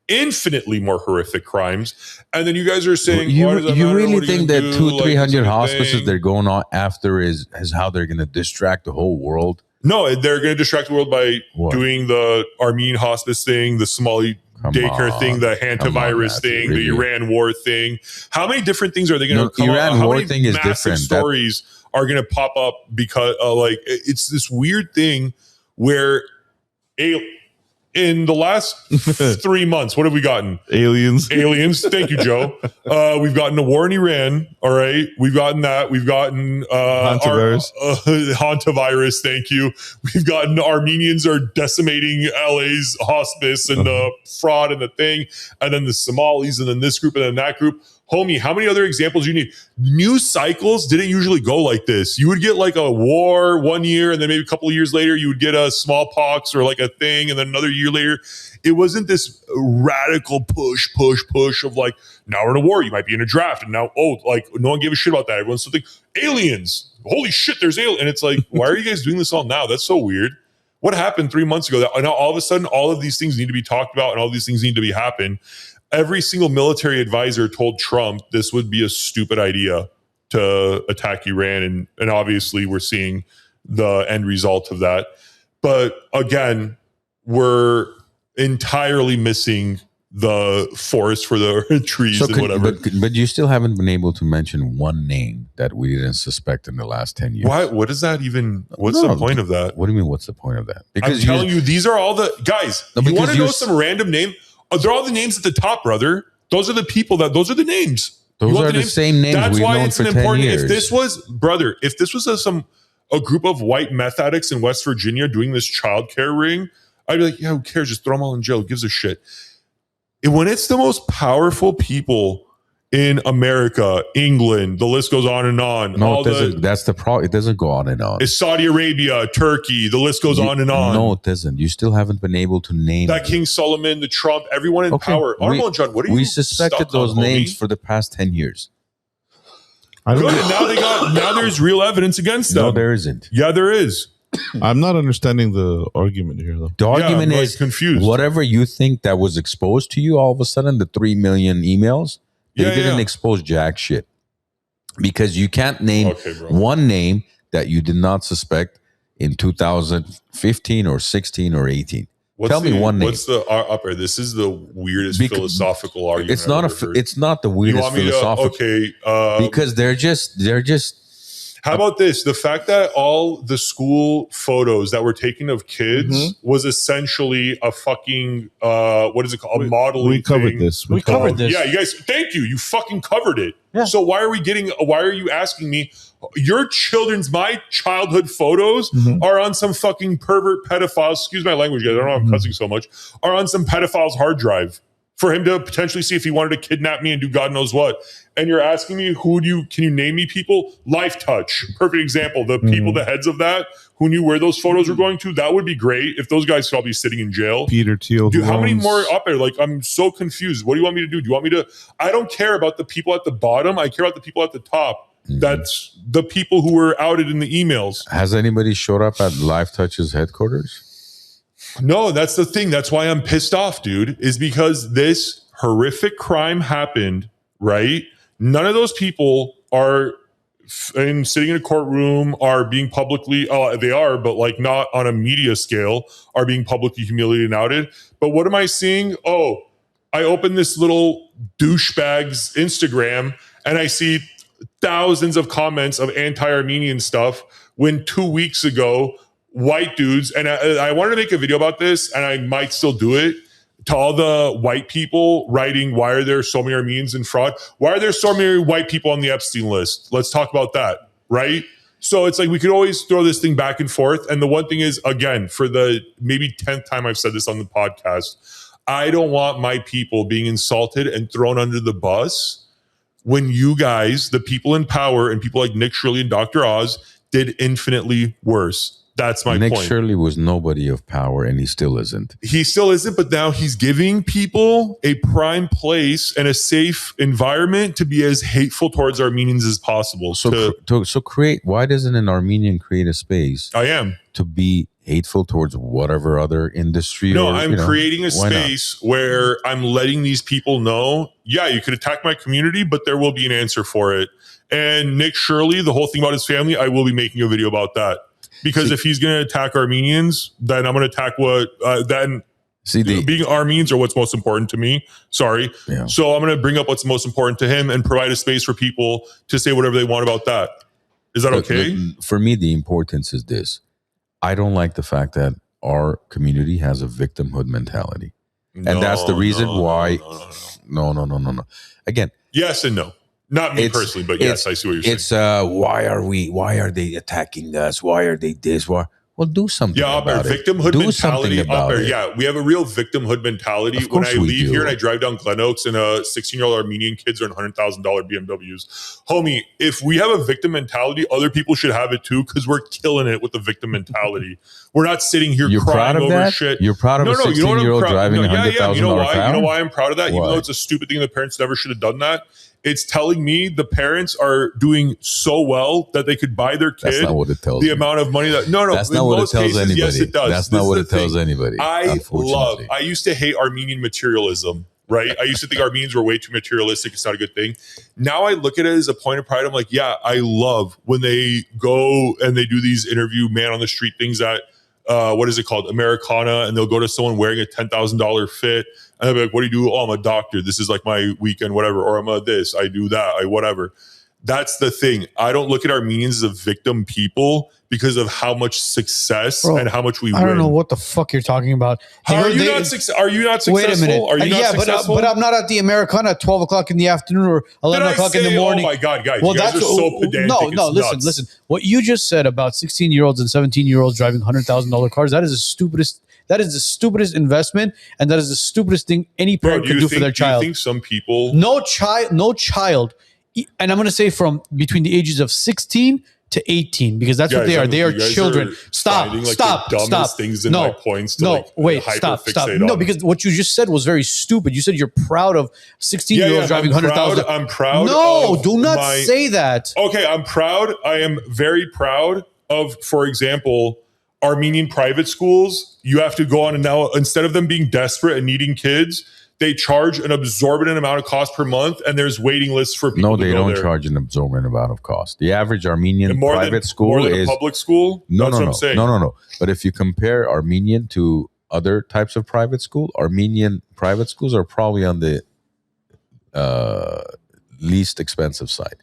S1: infinitely more horrific crimes. And then you guys are saying,
S3: You,
S1: why does that
S3: you
S1: matter?
S3: really
S1: What are
S3: think
S1: gonna
S3: that
S1: do?
S3: 200-300
S1: Like, it's a good
S3: hospices
S1: thing.
S3: they're going on after is how they're going to distract the whole world?
S1: No, they're going to distract the world by
S3: What?
S1: doing the Armenian hospice thing, the Somali
S3: Come
S1: daycare
S3: on.
S1: thing, the
S3: Come on,
S1: Hantavirus
S3: Matthew,
S1: thing,
S3: really?
S1: the Iran war thing. How many different things are they going to
S3: No,
S1: come
S3: Iran
S1: up? How
S3: war
S1: many
S3: thing is
S1: massive
S3: different. That-
S1: stories are going to pop up because it's this weird thing where in the last 3 months, what have we gotten?
S4: Aliens.
S1: Aliens. Thank you, Joe. We've gotten a war in Iran. All right. We've gotten that. We've gotten
S4: Hantavirus.
S1: Hantavirus. Thank you. We've gotten Armenians are decimating LA's hospice and the fraud and the thing. And then the Somalis and then this group and then that group. Homie, how many other examples do you need? News cycles didn't usually go like this. You would get like a war 1 year, and then maybe a couple of years later, you would get a smallpox or like a thing, and then another year later. It wasn't this radical push of like, now we're in a war, you might be in a draft, and now, like no one gave a shit about that. Everyone's still thinking, aliens, holy shit, there's aliens. And it's like, why are you guys doing this all now? That's so weird. What happened 3 months ago? That now all of a sudden, all of these things need to be talked about, and all these things need to be happen. Every single military advisor told Trump this would be a stupid idea to attack Iran. And obviously we're seeing the end result of that. But again, we're entirely missing the forest for the trees and whatever.
S3: But you still haven't been able to mention one name that we didn't suspect in the last 10 years.
S1: Why? What is that even? What's
S3: No,
S1: the point of that?
S3: What do you mean, what's the point of that?
S1: I'm telling you, these are all the guys.
S3: No,
S1: you
S3: because
S1: want to know
S3: you're-
S1: some random name? They're all the names at the top, brother. Those are the people those are the names. You
S3: Those
S1: want
S3: are the same names
S1: That's
S3: we've
S1: why
S3: known
S1: it's
S3: for
S1: an
S3: 10
S1: important.
S3: years.
S1: If this was, brother, if this was a group of white meth addicts in West Virginia doing this childcare ring, I'd be like, yeah, who cares? Just throw them all in jail. Who gives a shit? And when it's the most powerful people in America, England, the list goes on and on.
S3: No, it doesn't. That's the problem. It doesn't go on and on.
S1: It's Saudi Arabia, Turkey, the list goes on and on.
S3: No, it doesn't. You still haven't been able to name
S1: That King Solomon, the Trump, everyone in power. Armo and John, what are you
S3: We suspected
S1: stuck on,
S3: those names
S1: homie?
S3: for the past 10 years.
S4: I don't
S1: Good.
S4: know.
S1: And now there's real evidence against them.
S3: No, there isn't.
S1: Yeah, there is.
S4: I'm not understanding the argument here, though.
S3: The argument
S1: I'm,
S3: is
S1: confused.
S3: whatever you think that was exposed to you, all of a sudden, the 3 million emails, they didn't expose jack shit. Because you can't name
S1: Okay, bro.
S3: one name that you did not suspect in 2015 or 16 or 18? Tell me one name.
S1: What's the upper? This is the weirdest philosophical argument.
S3: It's not it's not the weirdest philosophical. Because they're just.
S1: How about this? The fact that all the school photos that were taken of kids was essentially a fucking what is it called? A modeling.
S4: We covered this.
S2: We covered this.
S1: Yeah, you guys. Thank you. You fucking covered it. Yeah. So why are you asking me? My childhood photos are on some fucking pervert pedophile. Excuse my language, guys. I don't know. I'm cussing so much. Are on some pedophile's hard drive for him to potentially see if he wanted to kidnap me and do God knows what. And you're asking me can you name me people? Life Touch, perfect example. The people, the heads of that, who knew where those photos were going to. That would be great if those guys could all be sitting in jail.
S4: Peter Thiel.
S1: Dude, how many more up there? Like, I'm so confused. What do you want me to do? Do you want me to? I don't care about the people at the bottom. I care about the people at the top. That's the people who were outed in the emails.
S3: Has anybody showed up at Life Touch's headquarters?
S1: No, that's the thing. That's why I'm pissed off, dude, is because this horrific crime happened, right? None of those people are sitting in a courtroom, are being publicly, they are, but like not on a media scale, are being publicly humiliated and outed. But what am I seeing? Oh, I open this little douchebag's Instagram and I see thousands of comments of anti-Armenian stuff when 2 weeks ago, white dudes, and I wanted to make a video about this and I might still do it, to all the white people writing, why are there so many Armenians in fraud? Why are there so many white people on the Epstein list? Let's talk about that, right? So it's like we could always throw this thing back and forth. And the one thing is, again, for the maybe 10th time I've said this on the podcast, I don't want my people being insulted and thrown under the bus when you guys, the people in power and people like Nick, Shirley, and Dr. Oz did infinitely worse. That's my point.
S3: Nick Shirley was nobody of power, and he still isn't.
S1: He still isn't, but now he's giving people a prime place and a safe environment to be as hateful towards Armenians as possible.
S3: So create. Why doesn't an Armenian create a space?
S1: I am
S3: to be hateful towards whatever other industry.
S1: No, I'm creating a space where I'm letting these people know. Yeah, you could attack my community, but there will be an answer for it. And Nick Shirley, the whole thing about his family, I will be making a video about that. Because if he's going to attack Armenians, then I'm going to attack being Armenians are what's most important to me. Sorry. Yeah. So I'm going to bring up what's most important to him and provide a space for people to say whatever they want about that. Is that okay?
S3: For me, the importance is this. I don't like the fact that our community has a victimhood mentality. And that's the reason why. No. Again.
S1: Yes and no. Not me personally, but yes, I see what you're saying.
S3: Why are they attacking us? Why are they this? Well, do something about it.
S1: Victimhood mentality. Yeah, we have a real victimhood mentality. When I leave here and I drive down Glen Oaks and 16-year-old Armenian kids are in $100,000 BMWs. Homie, if we have a victim mentality, other people should have it too, because we're killing it with the victim mentality. We're not sitting here crying over shit.
S3: You're proud of a 16-year-old driving $100,000 car?
S1: You know why I'm proud of that? Even though it's a stupid thing, the parents never should have done that. It's telling me the parents are doing so well that they could buy their kid. That's
S3: not what it tells me.
S1: Amount of money that
S3: that's not what it tells anybody. Yes, it does. That's not what it tells anybody.
S1: I used to hate Armenian materialism, right? I used to think Armenians were way too materialistic. It's not a good thing. Now I look at it as a point of pride. I'm like, yeah, I love when they go and they do these interview man on the street things at what is it called? Americana, and they'll go to someone wearing a $10,000 fit. And they'll be like, what do you do? Oh, I'm a doctor. This is like my weekend, whatever. Or I'm a this, I do that, whatever. That's the thing. I don't look at Armenians as a victim people because of how much success and how much we win.
S2: I don't know what the fuck you're talking about.
S1: Are you not successful?
S2: Wait a minute.
S1: Are you not successful?
S2: But I'm not at the Americana at 12 o'clock in the afternoon or 11 o'clock in the morning.
S1: Oh my God, guys. Well, you guys are so pedantic.
S2: No, listen. What you just said about 16-year-olds and 17-year-olds driving $100,000 cars, that is the stupidest investment, and that is the stupidest thing any parent could do for their child.
S1: Do you think some people...
S2: No child, and I'm going to say from between the ages of 16 to 18, because that's what they are. They are children. Stop.
S1: Things in my points to
S2: stop. No, because what you just said was very stupid. You said you're proud of 16-year-olds driving 100,000.
S1: I'm proud.
S2: No, do not say that.
S1: Okay, I'm proud. I am very proud of, for example, Armenian private schools. You have to go on and now, instead of them being desperate and needing kids, They charge an absorbent amount of cost per month, and there's waiting lists for people.
S3: No,
S1: to
S3: they
S1: go
S3: don't
S1: there.
S3: charge an absorbent amount of cost. The average Armenian
S1: More
S3: private
S1: than,
S3: school
S1: more than
S3: is
S1: a public school.
S3: no,
S1: That's
S3: no,
S1: what
S3: no,
S1: I'm saying.
S3: no. But if you compare Armenian to other types of private school, Armenian private schools are probably on the least expensive side.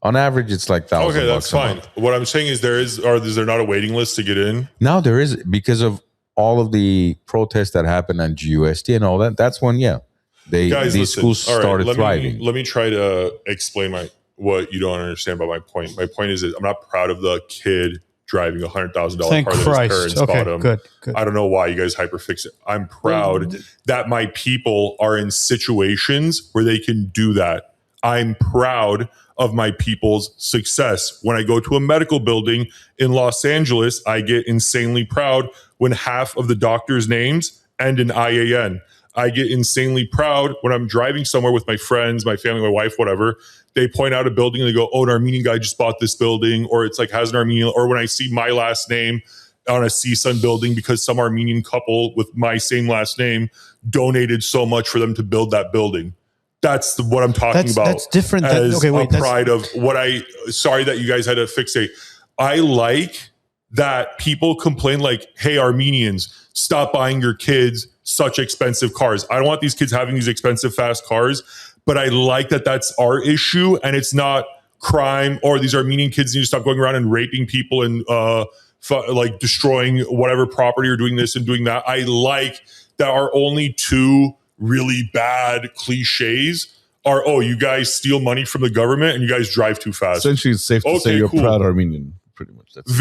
S3: On average, it's like $1,000.
S1: Okay, that's fine.
S3: Month.
S1: What I'm saying is is there not a waiting list to get in?
S3: Now there is, because of all of the protests that happened on GUST and all that. That's when, these
S1: listen,
S3: schools
S1: all right,
S3: started thriving.
S1: Let me try to explain what you don't understand about my point. My point is that I'm not proud of the kid driving $100,000 car
S2: Thank
S1: that his
S2: Christ.
S1: parents
S2: Okay,
S1: bought him.
S2: good.
S1: I don't know why you guys hyperfix it. I'm proud that my people are in situations where they can do that. I'm proud of my people's success. When I go to a medical building in Los Angeles, I get insanely proud when half of the doctors' names end in IAN. I get insanely proud when I'm driving somewhere with my friends, my family, my wife, whatever. They point out a building and they go, oh, an Armenian guy just bought this building, or it's like has an Armenian, or when I see my last name on a CSUN building because some Armenian couple with my same last name donated so much for them to build that building. That's what I'm talking about.
S2: That's different.
S1: Pride of what sorry that you guys had to fixate. I like that people complain like, hey, Armenians, stop buying your kids such expensive cars. I don't want these kids having these expensive, fast cars, but I like that that's our issue and it's not crime or these Armenian kids need to stop going around and raping people and like destroying whatever property or doing this and doing that. I like that our only two really bad cliches are, oh, you guys steal money from the government and you guys drive too fast.
S4: Essentially, it's safe to say you're proud Armenian, pretty much. That's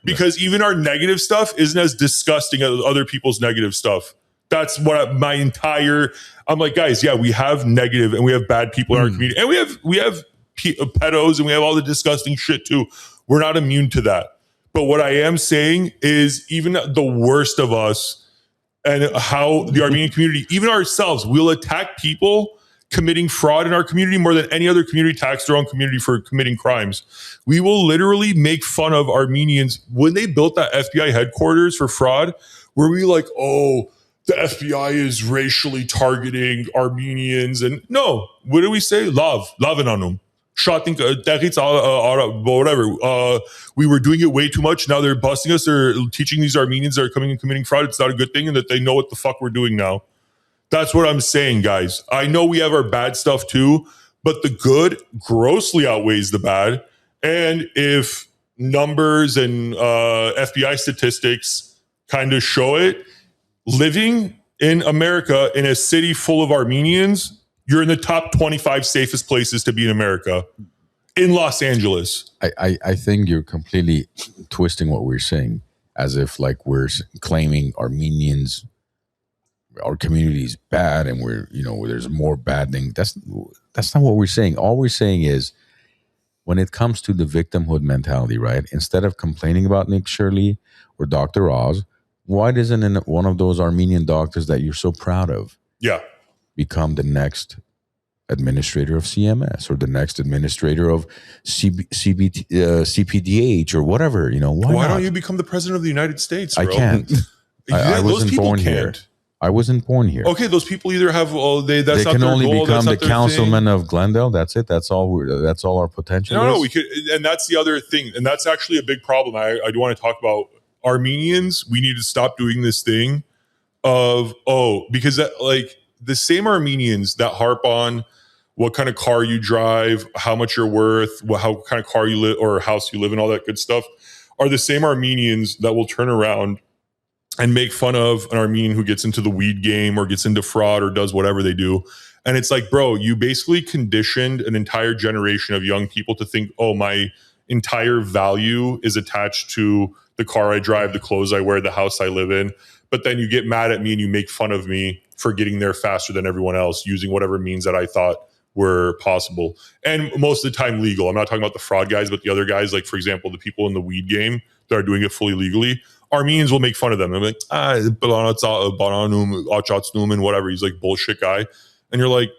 S1: because even our negative stuff isn't as disgusting as other people's negative stuff. That's what I'm like, guys, yeah, we have negative and we have bad people in our community and we have pedos and we have all the disgusting shit too. We're not immune to that. But what I am saying is even the worst of us and how the Armenian community, even ourselves, will attack people committing fraud in our community more than any other community attacks their own community for committing crimes. We will literally make fun of Armenians. When they built that FBI headquarters for fraud, were we like, oh, the FBI is racially targeting Armenians? And no, what do we say? Love and on them. Whatever. We were doing it way too much. Now they're busting us. They're teaching these Armenians that are coming and committing fraud. It's not a good thing and that they know what the fuck we're doing now. That's what I'm saying, guys. I know we have our bad stuff too, but the good grossly outweighs the bad. And if numbers and FBI statistics kind of show it, living in America in a city full of Armenians, you're in the top 25 safest places to be in America. In Los Angeles.
S3: I think you're completely twisting what we're saying as if like we're claiming Armenians, our community is bad and we're, there's more bad things. That's not what we're saying. All we're saying is when it comes to the victimhood mentality, right? Instead of complaining about Nick Shirley or Dr. Oz, why doesn't one of those Armenian doctors that you're so proud of become the next administrator of CMS or the next administrator of CPDH or whatever, why
S1: don't you become the president of the United States, bro?
S3: I can't. I wasn't born here. I wasn't born here.
S1: Okay, those people either have they
S3: can only become the councilman of Glendale. That's it. That's all our potential.
S1: No, we could, and that's the other thing, and that's actually a big problem. I do want to talk about Armenians. We need to stop doing this thing of because that like the same Armenians that harp on what kind of car you drive, how much you're worth, how kind of car you live or house you live in, all that good stuff, are the same Armenians that will turn around and make fun of an Armenian who gets into the weed game or gets into fraud or does whatever they do. And it's like, bro, you basically conditioned an entire generation of young people to think, oh, my entire value is attached to the car I drive, the clothes I wear, the house I live in. But then you get mad at me and you make fun of me for getting there faster than everyone else using whatever means that I thought were possible. And most of the time legal. I'm not talking about the fraud guys, but the other guys, like, for example, the people in the weed game that are doing it fully legally. Armenians will make fun of them. I'm like, whatever. He's like bullshit guy. And you're like,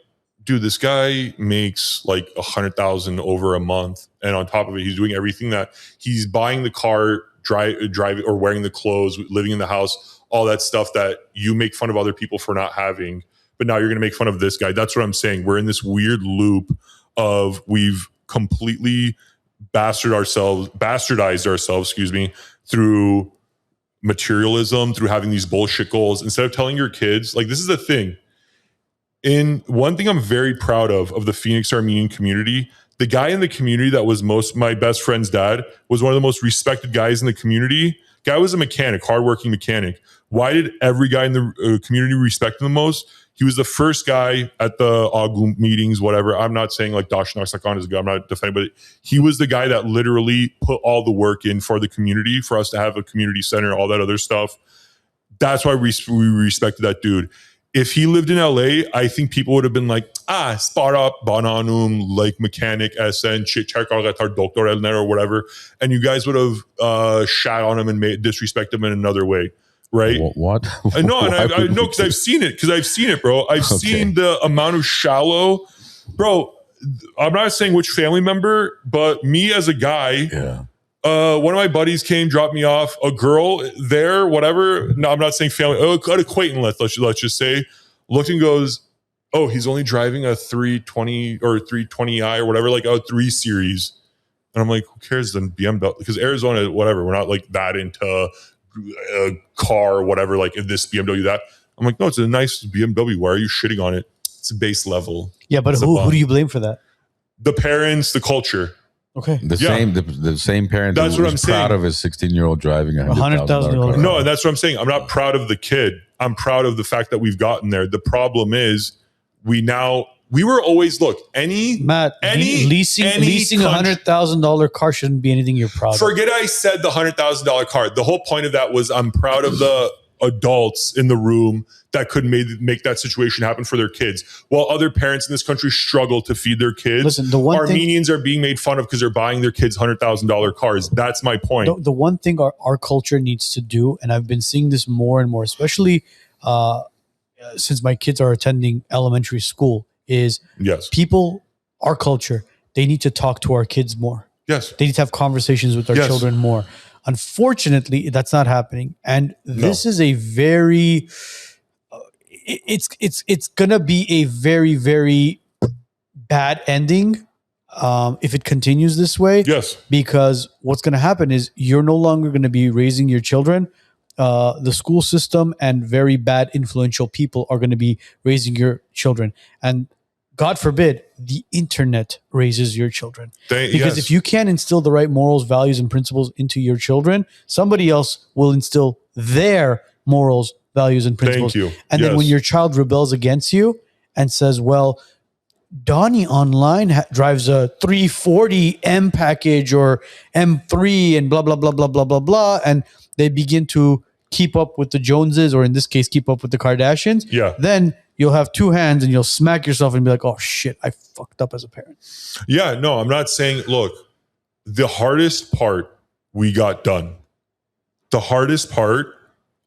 S1: dude, this guy makes like 100,000 over a month. And on top of it, he's doing everything that he's buying the car, driving or wearing the clothes, living in the house, all that stuff that you make fun of other people for not having. but now you're going to make fun of this guy. That's what I'm saying. We're in this weird loop of we've completely bastardized ourselves, through materialism, through having these bullshit goals. Instead of telling your kids, like, this is the thing. In one thing I'm very proud of the Phoenix Armenian community, the guy in the community that was my best friend's dad was one of the most respected guys in the community. Guy was a mechanic, hardworking mechanic. Why did every guy in the community respect him the most? He was the first guy at the Agum meetings, whatever. I'm not saying like Dash Narsakan is a guy. I'm not defending, but he was the guy that literally put all the work in for the community, for us to have a community center, all that other stuff. That's why we respected that dude. If he lived in LA, I think people would have been like, spara bananum, like mechanic, SN, doctor Elner or whatever. And you guys would have shat on him and disrespect him in another way. Right?
S3: What?
S1: I know, and I know because I've seen it, bro. I've seen the amount of shallow, bro. I'm not saying which family member, but me as a guy, one of my buddies came, dropped me off. A girl there, whatever. No, I'm not saying family. An acquaintance, let's just say, looked and goes, "Oh, he's only driving a 320 or 320i or whatever, like a 3 Series." And I'm like, who cares? Then BMW, because Arizona, whatever. We're not like that into a car or whatever, like this BMW, that. I'm like, no, it's a nice BMW. Why are you shitting on it? It's a base level.
S2: Yeah, but who do you blame for that?
S1: The parents, the culture.
S2: Okay.
S3: The same parent
S1: that's
S3: who
S1: what
S3: was
S1: I'm
S3: proud
S1: saying.
S3: of his 16-year-old driving a $100,000 car.
S1: No, and that's what I'm saying. I'm not proud of the kid. I'm proud of the fact that we've gotten there. The problem is we were always, look, leasing
S2: a $100,000 car shouldn't be anything you're proud of.
S1: Forget I said the $100,000 car. The whole point of that was I'm proud of the adults in the room that could make that situation happen for their kids. While other parents in this country struggle to feed their kids,
S2: listen,
S1: Armenians are being made fun of because they're buying their kids $100,000 cars. That's my point.
S2: The one thing our culture needs to do, and I've been seeing this more and more, especially since my kids are attending elementary school, is our culture, they need to talk to our kids more.
S1: Yes.
S2: They need to have conversations with our children more. Unfortunately, that's not happening. And this is a very, it's going to be a very, very bad ending if it continues this way.
S1: Yes.
S2: Because what's going to happen is you're no longer going to be raising your children. The school system and very bad influential people are going to be raising your children. And God forbid, the internet raises your children. Because if you can't instill the right morals, values, and principles into your children, somebody else will instill their morals, values, and principles.
S1: Thank you.
S2: And then when your child rebels against you and says, well, Donnie online drives a 340 M package or M3 and blah, blah, blah, blah, blah, blah, blah. And they begin to keep up with the Joneses, or in this case, keep up with the Kardashians.
S1: Yeah.
S2: Then you'll have two hands and you'll smack yourself and be like, oh shit, I fucked up as a parent.
S1: Yeah, no, I'm not saying, look, the hardest part we got done. The hardest part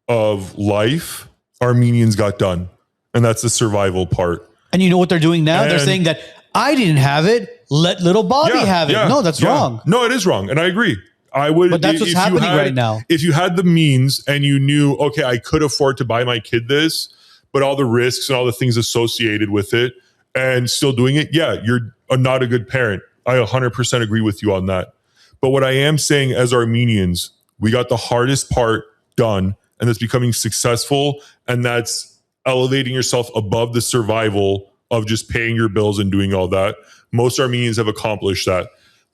S1: of life, Armenians got done. And that's the survival part.
S2: And you know what they're doing now? They're saying that I didn't have it. Let little Bobby have it. No, that's wrong.
S1: No, it is wrong. And I agree. I would,
S2: but that's what's happening right now.
S1: If you had the means and you knew, okay, I could afford to buy my kid this, but all the risks and all the things associated with it and still doing it, yeah, you're not a good parent. I 100% agree with you on that. But what I am saying as Armenians, we got the hardest part done, and that's becoming successful, and that's elevating yourself above the survival of just paying your bills and doing all that. Most Armenians have accomplished that.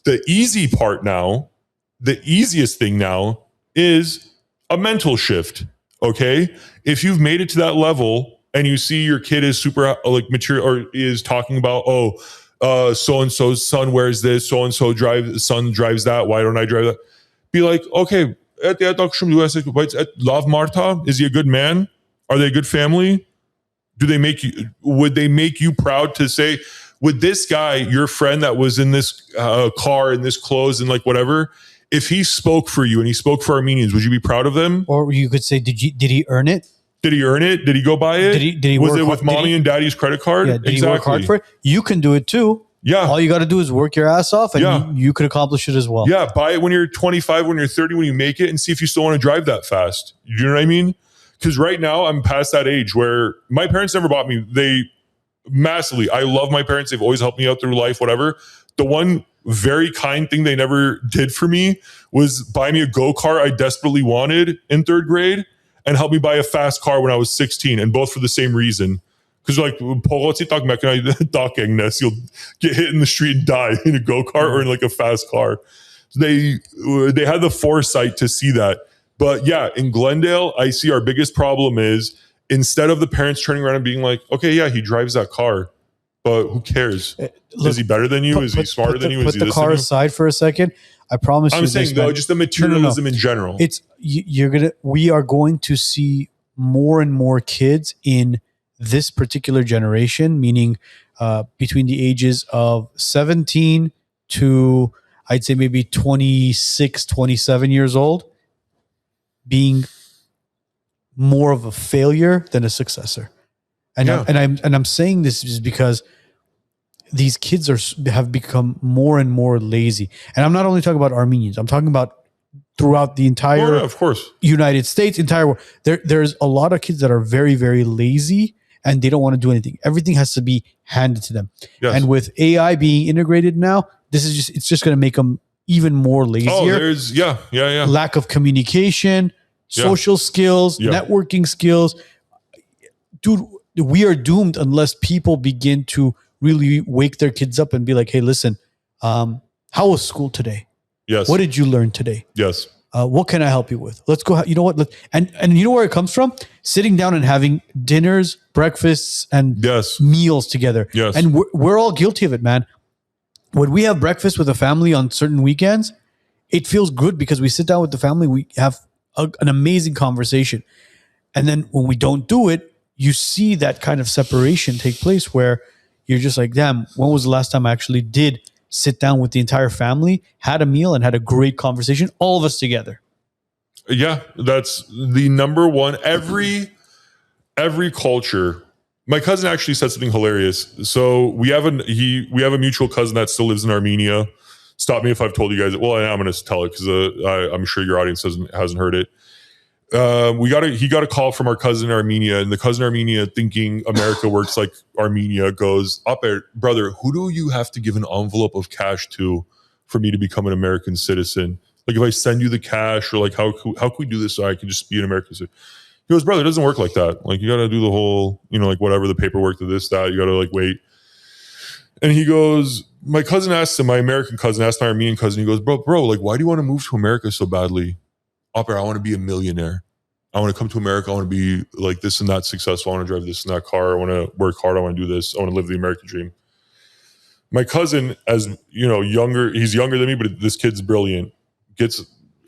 S1: The easy part now, the easiest thing now is a mental shift. Okay. If you've made it to that level and you see your kid is super like mature or is talking about, so-and-so's son wears this, so-and-so son drives that. Why don't I drive that? Be like, okay, love Marta. Is he a good man? Are they a good family? Would they make you proud to say, would this guy, your friend that was in this car, in this clothes and like whatever, if he spoke for you and he spoke for Armenians, would you be proud of them?
S2: Or you could say, did he earn it?
S1: Did he earn it? Did he go buy it?
S2: Did he
S1: was
S2: work
S1: it with mommy and daddy's credit card?
S2: Yeah, did he work hard for it? You can do it too.
S1: Yeah.
S2: All you got to do is work your ass off and you could accomplish it as well.
S1: Yeah. Buy it when you're 25, when you're 30, when you make it, and see if you still want to drive that fast. You know what I mean? Because right now I'm past that age where my parents never bought me. They massively, I love my parents. They've always helped me out through life, whatever. The one very kind thing they never did for me was buy me a go-kart I desperately wanted in 3rd grade and help me buy a fast car when I was 16, and both for the same reason. Because like, you'll get hit in the street and die in a go-kart or in like a fast car. They had the foresight to see that. But yeah, in Glendale, I see our biggest problem is instead of the parents turning around and being like, okay, yeah, he drives that car, but who cares? Is he better than you? Is he smarter than you?
S2: Put the car aside for a second. I promise you.
S1: I'm saying though, just the materialism in general.
S2: It's we are going to see more and more kids in this particular generation, meaning between the ages of 17 to I'd say maybe 26, 27 years old, being more of a failure than a successor. And I'm saying this just because these kids have become more and more lazy. And I'm not only talking about Armenians. I'm talking about throughout the entire
S1: of course.
S2: United States, entire world. There's a lot of kids that are very, very lazy and they don't want to do anything. Everything has to be handed to them. Yes. And with AI being integrated now, it's just going to make them even more lazier.
S1: Oh, there's
S2: lack of communication, social skills, networking skills. Dude, we are doomed unless people begin to really wake their kids up and be like, hey, listen, how was school today?
S1: Yes.
S2: What did you learn today?
S1: Yes.
S2: What can I help you with? Let's go. You know what? And you know where it comes from? Sitting down and having dinners, breakfasts, and meals together.
S1: Yes.
S2: And we're all guilty of it, man. When we have breakfast with a family on certain weekends, it feels good because we sit down with the family. We have an amazing conversation. And then when we don't do it, you see that kind of separation take place where you're just like, damn, when was the last time I actually did sit down with the entire family, had a meal, and had a great conversation, all of us together?
S1: Yeah, that's the number one. Every culture. My cousin actually said something hilarious. So we have a mutual cousin that still lives in Armenia. Stop me if I've told you guys. Well, I'm going to tell it because I'm sure your audience hasn't heard it. He got a call from our cousin in Armenia, and the cousin in Armenia, thinking America works like Armenia, goes, up there, brother, who do you have to give an envelope of cash to for me to become an American citizen? Like if I send you the cash, or like how can we do this so I can just be an American citizen? He goes, brother, it doesn't work like that. Like you got to do the whole, like whatever, the paperwork to this, that, you got to like wait. And he goes, my American cousin asked my Armenian cousin, he goes, bro, like, why do you want to move to America so badly? Upper, I want to be a millionaire. I want to come to America. I want to be like this and that successful. I want to drive this and that car. I want to work hard. I want to do this. I want to live the American dream. My cousin, as younger, he's younger than me, but this kid's brilliant.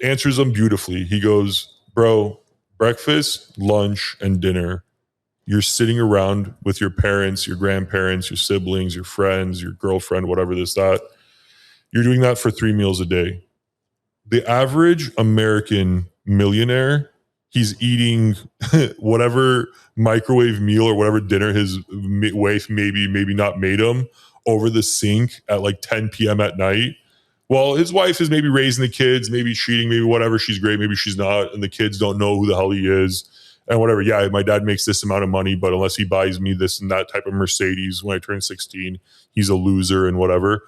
S1: Answers them beautifully. He goes, bro, breakfast, lunch, and dinner. You're sitting around with your parents, your grandparents, your siblings, your friends, your girlfriend, whatever this, that. You're doing that for 3 meals a day. The average American millionaire, he's eating whatever microwave meal or whatever dinner his wife maybe not made him over the sink at like 10 p.m. at night. Well, his wife is maybe raising the kids, maybe cheating, maybe whatever. She's great, maybe she's not. And the kids don't know who the hell he is and whatever. Yeah, my dad makes this amount of money, but unless he buys me this and that type of Mercedes when I turn 16, he's a loser and whatever.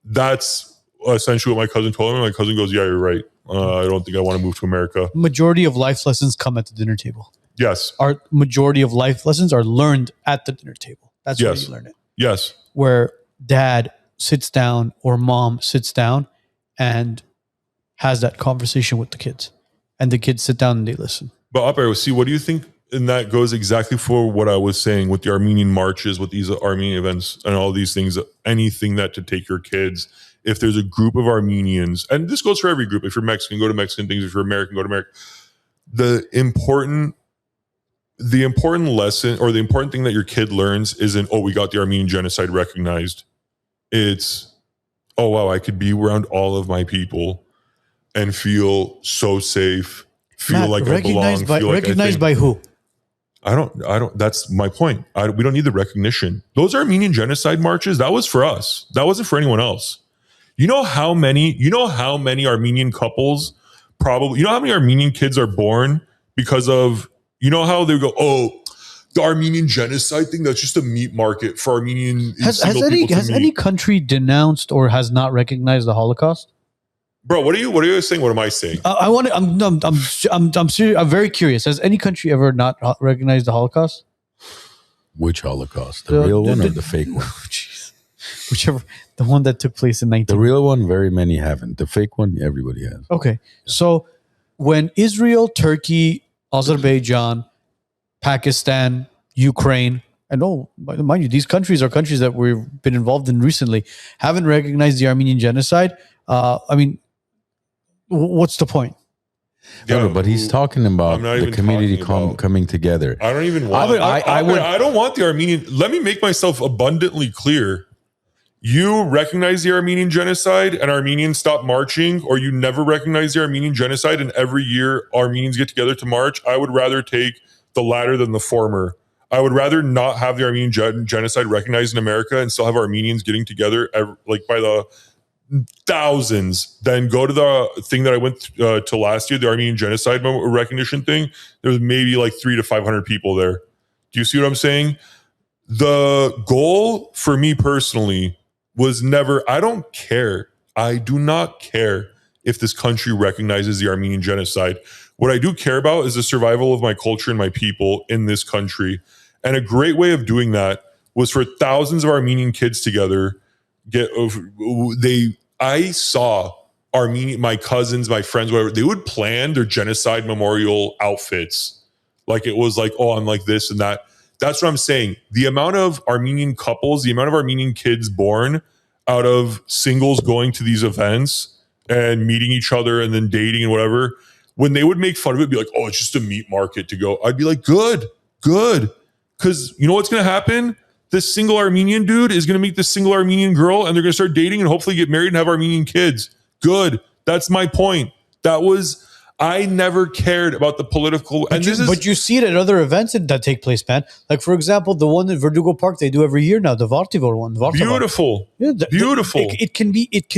S1: That's essentially what my cousin told him. My cousin goes, yeah, you're right. I don't think I want to move to America.
S2: Majority of life lessons come at the dinner table.
S1: Yes.
S2: Our majority of life lessons are learned at the dinner table. That's where you learn it.
S1: Yes.
S2: Where dad sits down or mom sits down and has that conversation with the kids. And the kids sit down and they listen.
S1: But Upper, see, what do you think? And that goes exactly for what I was saying with the Armenian marches, with these Armenian events and all these things, anything that to take your kids. If there's a group of Armenians, and this goes for every group, if you're Mexican, go to Mexican things. If you're American, go to American. The important lesson or the important thing that your kid learns isn't, oh, we got the Armenian genocide recognized. It's, oh, wow, I could be around all of my people and feel so safe, feel like I belong.
S2: Recognized by who?
S1: I don't, that's my point. We don't need the recognition. Those Armenian genocide marches, that was for us. That wasn't for anyone else. You know how many Armenian couples how many Armenian kids are born because of You know how they go, oh, the Armenian genocide thing, that's just a meat market for Armenian
S2: Has
S1: meet.
S2: any country denounced or has not recognized the Holocaust?
S1: Bro, what are you saying? What am I saying?
S2: I'm serious. I'm very curious. Has any country ever not recognized the Holocaust?
S3: Which Holocaust? The real one or the fake one?
S2: Jeez. Whichever, the one that took place in 19.
S3: The real one, very many haven't. The fake one, everybody has.
S2: Okay. So when Israel, Turkey, Azerbaijan, Pakistan, Ukraine, and mind you, these countries are countries that we've been involved in recently, haven't recognized the Armenian genocide. What's the point?
S1: Yeah,
S3: but he's talking about the community coming together.
S1: I don't even want. I don't want the Armenian. Let me make myself abundantly clear. You recognize the Armenian genocide and Armenians stop marching, or you never recognize the Armenian genocide and every year Armenians get together to march. I would rather take the latter than the former. I would rather not have the Armenian genocide recognized in America and still have Armenians getting together like by the thousands than go to the thing that I went to last year, the Armenian genocide recognition thing. There was maybe like 300 to 500 people there. Do you see what I'm saying? The goal for me personally was never, I don't care. I do not care if this country recognizes the Armenian genocide. What I do care about is the survival of my culture and my people in this country. And a great way of doing that was for thousands of Armenian kids together. I saw my cousins, my friends, whatever, they would plan their genocide memorial outfits. Like it was like, oh, I'm like this and that. That's what I'm saying. The amount of Armenian couples, the amount of Armenian kids born out of singles going to these events and meeting each other and then dating and whatever, when they would make fun of it, be like, oh, it's just a meat market to go. I'd be like, good. Because you know what's going to happen? This single Armenian dude is going to meet this single Armenian girl and they're going to start dating and hopefully get married and have Armenian kids. Good. That's my point. I never cared about the political.
S2: But you see it at other events that take place, man. Like, for example, the one in Verdugo Park they do every year now, the Vartivor one.
S1: Beautiful. Yeah, beautiful.
S2: It can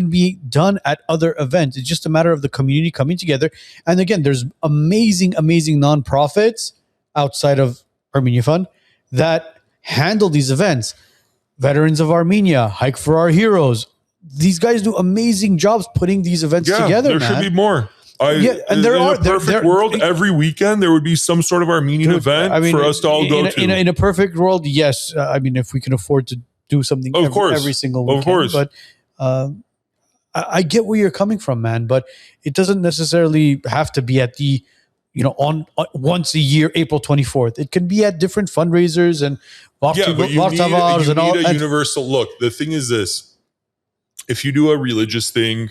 S2: be done at other events. It's just a matter of the community coming together. And again, there's amazing nonprofits outside of Armenia Fund that handle these events. Veterans of Armenia, Hike for Our Heroes. These guys do amazing jobs putting these events together.
S1: There should be more.
S2: And there are
S1: in a perfect world, every weekend there would be some sort of Armenian event for us to all go to.
S2: In a perfect world, yes. If we can afford to do something every single weekend. Of course. But I get where you're coming from, man. But it doesn't necessarily have to be at the, on once a year, April 24th. It can be at different fundraisers and
S1: Vartavars and all. A universal look. The thing is this: if you do a religious thing,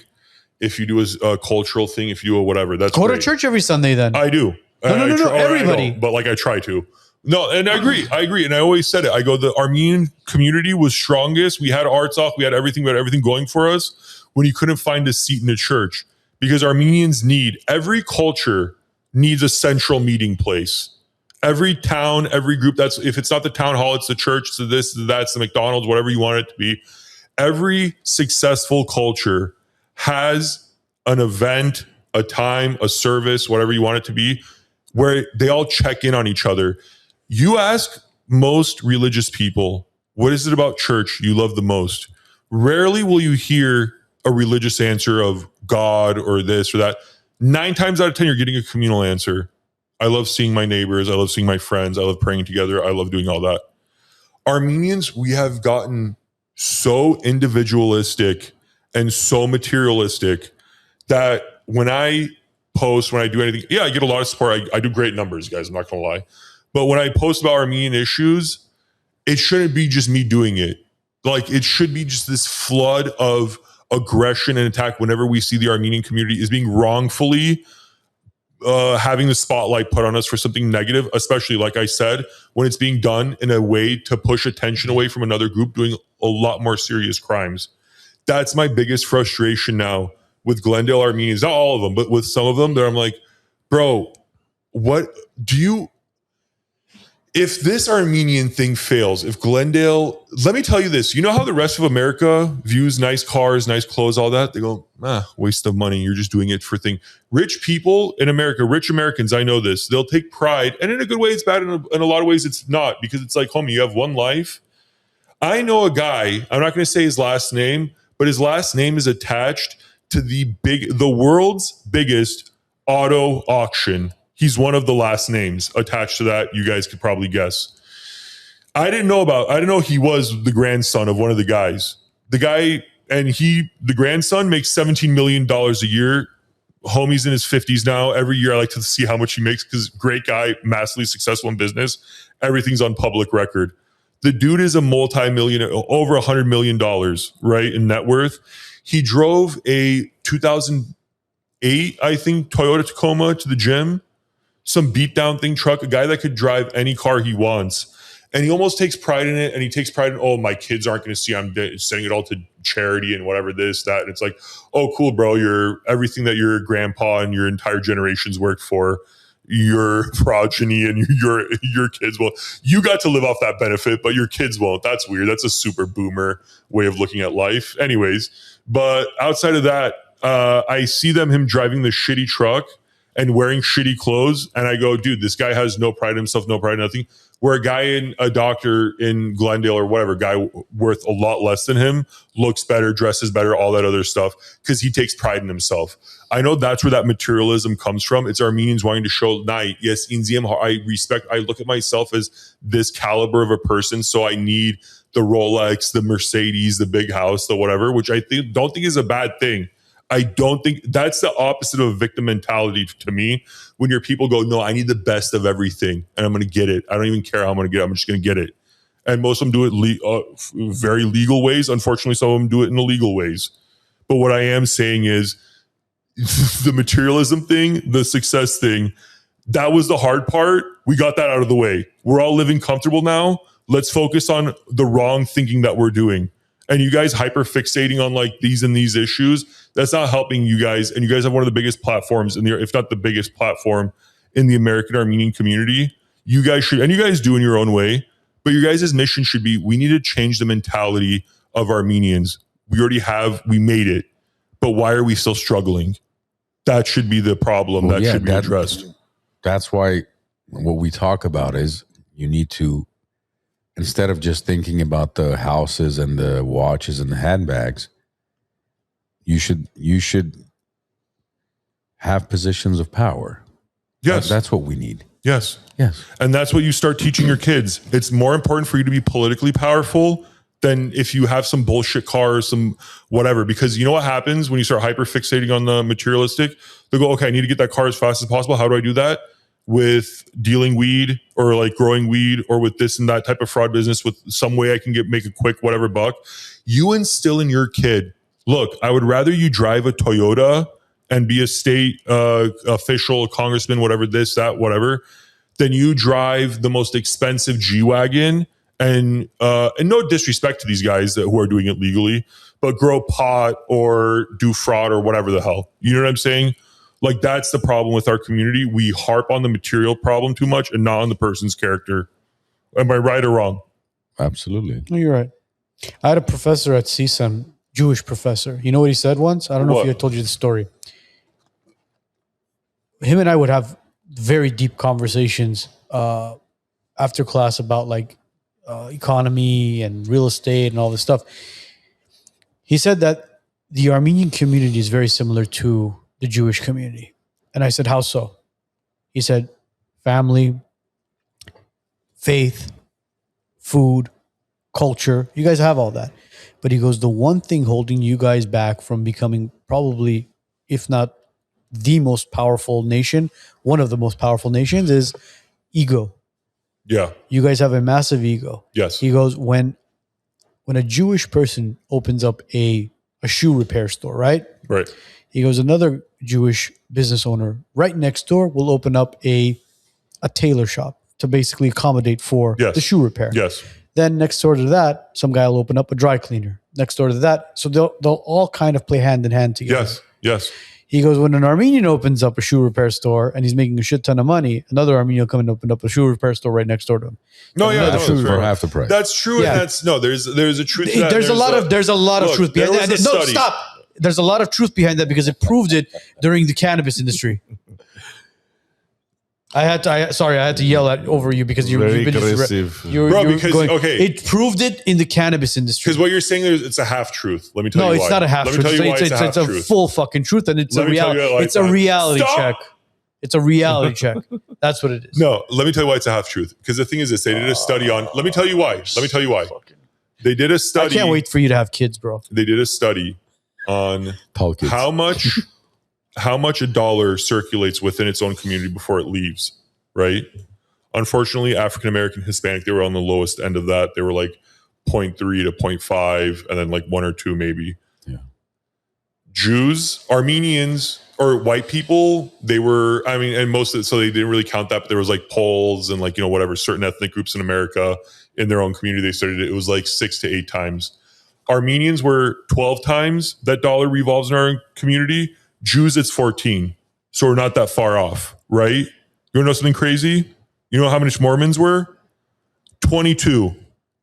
S1: if you do a cultural thing, if you do a whatever, that's
S2: go
S1: great.
S2: To church every Sunday. Then
S1: I do.
S2: No, everybody.
S1: But I try to. No, and I agree, and I always said it. I go, the Armenian community was strongest. We had Artsakh, we had everything going for us when you couldn't find a seat in a church, because Armenians every culture needs a central meeting place. Every town, every group. If it's not the town hall, it's the church. So this, that's the McDonald's, whatever you want it to be. Every successful culture has an event, a time, a service, whatever you want it to be, where they all check in on each other. You ask most religious people, what is it about church you love the most? Rarely will you hear a religious answer of God or this or that. 9 times out of 10, you're getting a communal answer. I love seeing my neighbors. I love seeing my friends. I love praying together. I love doing all that. Armenians, we have gotten so individualistic and so materialistic that when I post, when I do anything, I get a lot of support. I do great numbers, guys. I'm not going to lie. But when I post about Armenian issues, it shouldn't be just me doing it. It should be just this flood of aggression and attack whenever we see the Armenian community is being wrongfully having the spotlight put on us for something negative, especially, like I said, when it's being done in a way to push attention away from another group doing a lot more serious crimes. That's my biggest frustration now with Glendale Armenians. Not all of them, but with some of them that I'm like, bro, what do you... if this Armenian thing fails, if Glendale, let me tell you this, you know how the rest of America views nice cars, nice clothes, all that? They go, waste of money. You're just doing it for thing. Rich people in America, rich Americans, I know this, they'll take pride. And in a good way, it's bad. In a lot of ways, it's not, because it's like, homie, you have one life. I know a guy, I'm not going to say his last name, but his last name is attached to the world's biggest auto auction. He's one of the last names attached to that. You guys could probably guess. I didn't know he was the grandson of one of the guys. The grandson makes $17 million a year. Homie's in his 50s now. Every year I like to see how much he makes, because great guy, massively successful in business. Everything's on public record. The dude is a multi-millionaire, over $100 million, right, in net worth. He drove a 2008, I think, Toyota Tacoma to the gym. Some beat-down thing truck, a guy that could drive any car he wants. And he almost takes pride in it. And he takes pride in, oh, my kids aren't going to see, I'm sending it all to charity and whatever, this, that. And it's like, oh, cool, bro. You're everything that your grandpa and your entire generations worked for, your progeny and your kids will. You got to live off that benefit, but your kids won't. That's weird. That's a super boomer way of looking at life. Anyways, but outside of that, I see him driving the shitty truck and wearing shitty clothes. And I go, dude, this guy has no pride in himself, no pride in nothing. Where a doctor in Glendale or whatever, guy worth a lot less than him, looks better, dresses better, all that other stuff, because he takes pride in himself. I know that's where that materialism comes from. It's Armenians wanting to show, yes, I look at myself as this caliber of a person, so I need the Rolex, the Mercedes, the big house, the whatever, which I don't think is a bad thing. I don't think that's the opposite of a victim mentality to me. When your people go, no, I need the best of everything and I'm going to get it. I don't even care how I'm going to get it. I'm just going to get it. And most of them do it very legal ways. Unfortunately, some of them do it in illegal ways. But what I am saying is the materialism thing, the success thing, that was the hard part. We got that out of the way. We're all living comfortable now. Let's focus on the wrong thinking that we're doing. And you guys hyper fixating on like these and these issues, that's not helping you guys. And you guys have one of the biggest platforms if not the biggest platform in the American Armenian community. You guys should, and you guys do in your own way, but your guys' mission should be, we need to change the mentality of Armenians. We made it, but why are we still struggling? That should be the problem. That should be addressed.
S3: That's why what we talk about is you need to, instead of just thinking about the houses and the watches and the handbags, you should have positions of power.
S1: Yes.
S3: That's what we need.
S1: Yes.
S3: Yes.
S1: And that's what you start teaching your kids. It's more important for you to be politically powerful than if you have some bullshit car or some whatever. Because you know what happens when you start hyper fixating on the materialistic? They go, okay, I need to get that car as fast as possible. How do I do that? With dealing weed or like growing weed or with this and that type of fraud business, with some way I can make a quick whatever buck. You instill in your kid, look, I would rather you drive a Toyota and be a state official, a congressman, whatever, this, that, whatever, than you drive the most expensive G-Wagon and no disrespect to these guys who are doing it legally, but grow pot or do fraud or whatever the hell. You know what I'm saying? Like, that's the problem with our community. We harp on the material problem too much and not on the person's character. Am I right or wrong?
S3: Absolutely.
S2: No, you're right. I had a professor at CSUN, Jewish professor. You know what he said once? I don't know if I told you the story. Him and I would have very deep conversations after class about like economy and real estate and all this stuff. He said that the Armenian community is very similar to the Jewish community. And I said, how so? He said, family, faith, food, culture. You guys have all that. But he goes, the one thing holding you guys back from becoming probably, if not the most powerful nation, one of the most powerful nations, is ego.
S1: Yeah.
S2: You guys have a massive ego.
S1: Yes.
S2: He goes, when a Jewish person opens up a shoe repair store, right?
S1: Right.
S2: He goes, another Jewish business owner right next door will open up a tailor shop to basically accommodate for the shoe repair.
S1: Yes.
S2: Then next door to that, some guy will open up a dry cleaner. Next door to that. So they'll all kind of play hand in hand together.
S1: Yes. Yes.
S2: He goes, when an Armenian opens up a shoe repair store and he's making a shit ton of money, another Armenian will come and open up a shoe reper store right next door to him.
S1: No,
S2: And
S1: yeah,
S2: another
S1: no,
S2: shoe
S1: that's
S3: For
S1: fair.
S3: half the price.
S1: That's true,
S2: Yeah.
S1: and that's there's a truth to that.
S2: There's a lot of
S1: Look,
S2: truth behind
S1: there
S2: that.
S1: was a
S2: No,
S1: study.
S2: stop. There's a lot of truth behind that because it proved it during the cannabis industry. I had to yell at over you because
S4: Very
S2: you've been
S4: aggressive.
S1: Bro, because, okay.
S2: it proved it in the cannabis industry.
S1: Because what you're saying is it's a half truth. Let me tell
S2: No,
S1: you
S2: it's
S1: why.
S2: not a half
S1: Let me
S2: truth.
S1: tell you why
S2: It's
S1: it's a half
S2: a
S1: truth.
S2: full fucking truth, and it's
S1: Let
S2: a
S1: me tell you
S2: reality.
S1: why
S2: It's a reality
S1: Stop!
S2: check. It's a reality check. That's what it is.
S1: No, let me tell you why it's a half truth. Because the thing is this, they did a study on. Let me tell you why. They did a
S2: I
S1: study.
S2: can't wait for you to have kids, bro.
S1: They did a study on
S3: Tall kids.
S1: how much a dollar circulates within its own community before it leaves, right? Unfortunately, African American, Hispanic, they were on the lowest end of that. They were like 0.3 to 0.5 and then like 1 or 2 maybe.
S3: Yeah.
S1: Jews, Armenians, or white people, they were, I mean, and most of it, so they didn't really count that, but there was like Poles and like, whatever, certain ethnic groups in America in their own community, they studied it. It was like 6 to 8 times. Armenians were 12 times that dollar revolves in our community. Jews, it's 14. So we're not that far off, right? You want to know something crazy? You know how much Mormons were? 22.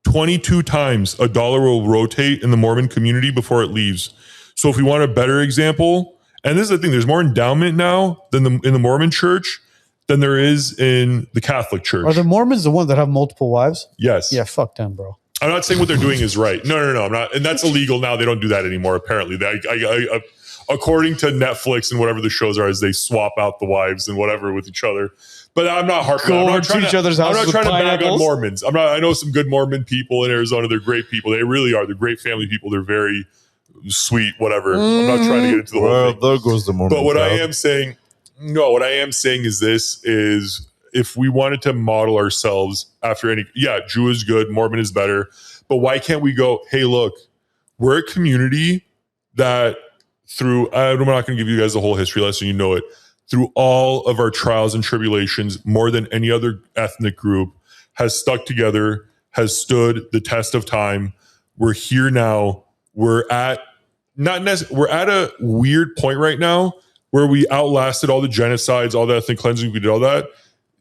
S1: 22 times a dollar will rotate in the Mormon community before it leaves. So if we want a better example, and this is the thing, there's more endowment now than in the Mormon church than there is in the Catholic church.
S2: Are the Mormons the ones that have multiple wives?
S1: Yes.
S2: Yeah, fuck them, bro.
S1: I'm not saying what they're doing is right. No, I'm not. And that's illegal now. They don't do that anymore, apparently. According to Netflix and whatever the shows are, is they swap out the wives and whatever with each other. But I'm not harping on. I'm not trying
S2: to each other's
S1: I'm
S2: houses
S1: not trying to
S2: with
S1: bag on
S2: pineapples.
S1: Mormons. I know some good Mormon people in Arizona. They're great people. They really are. They're great family people. They're very sweet, whatever. I'm not trying to get into the whole
S4: Well,
S1: thing.
S4: there goes the Mormon
S1: But what I
S4: crowd.
S1: am saying, what I am saying is this is if we wanted to model ourselves after Jew is good, Mormon is better. But why can't we go, hey, look, we're a community that through, I'm not going to give you guys the whole history lesson, you know it, through all of our trials and tribulations, more than any other ethnic group, has stuck together, has stood the test of time. We're here now. We're at a weird point right now where we outlasted all the genocides, all the ethnic cleansing, we did all that.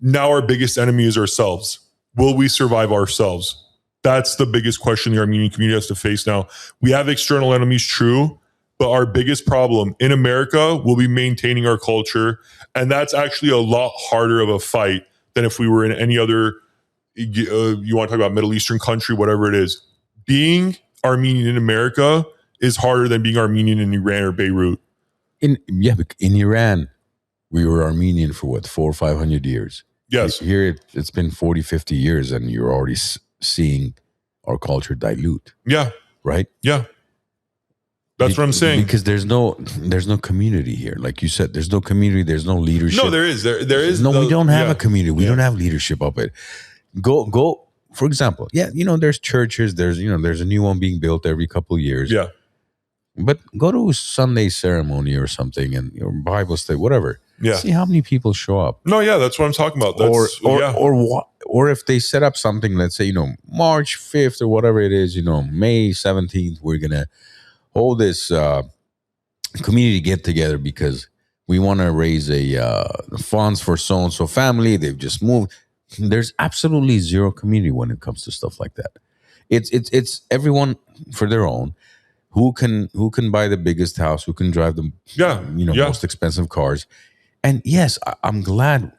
S1: Now our biggest enemy is ourselves. Will we survive ourselves? That's the biggest question the Armenian community has to face now. We have external enemies, true, but our biggest problem in America will be maintaining our culture. And that's actually a lot harder of a fight than if we were in any other, you want to talk about Middle Eastern country, whatever it is. Being Armenian in America is harder than being Armenian in Iran or Beirut.
S3: In Iran, we were Armenian for what, 400 or 500 years.
S1: Yes.
S3: Here it's been 40, 50 years and you're already seeing our culture dilute,
S1: Yeah.
S3: right?
S1: Yeah. That's what I'm saying.
S3: Because there's no community here. Like you said, there's no community, there's no leadership.
S1: No, there is. There is.
S3: No, we don't have a community. We
S1: Yeah.
S3: don't have leadership up it. Go. For example, there's churches. There's a new one being built every couple of years.
S1: Yeah.
S3: But go to a Sunday ceremony or something and Bible study, whatever.
S1: Yeah.
S3: See how many people show up.
S1: No, yeah, that's what I'm talking about. That's,
S3: Or if they set up something, let's say, March 5th or whatever it is, May 17th, we're going to hold this community get together because we want to raise funds for so-and-so family. They've just moved. There's absolutely zero community when it comes to stuff like that. It's everyone for their own. Who can buy the biggest house? Who can drive the most expensive cars? And yes, I'm glad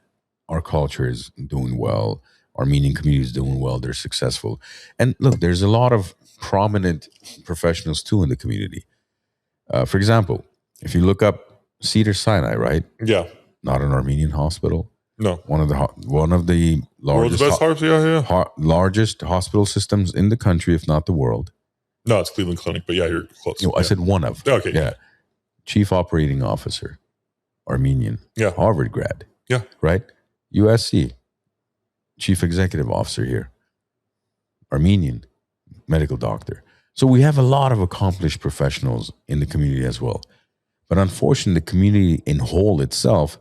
S3: our culture is doing well. Armenian community is doing well. They're successful. And look, there's a lot of prominent professionals too in the community. For example, if you look up Cedar Sinai, right?
S1: Yeah.
S3: Not an Armenian hospital.
S1: No.
S3: One of the
S1: World's best hospital.
S3: largest hospital systems in the country, if not the world.
S1: No, it's Cleveland Clinic, but yeah, you're close.
S3: I said one of.
S1: Okay.
S3: Yeah. Chief Operating Officer, Armenian.
S1: Yeah.
S3: Harvard grad.
S1: Yeah.
S3: Right? USC. Chief Executive Officer here. Armenian. Medical doctor. So we have a lot of accomplished professionals in the community as well. But unfortunately, the community in whole itself,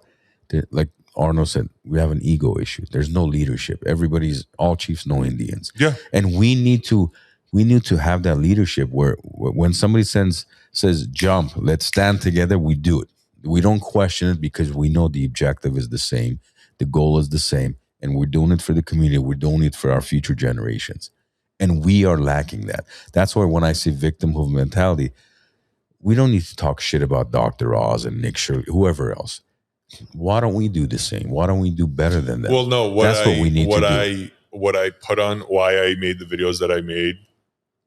S3: like Arno said, we have an ego issue. There's no leadership. All chiefs, no Indians.
S1: Yeah.
S3: And we need to have that leadership where when somebody sends says jump, let's stand together, we do it. We don't question it because we know the objective is the same, the goal is the same, and we're doing it for the community, we're doing it for our future generations. And we are lacking that. That's why when I say victimhood mentality, we don't need to talk shit about Dr. Oz and Nick Shirley, whoever else. Why don't we do the same? Why don't we do better than that?
S1: Well, no,
S3: That's what we need to do.
S1: What I put on, why I made the videos that I made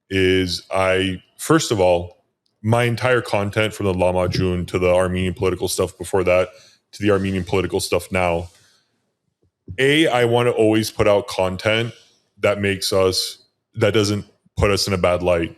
S1: is first of all, my entire content from the Lama June to the Armenian political stuff before that to the Armenian political stuff now, I want to always put out content that doesn't put us in a bad light.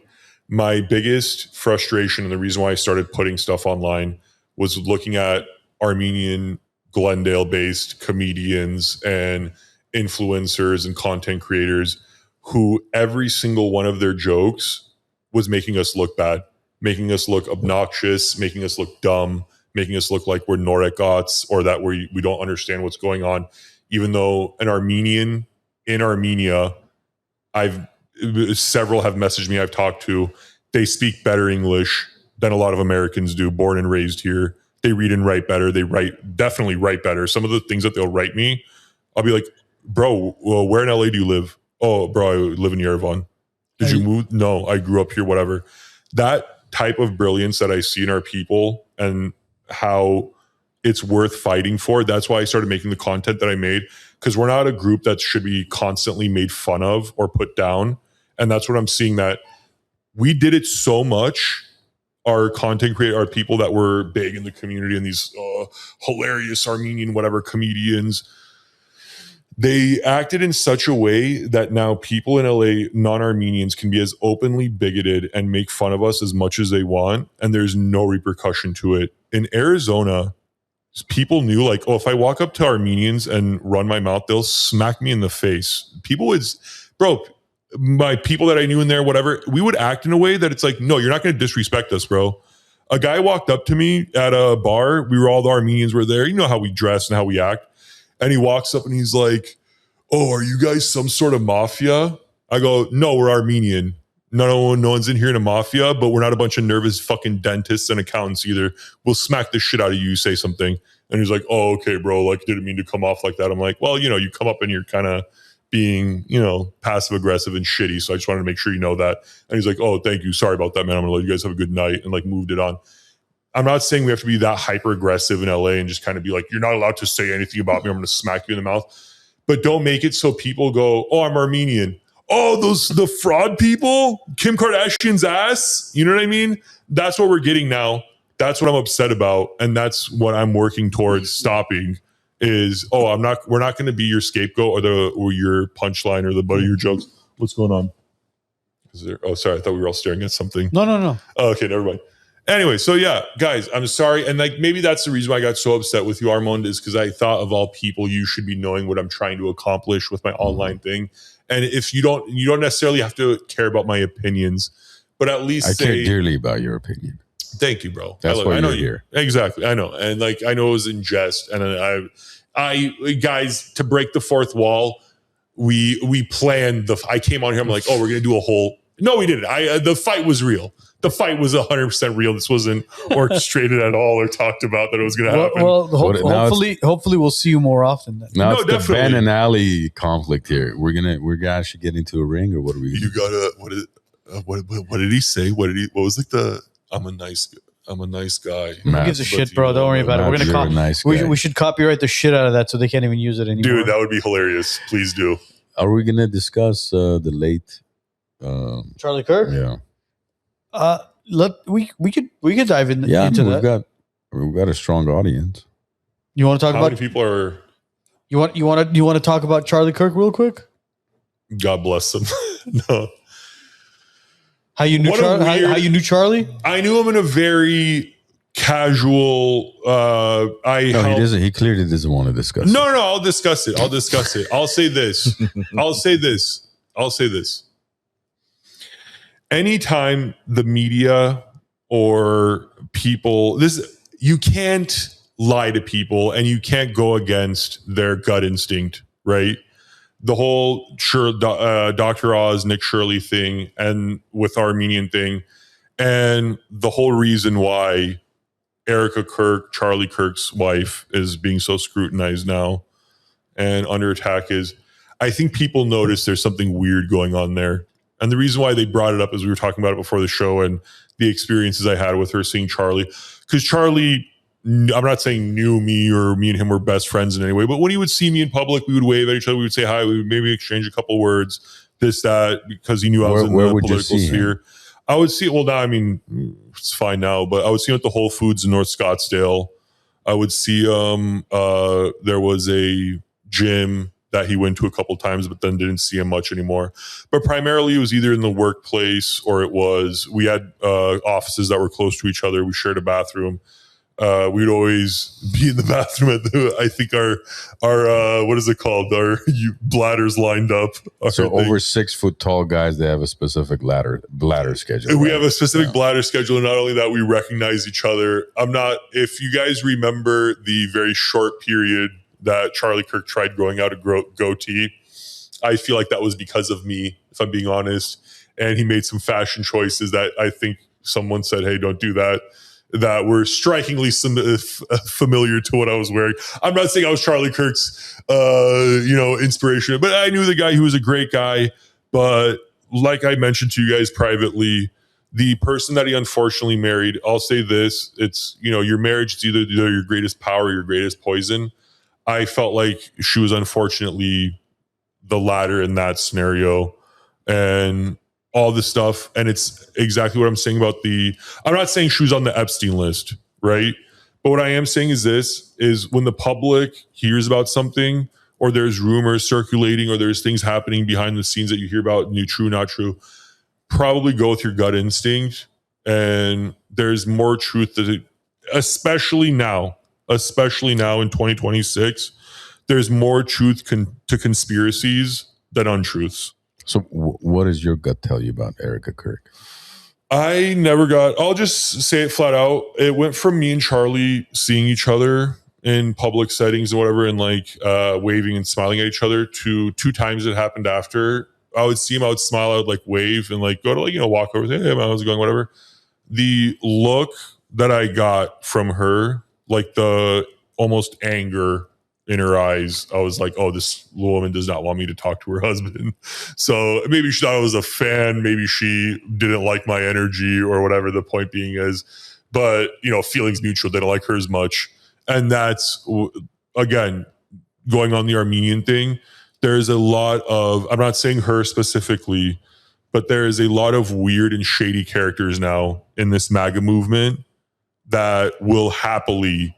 S1: My biggest frustration and the reason why I started putting stuff online was looking at Armenian Glendale-based comedians and influencers and content creators who every single one of their jokes was making us look bad, making us look obnoxious, making us look dumb, making us look like we're Norekots or that we don't understand what's going on. Even though an Armenian in Armenia, several have messaged me, I've talked to, they speak better English than a lot of Americans do, born and raised here. They read and write better. They definitely write better. Some of the things that they'll write me, I'll be like, bro, well, where in LA do you live? Oh, bro, I live in Yerevan. Did you move? No, I grew up here, whatever. That type of brilliance that I see in our people and how it's worth fighting for. That's why I started making the content that I made, because we're not a group that should be constantly made fun of or put down. And that's what I'm seeing, that we did it so much. Our content creator, our people that were big in the community and these hilarious Armenian whatever comedians, they acted in such a way that now people in LA, non-Armenians, can be as openly bigoted and make fun of us as much as they want, and there's no repercussion to it. In Arizona, people knew, like, oh, if I walk up to Armenians and run my mouth, they'll smack me in the face. People would, bro, my people that I knew in there, whatever, we would act in a way that it's like, no, you're not going to disrespect us, bro. A guy walked up to me at a bar. All the Armenians were there. You know how we dress and how we act. And he walks up and he's like, oh, are you guys some sort of mafia? I go, no, we're Armenian. No one's in here in a mafia, but we're not a bunch of nervous fucking dentists and accountants either. We'll smack the shit out of you, say something. And he's like, oh, okay, bro, like, didn't mean to come off like that. I'm like, well, you come up and you're kind of being, passive aggressive and shitty. So I just wanted to make sure you know that. And he's like, oh, thank you. Sorry about that, man. I'm gonna let you guys have a good night, and like moved it on. I'm not saying we have to be that hyper aggressive in LA and just kind of be like, you're not allowed to say anything about me. I'm going to smack you in the mouth. But don't make it so people go, oh, I'm Armenian. Oh, the fraud people, Kim Kardashian's ass. You know what I mean? That's what we're getting now. That's what I'm upset about. And that's what I'm working towards stopping is, we're not going to be your scapegoat or your punchline or the butt of your jokes. What's going on? Sorry. I thought we were all staring at something.
S2: No.
S1: Oh, okay. Never mind. Anyway, so yeah, guys, I'm sorry. And like, maybe that's the reason why I got so upset with you, Armand, is because I thought of all people, you should be knowing what I'm trying to accomplish with my online thing. And if you don't necessarily have to care about my opinions, but at least
S3: I care dearly about your opinion.
S1: Thank you, bro.
S3: That's why you're here.
S1: Exactly. I know. And like, I know it was in jest. And I guys, to break the fourth wall, we planned I came on here. I'm like, oh, we're going to do a whole, no, we didn't. The fight was real. The fight was 100% real. This wasn't orchestrated at all or talked about that it was going to happen.
S2: Well, hopefully we'll see you more often then.
S3: Now it's definitely the Ben and Ali conflict here. We're gonna actually get into a ring, or what are we?
S1: You gotta. What did he say? What was like the? I'm a nice guy.
S2: Who gives a shit, bro? Don't worry about it. We're gonna
S3: nice
S2: we should copyright the shit out of that so they can't even use it anymore.
S1: Dude, that would be hilarious. Please do.
S3: Are we gonna discuss the late
S2: Charlie Kirk?
S3: Yeah.
S2: We could dive into that.
S3: We've got a strong audience.
S2: You want to talk
S1: How
S2: about
S1: many people are?
S2: You want to talk about Charlie Kirk real quick?
S1: God bless him. No.
S2: How you knew Charlie?
S1: I knew him in a very casual.
S3: He clearly doesn't want to discuss.
S1: No, I'll discuss it. I'll say this. Anytime the media or people, you can't lie to people and you can't go against their gut instinct, right? The whole Dr. Oz, Nick Shirley thing, and with Armenian thing, And the whole reason why Erica Kirk, Charlie Kirk's wife, is being so scrutinized now and under attack is, I think people notice there's something weird going on there. And the reason why they brought it up is we were talking about it before the show and the experiences I had with her seeing Charlie. Because Charlie, I'm not saying knew me or me and him were best friends in any way, but when he would see me in public, we would wave at each other, we would say hi, we would maybe exchange a couple words, this, that, because he knew I was in the political sphere. I would see it, well, now, I mean, it's fine now, but I would see him at the Whole Foods in North Scottsdale. I would see there was a gym that he went to a couple times, but then didn't see him much anymore. But primarily it was either in the workplace or it was, we had offices that were close to each other. We shared a bathroom. We'd always be in the bathroom at the, I think our what is it called? Our bladders lined up.
S3: So over 6 foot tall guys, they have a specific bladder schedule.
S1: We have a specific bladder schedule. And not only that, we recognize each other. If you guys remember the very short period that Charlie Kirk tried growing out a goatee, I feel like that was because of me, if I'm being honest. And he made some fashion choices that I think someone said, hey, don't do that, that were strikingly familiar to what I was wearing. I'm not saying I was Charlie Kirk's, inspiration, but I knew the guy. He was a great guy. But like I mentioned to you guys privately, the person that he unfortunately married, I'll say this, it's, your marriage is either your greatest power or your greatest poison. I felt like she was unfortunately the latter in that scenario. And all this stuff, and it's exactly what I'm saying about I'm not saying she was on the Epstein list, right? But what I am saying is this, is when the public hears about something, or there's rumors circulating, or there's things happening behind the scenes that you hear about, new, true, not true, probably go with your gut instinct. And there's more truth that especially now in 2026, there's more truth to conspiracies than untruths.
S3: So what does your gut tell you about Erica Kirk?
S1: I'll just say it flat out. It went from me and Charlie seeing each other in public settings and whatever, and waving and smiling at each other, to 2 times it happened after. I would see him, I would smile, I would wave and go to walk over, say, hey man, how's it going, whatever. The look that I got from her, the almost anger in her eyes, I was like, oh, this woman does not want me to talk to her husband. So maybe she thought I was a fan. Maybe she didn't like my energy or whatever the point being is. But, feelings mutual. They don't like her as much. And that's, again, going on the Armenian thing. There's a lot of, I'm not saying her specifically, but there is a lot of weird and shady characters now in this MAGA movement that will happily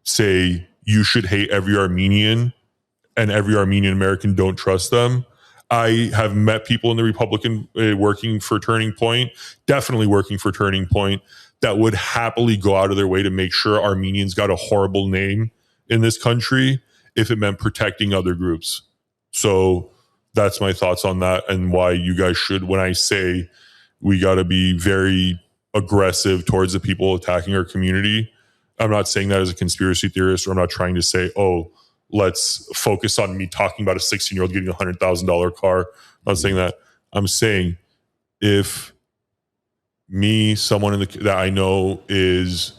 S1: say, you should hate every Armenian, and every Armenian American, don't trust them. I have met people in the Republican working for Turning Point, definitely working for Turning Point, that would happily go out of their way to make sure Armenians got a horrible name in this country if it meant protecting other groups. So that's my thoughts on that, and why you guys should, when I say we got to be very aggressive towards the people attacking our community, I'm not saying that as a conspiracy theorist, or I'm not trying to say, oh, let's focus on me talking about a 16-year-old getting a $100,000 car. I'm not saying that. I'm saying if someone that I know is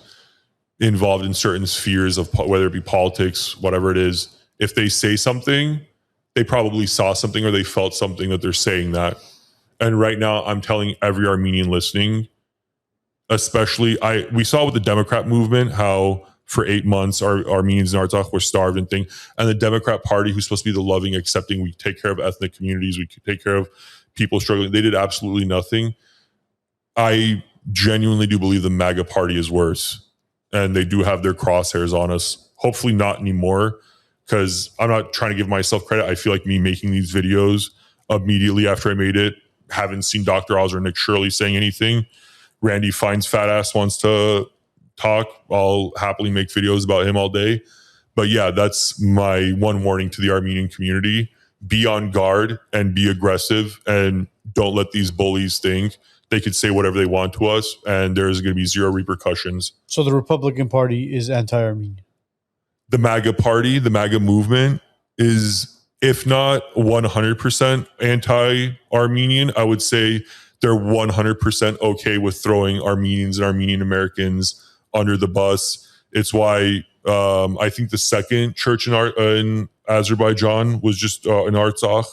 S1: involved in certain spheres of, whether it be politics, whatever it is, if they say something, they probably saw something or they felt something that they're saying that. And right now I'm telling every Armenian listening, especially we saw with the Democrat movement, how for 8 months our Armenians in Artsakh were starved and things. And the Democrat Party, who's supposed to be the loving, accepting, we take care of ethnic communities, we take care of people struggling, they did absolutely nothing. I genuinely do believe the MAGA Party is worse. And they do have their crosshairs on us. Hopefully not anymore, because I'm not trying to give myself credit. I feel like me making these videos immediately after I made it, haven't seen Dr. Oz or Nick Shirley saying anything. Randy Fine's fat ass wants to talk. I'll happily make videos about him all day. But yeah, that's my one warning to the Armenian community. Be on guard and be aggressive, and don't let these bullies think they could say whatever they want to us and there's going to be zero repercussions.
S2: So the Republican Party is anti-Armenian.
S1: The MAGA Party, the MAGA movement is, if not 100% anti-Armenian, I would say they're 100% okay with throwing Armenians and Armenian Americans under the bus. It's why I think the second church in Azerbaijan was just in Artsakh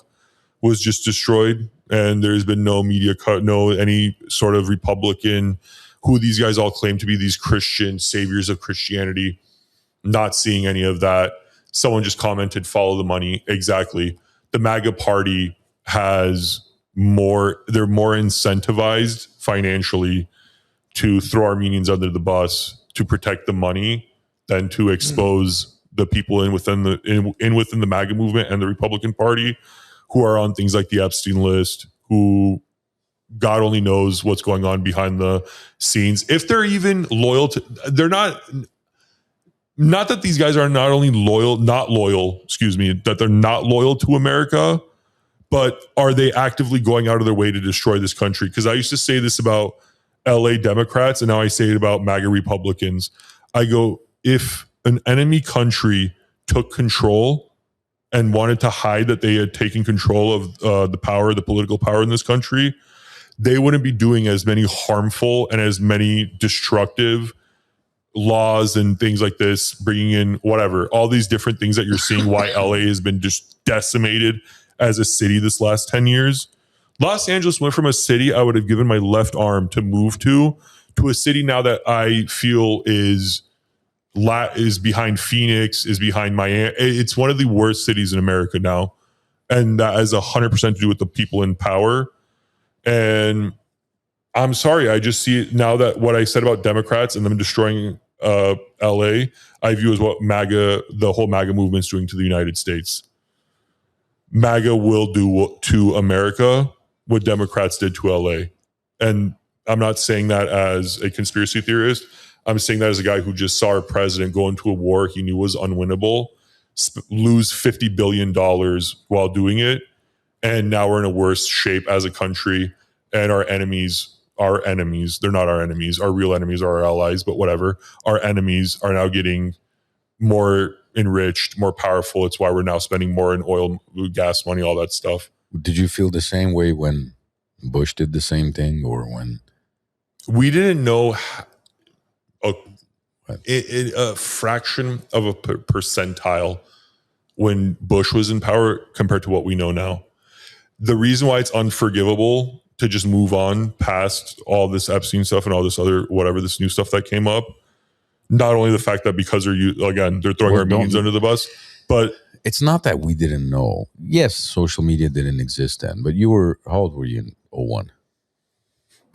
S1: was just destroyed, and there's been no media cut, no any sort of Republican who these guys all claim to be these Christian saviors of Christianity. Not seeing any of that. Someone just commented, follow the money. Exactly. The MAGA party has they're more incentivized financially to throw Armenians under the bus to protect the money than to expose the people within the MAGA movement and the Republican Party who are on things like the Epstein list, who God only knows what's going on behind the scenes. If they're even loyal to, they're not that these guys are not loyal, that they're not loyal to America, but are they actively going out of their way to destroy this country? Because I used to say this about LA Democrats, and now I say it about MAGA Republicans. I go, if an enemy country took control and wanted to hide that they had taken control of the political power in this country, they wouldn't be doing as many harmful and as many destructive laws and things like this, bringing in whatever, all these different things that you're seeing why LA has been just decimated as a city this last 10 years. Los Angeles went from a city I would have given my left arm to move to a city now that I feel is behind Phoenix, is behind Miami. It's one of the worst cities in America now. And that has 100% to do with the people in power. And I'm sorry, I just see it now that what I said about Democrats and them destroying LA, I view as what the whole MAGA movement is doing to the United States. MAGA will do to America what Democrats did to LA. And I'm not saying that as a conspiracy theorist. I'm saying that as a guy who just saw our president go into a war he knew was unwinnable, lose $50 billion while doing it. And now we're in a worse shape as a country. And our enemies, they're not our enemies. Our real enemies are our allies, but whatever. Our enemies are now getting more enriched, more powerful. It's why we're now spending more in oil, gas money, all that stuff.
S3: Did you feel the same way when Bush did the same thing, or when
S1: we didn't know a fraction of a percentile when Bush was in power compared to what we know now? The reason why it's unforgivable to just move on past all this Epstein stuff and all this other whatever, this new stuff that came up, not only the fact that because they're throwing Armenians under the bus, but
S3: it's not that we didn't know. Yes, social media didn't exist then, but how old were you in 01?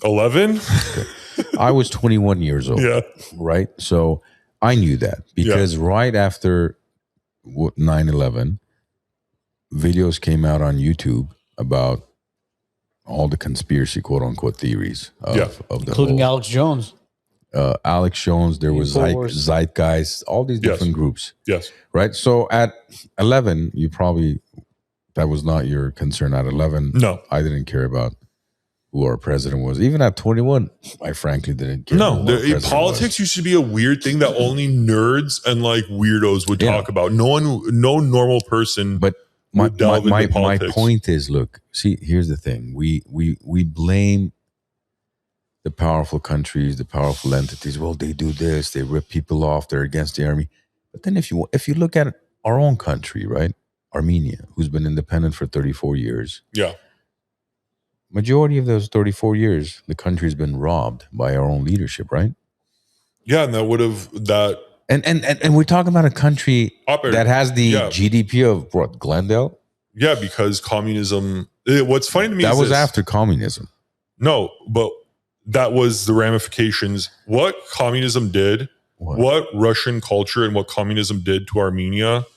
S1: 11?
S3: Okay. I was 21 years old.
S1: Yeah.
S3: Right? So I knew that because right after 9/11, videos came out on YouTube about all the conspiracy, quote unquote, theories of the
S2: including
S3: whole,
S2: Alex Jones.
S3: Alex Jones, there was Zeitgeist, all these different groups.
S1: Yes.
S3: Right? So at 11, that was not your concern. At 11,
S1: no,
S3: I didn't care about who our president was. Even at 21, I frankly didn't care.
S1: No, politics used to be a weird thing that only nerds and like weirdos would talk about. No normal person.
S3: But my point is, look, see, here's the thing. We blame the powerful countries, the powerful entities. Well, they do this, they rip people off, they're against the army. But then if you look at our own country, right? Armenia, who's been independent for 34 years. Yeah. Majority of those 34 years, the country's been robbed by our own leadership, right?
S1: Yeah, and
S3: and we're talking about a country that has the GDP of what, Glendale?
S1: Yeah, because communism. What's funny to me
S3: that was after communism.
S1: No, but that was the ramifications. What communism did, what Russian culture and what communism did to Armenia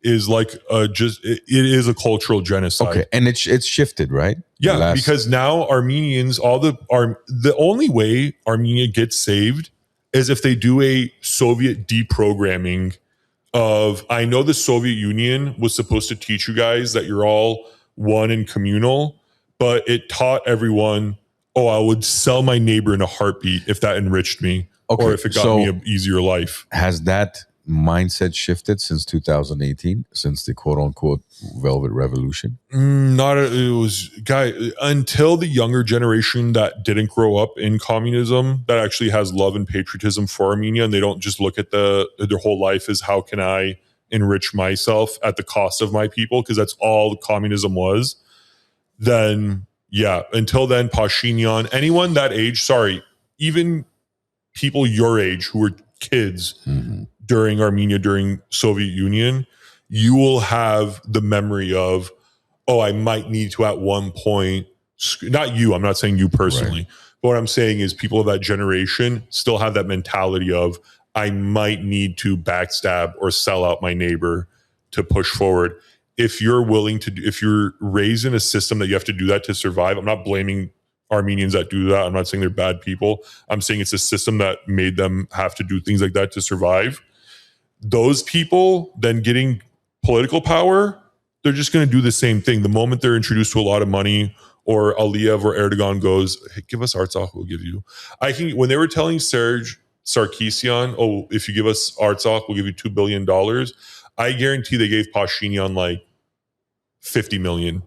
S1: is like it is a cultural genocide.
S3: Okay, and it's shifted, right?
S1: Yeah, because now Armenians, the only way Armenia gets saved is if they do a Soviet deprogramming of, I know the Soviet Union was supposed to teach you guys that you're all one and communal, but it taught everyone, I would sell my neighbor in a heartbeat if that enriched me, or if it got me an easier life.
S3: Has that mindset shifted since 2018, since the quote unquote Velvet Revolution?
S1: It was until the younger generation that didn't grow up in communism that actually has love and patriotism for Armenia, and they don't just look at their whole life as how can I enrich myself at the cost of my people, because that's all communism was. Then until then, Pashinyan, anyone that age, even people your age who were kids during Armenia, during Soviet Union, you will have the memory of, I might need to at one point, not you, I'm not saying you personally, but what I'm saying is people of that generation still have that mentality of, I might need to backstab or sell out my neighbor to push forward. If you're if you're raised in a system that you have to do that to survive, I'm not blaming Armenians that do that. I'm not saying they're bad people. I'm saying it's a system that made them have to do things like that to survive. Those people then getting political power, they're just going to do the same thing. The moment they're introduced to a lot of money, or Aliyev or Erdogan goes, hey, give us Artsakh, we'll give you. When they were telling Serge Sarkisian, if you give us Artsakh, we'll give you $2 billion. I guarantee they gave Pashinyan like 50 million.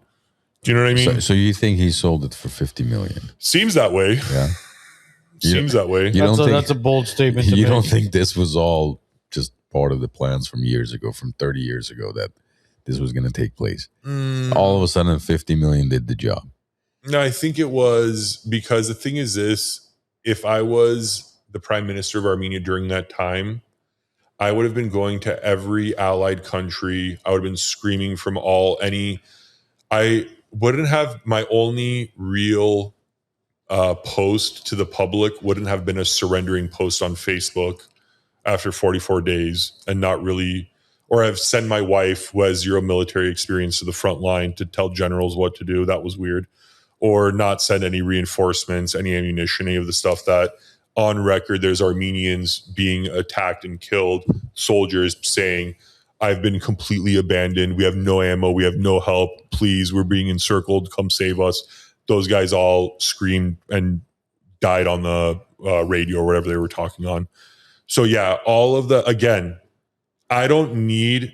S1: Do you know what I mean?
S3: So you think he sold it for 50 million?
S1: Seems that way.
S3: Yeah.
S1: Seems that way.
S2: That's a bold statement.
S3: You don't think this was all just part of the plans from years ago, from 30 years ago, that this was going to take place? All of a sudden, 50 million did the job.
S1: No, I think it was because the thing is this: if I was the prime minister of Armenia during that time, I would have been going to every allied country. I would have been screaming from I wouldn't have, my only real post to the public wouldn't have been a surrendering post on Facebook after 44 days and not really, or I've sent my wife who has zero military experience to the front line to tell generals what to do. That was weird. Or not send any reinforcements, any ammunition, any of the stuff that on record there's Armenians being attacked and killed, soldiers saying, I've been completely abandoned. We have no ammo. We have no help. Please, we're being encircled. Come save us. Those guys all screamed and died on the radio or whatever they were talking on. So all of again, I don't need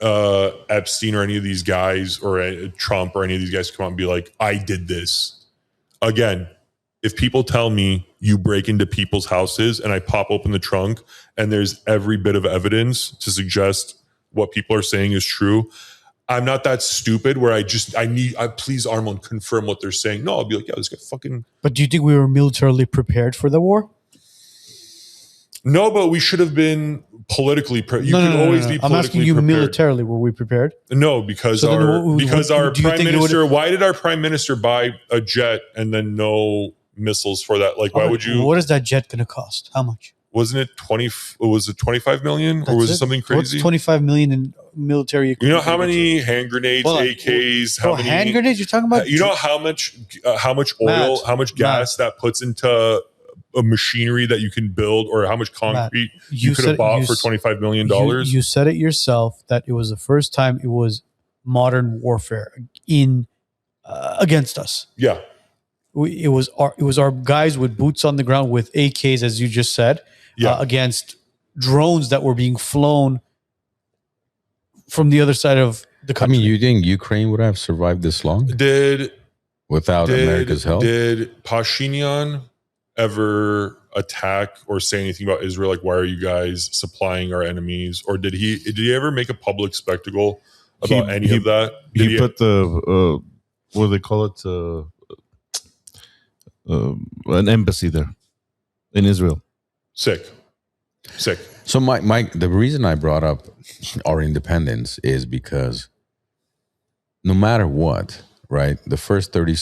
S1: Epstein or any of these guys or Trump or any of these guys to come out and be like, I did this. Again, if people tell me you break into people's houses and I pop open the trunk and there's every bit of evidence to suggest what people are saying is true, I'm not that stupid where I please Armon confirm what they're saying. No, I'll be like, this guy fucking.
S2: But do you think we were militarily prepared for the war?
S1: No, but we should have been politically prepared. You can always be politically prepared.
S2: I'm asking you militarily, were we prepared?
S1: No, because our prime minister, why did our prime minister buy a jet and then no missiles for that? Like, why would you?
S2: What is that jet going to cost? How much?
S1: Wasn't it 25 million or was it something crazy?
S2: What's 25 million in military equipment?
S1: You know how many hand grenades, AKs, how many
S2: hand grenades you're talking about?
S1: You know how much oil, how much gas that puts into a machinery that you can build, or how much concrete you could have bought for $25 million?
S2: You said it yourself that it was the first time it was modern warfare against us.
S1: Yeah.
S2: It was our guys with boots on the ground with AKs, as you just said, against drones that were being flown from the other side of the country.
S3: I mean, you think Ukraine would have survived this long? Without America's help?
S1: Did Pashinyan ever attack or say anything about Israel? Like, why are you guys supplying our enemies? Or did he ever make a public spectacle about any of that?
S4: He put the, what do they call it? An embassy there in Israel.
S1: Sick.
S3: So the reason I brought up our independence is because no matter what, right? The first 30,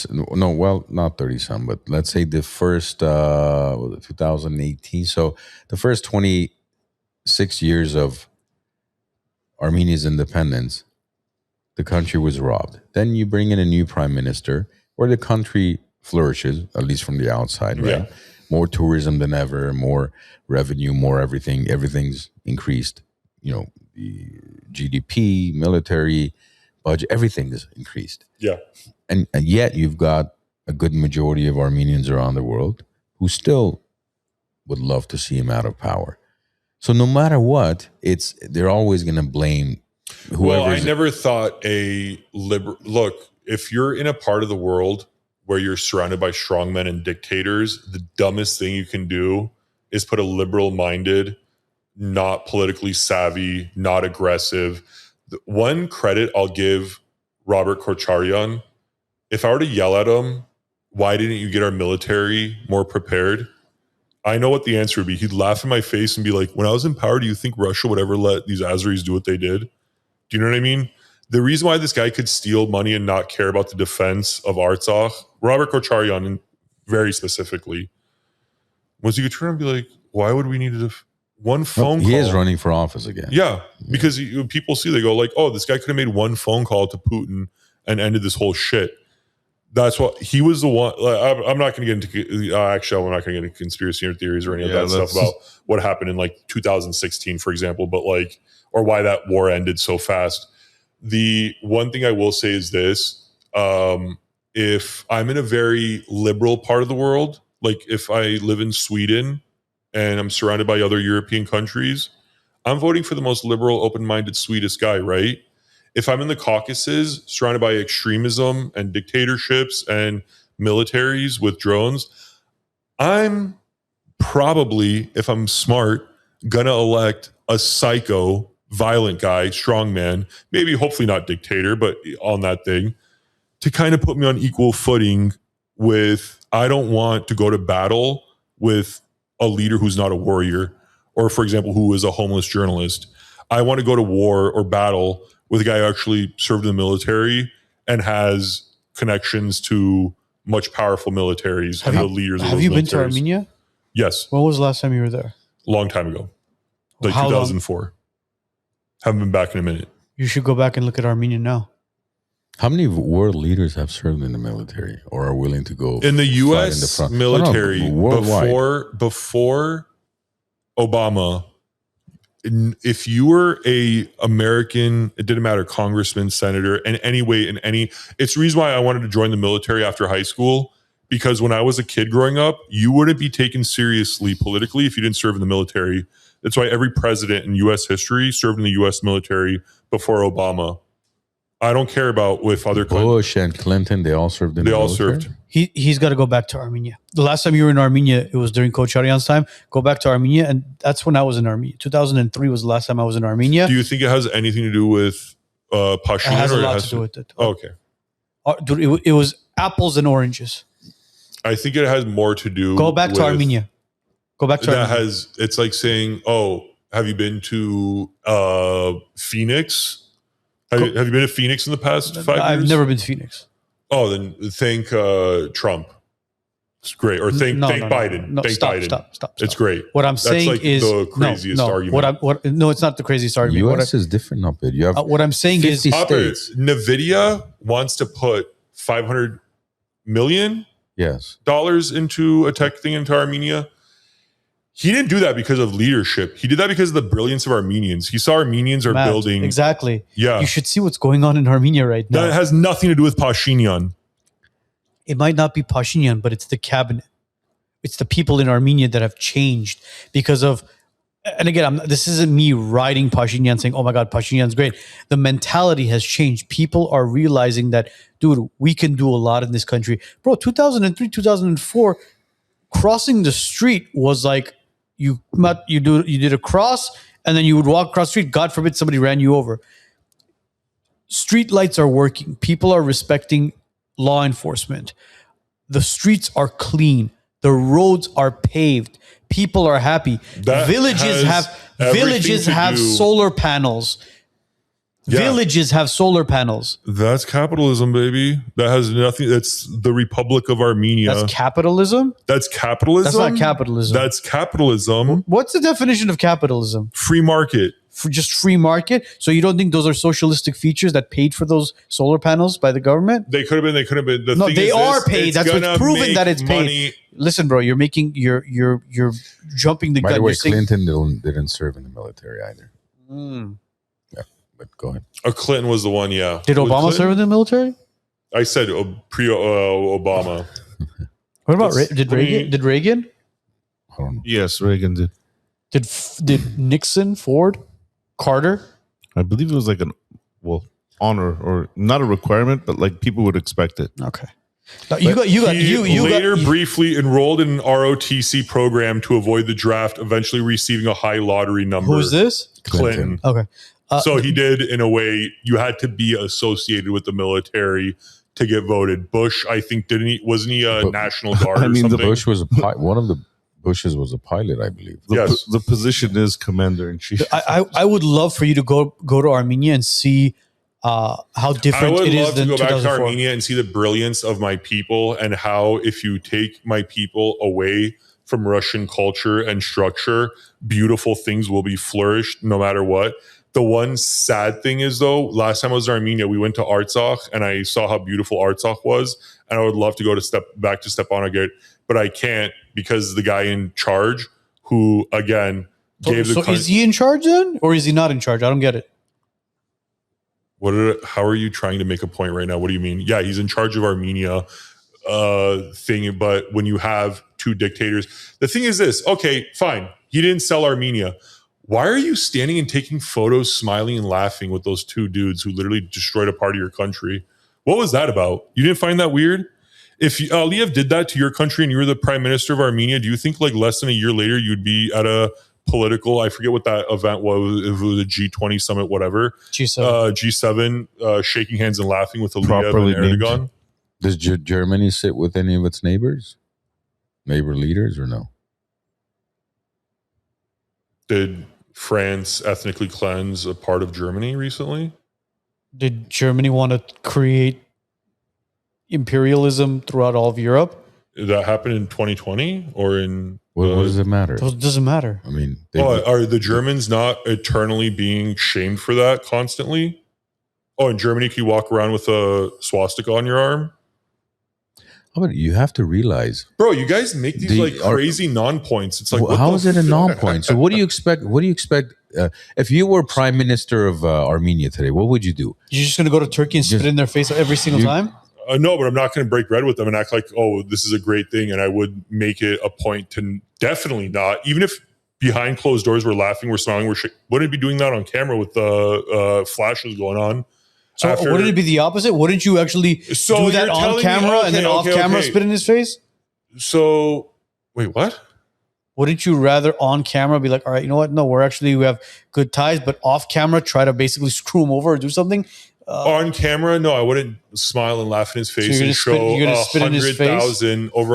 S3: but let's say the first 2018. So the first 26 years of Armenia's independence, the country was robbed. Then you bring in a new prime minister, or the country flourishes, at least from the outside, right?
S1: Yeah.
S3: More tourism than ever, more revenue, more everything. Everything's increased. The GDP, military budget, everything is increased.
S1: Yeah.
S3: And yet you've got a good majority of Armenians around the world who still would love to see him out of power. So no matter what, they're always going to blame whoever.
S1: Well, I never thought a liberal look. If you're in a part of the world where you're surrounded by strongmen and dictators, the dumbest thing you can do is put a liberal-minded, not politically savvy, not aggressive. The one credit I'll give Robert Kocharyan, if I were to yell at him, why didn't you get our military more prepared? I know what the answer would be. He'd laugh in my face and be like, when I was in power, do you think Russia would ever let these Azeris do what they did? Do you know what I mean? The reason why this guy could steal money and not care about the defense of Artsakh, Robert Kocharyan very specifically, was he could turn and be like, why would we need one phone call?
S3: He is running for office again.
S1: Yeah, because people see, they go like, oh, this guy could have made one phone call to Putin and ended this whole shit. That's what he was the one. I'm not going to get into. Actually, I'm not going to get into conspiracy theories or any of that stuff about what happened in like 2016, for example. But like, or why that war ended so fast. The one thing I will say is this: if I'm in a very liberal part of the world, like if I live in Sweden and I'm surrounded by other European countries, I'm voting for the most liberal, open-minded, sweetest guy, right? If I'm in the Caucasus, surrounded by extremism and dictatorships and militaries with drones, I'm probably, if I'm smart, gonna elect a psycho, violent guy, strongman, maybe hopefully not dictator, but on that thing, to kind of put me on equal footing with, I don't want to go to battle with a leader who's not a warrior, or for example, who is a homeless journalist. I want to go to war or battle with a guy who actually served in the military and has connections to much powerful militaries and the leaders of those militaries.
S2: Have you been to Armenia?
S1: Yes.
S2: When was the last time you were there?
S1: Long time ago. Like
S2: How
S1: 2004. Long? Haven't been back in a minute.
S2: You should go back and look at Armenia now.
S3: How many world leaders have served in the military or are willing to go
S1: in the U.S.
S3: in the front?
S1: military
S3: Worldwide.
S1: before Obama? If you were a American, it didn't matter, congressman, senator, and anyway, it's the reason why I wanted to join the military after high school, because when I was a kid growing up, you wouldn't be taken seriously politically if you didn't serve in the military. That's why every president in U.S. history served in the U.S. military before Obama. I don't care about with other
S3: Bush and Clinton, they all served in the military?
S1: They all served.
S2: He's got to go back to Armenia. The last time you were in Armenia, it was during Kocharyan's time. Go back to Armenia, and that's when I was in Armenia. 2003 was the last time I was in Armenia.
S1: Do you think it has anything to do with Pashinyan?
S2: It has a lot to do with it.
S1: Oh, okay.
S2: Dude, it was apples and oranges.
S1: I think it has more to do.
S2: Go back to Armenia. Go back to Armenia.
S1: It's like saying, oh, have you been to Phoenix? Have you been to Phoenix in the past 5 years?
S2: I've never been to Phoenix.
S1: Oh, then thank Trump. It's great. Or thank Biden.
S2: No,
S1: thank
S2: stop,
S1: Biden.
S2: Stop.
S1: It's great.
S2: What I'm saying
S1: like
S2: is
S1: the craziest argument.
S2: No, it's not the craziest argument.
S3: U.S. is different up there. You have
S2: what I'm saying is
S3: states.
S1: NVIDIA wants to put $500 million into a tech thing into Armenia. He didn't do that because of leadership. He did that because of the brilliance of Armenians. He saw Armenians are building.
S2: Exactly.
S1: Yeah.
S2: You should see what's going on in Armenia right now.
S1: That has nothing to do with Pashinyan.
S2: It might not be Pashinyan, but it's the cabinet. It's the people in Armenia that have changed because of, and again, this isn't me riding Pashinyan saying, oh my God, Pashinyan's great. The mentality has changed. People are realizing that, dude, we can do a lot in this country. Bro, 2003, 2004, crossing the street was like, you did a cross and then you would walk across the street. God forbid somebody ran you over. Street lights are working. People are respecting law enforcement. The streets are clean. The roads are paved. People are happy. Villages have solar panels. Yeah. Villages have solar panels.
S1: That's capitalism, baby. That has nothing. That's the Republic of Armenia.
S2: That's capitalism?
S1: That's capitalism?
S2: That's not capitalism.
S1: That's capitalism.
S2: What's the definition of capitalism?
S1: Free market.
S2: Just free market? So you don't think those are socialistic features that paid for those solar panels by the government?
S1: They could have been. They could have been.
S2: No, they are paid. That's what's proven that it's paid. Listen, bro, you're jumping the gun.
S3: By the way, Clinton didn't serve in the military either. But go ahead.
S1: Clinton was the one, yeah.
S2: Did Obama serve in the military?
S1: I said Obama.
S2: What about did Reagan?
S3: I don't know.
S4: Yes, Reagan did.
S2: Did Nixon, Ford, Carter?
S4: I believe it was like honor or not a requirement, but like people would expect it.
S2: Okay. You
S1: later briefly enrolled in an ROTC program to avoid the draft, eventually receiving a high lottery number.
S2: Who's this?
S1: Clinton.
S2: Okay.
S1: So he did, in a way, you had to be associated with the military to get voted. Bush, I think, wasn't he a National Guard
S3: I
S1: or
S3: mean,
S1: something?
S3: the Bush was one of the Bushes was a pilot, I believe.
S1: Yes.
S4: The position is commander in chief.
S2: I would love for you to go to Armenia and see how different it is than 2004.
S1: I would love to go back to Armenia and see the brilliance of my people and how if you take my people away from Russian culture and structure, beautiful things will be flourished no matter what. The one sad thing is, though, last time I was in Armenia, we went to Artsakh and I saw how beautiful Artsakh was. And I would love to go back to Stepanakert, but I can't because the guy in charge who, again, gave the...
S2: So is he in charge then? Or is he not in charge? I don't get it.
S1: How are you trying to make a point right now? What do you mean? Yeah, he's in charge of Armenia thing, but when you have two dictators, the thing is this, okay, fine, he didn't sell Armenia. Why are you standing and taking photos, smiling and laughing with those two dudes who literally destroyed a part of your country? What was that about? You didn't find that weird? If Aliyev did that to your country and you were the prime minister of Armenia, do you think like less than a year later you'd be at a political, I forget what that event was, if it was a G20 summit, whatever. G7, shaking hands and laughing with Aliyev and Erdogan.
S3: Named. Does Germany sit with any of its neighbor leaders, or no?
S1: Did France ethnically cleanse a part of Germany recently?
S2: Did Germany want to create imperialism throughout all of Europe?
S1: Did that happen in 2020 or in...
S3: What does it matter?
S2: It doesn't matter.
S3: I mean...
S1: are the Germans not eternally being shamed for that constantly? Oh, in Germany, can you walk around with a swastika on your arm?
S3: But you have to realize...
S1: Bro, you guys make these crazy non-points. It's like...
S3: How is it a non-point? So what do you expect? What do you expect... if you were prime minister of Armenia today, what would you do?
S2: You're just going to go to Turkey and spit in their face every single time?
S1: No, but I'm not going to break bread with them and act like, oh, this is a great thing. And I would make it a point to definitely not, even if behind closed doors we're laughing, we're smiling, wouldn't be doing that on camera with the flashes going on.
S2: So wouldn't it be the opposite? Wouldn't you actually do that on camera and then off camera spit in his face?
S1: So, wait, what?
S2: Wouldn't you rather on camera be like, all right, you know what? No, we have good ties, but off camera try to basically screw him over or do something?
S1: On camera, no, I wouldn't smile and laugh in his face and show over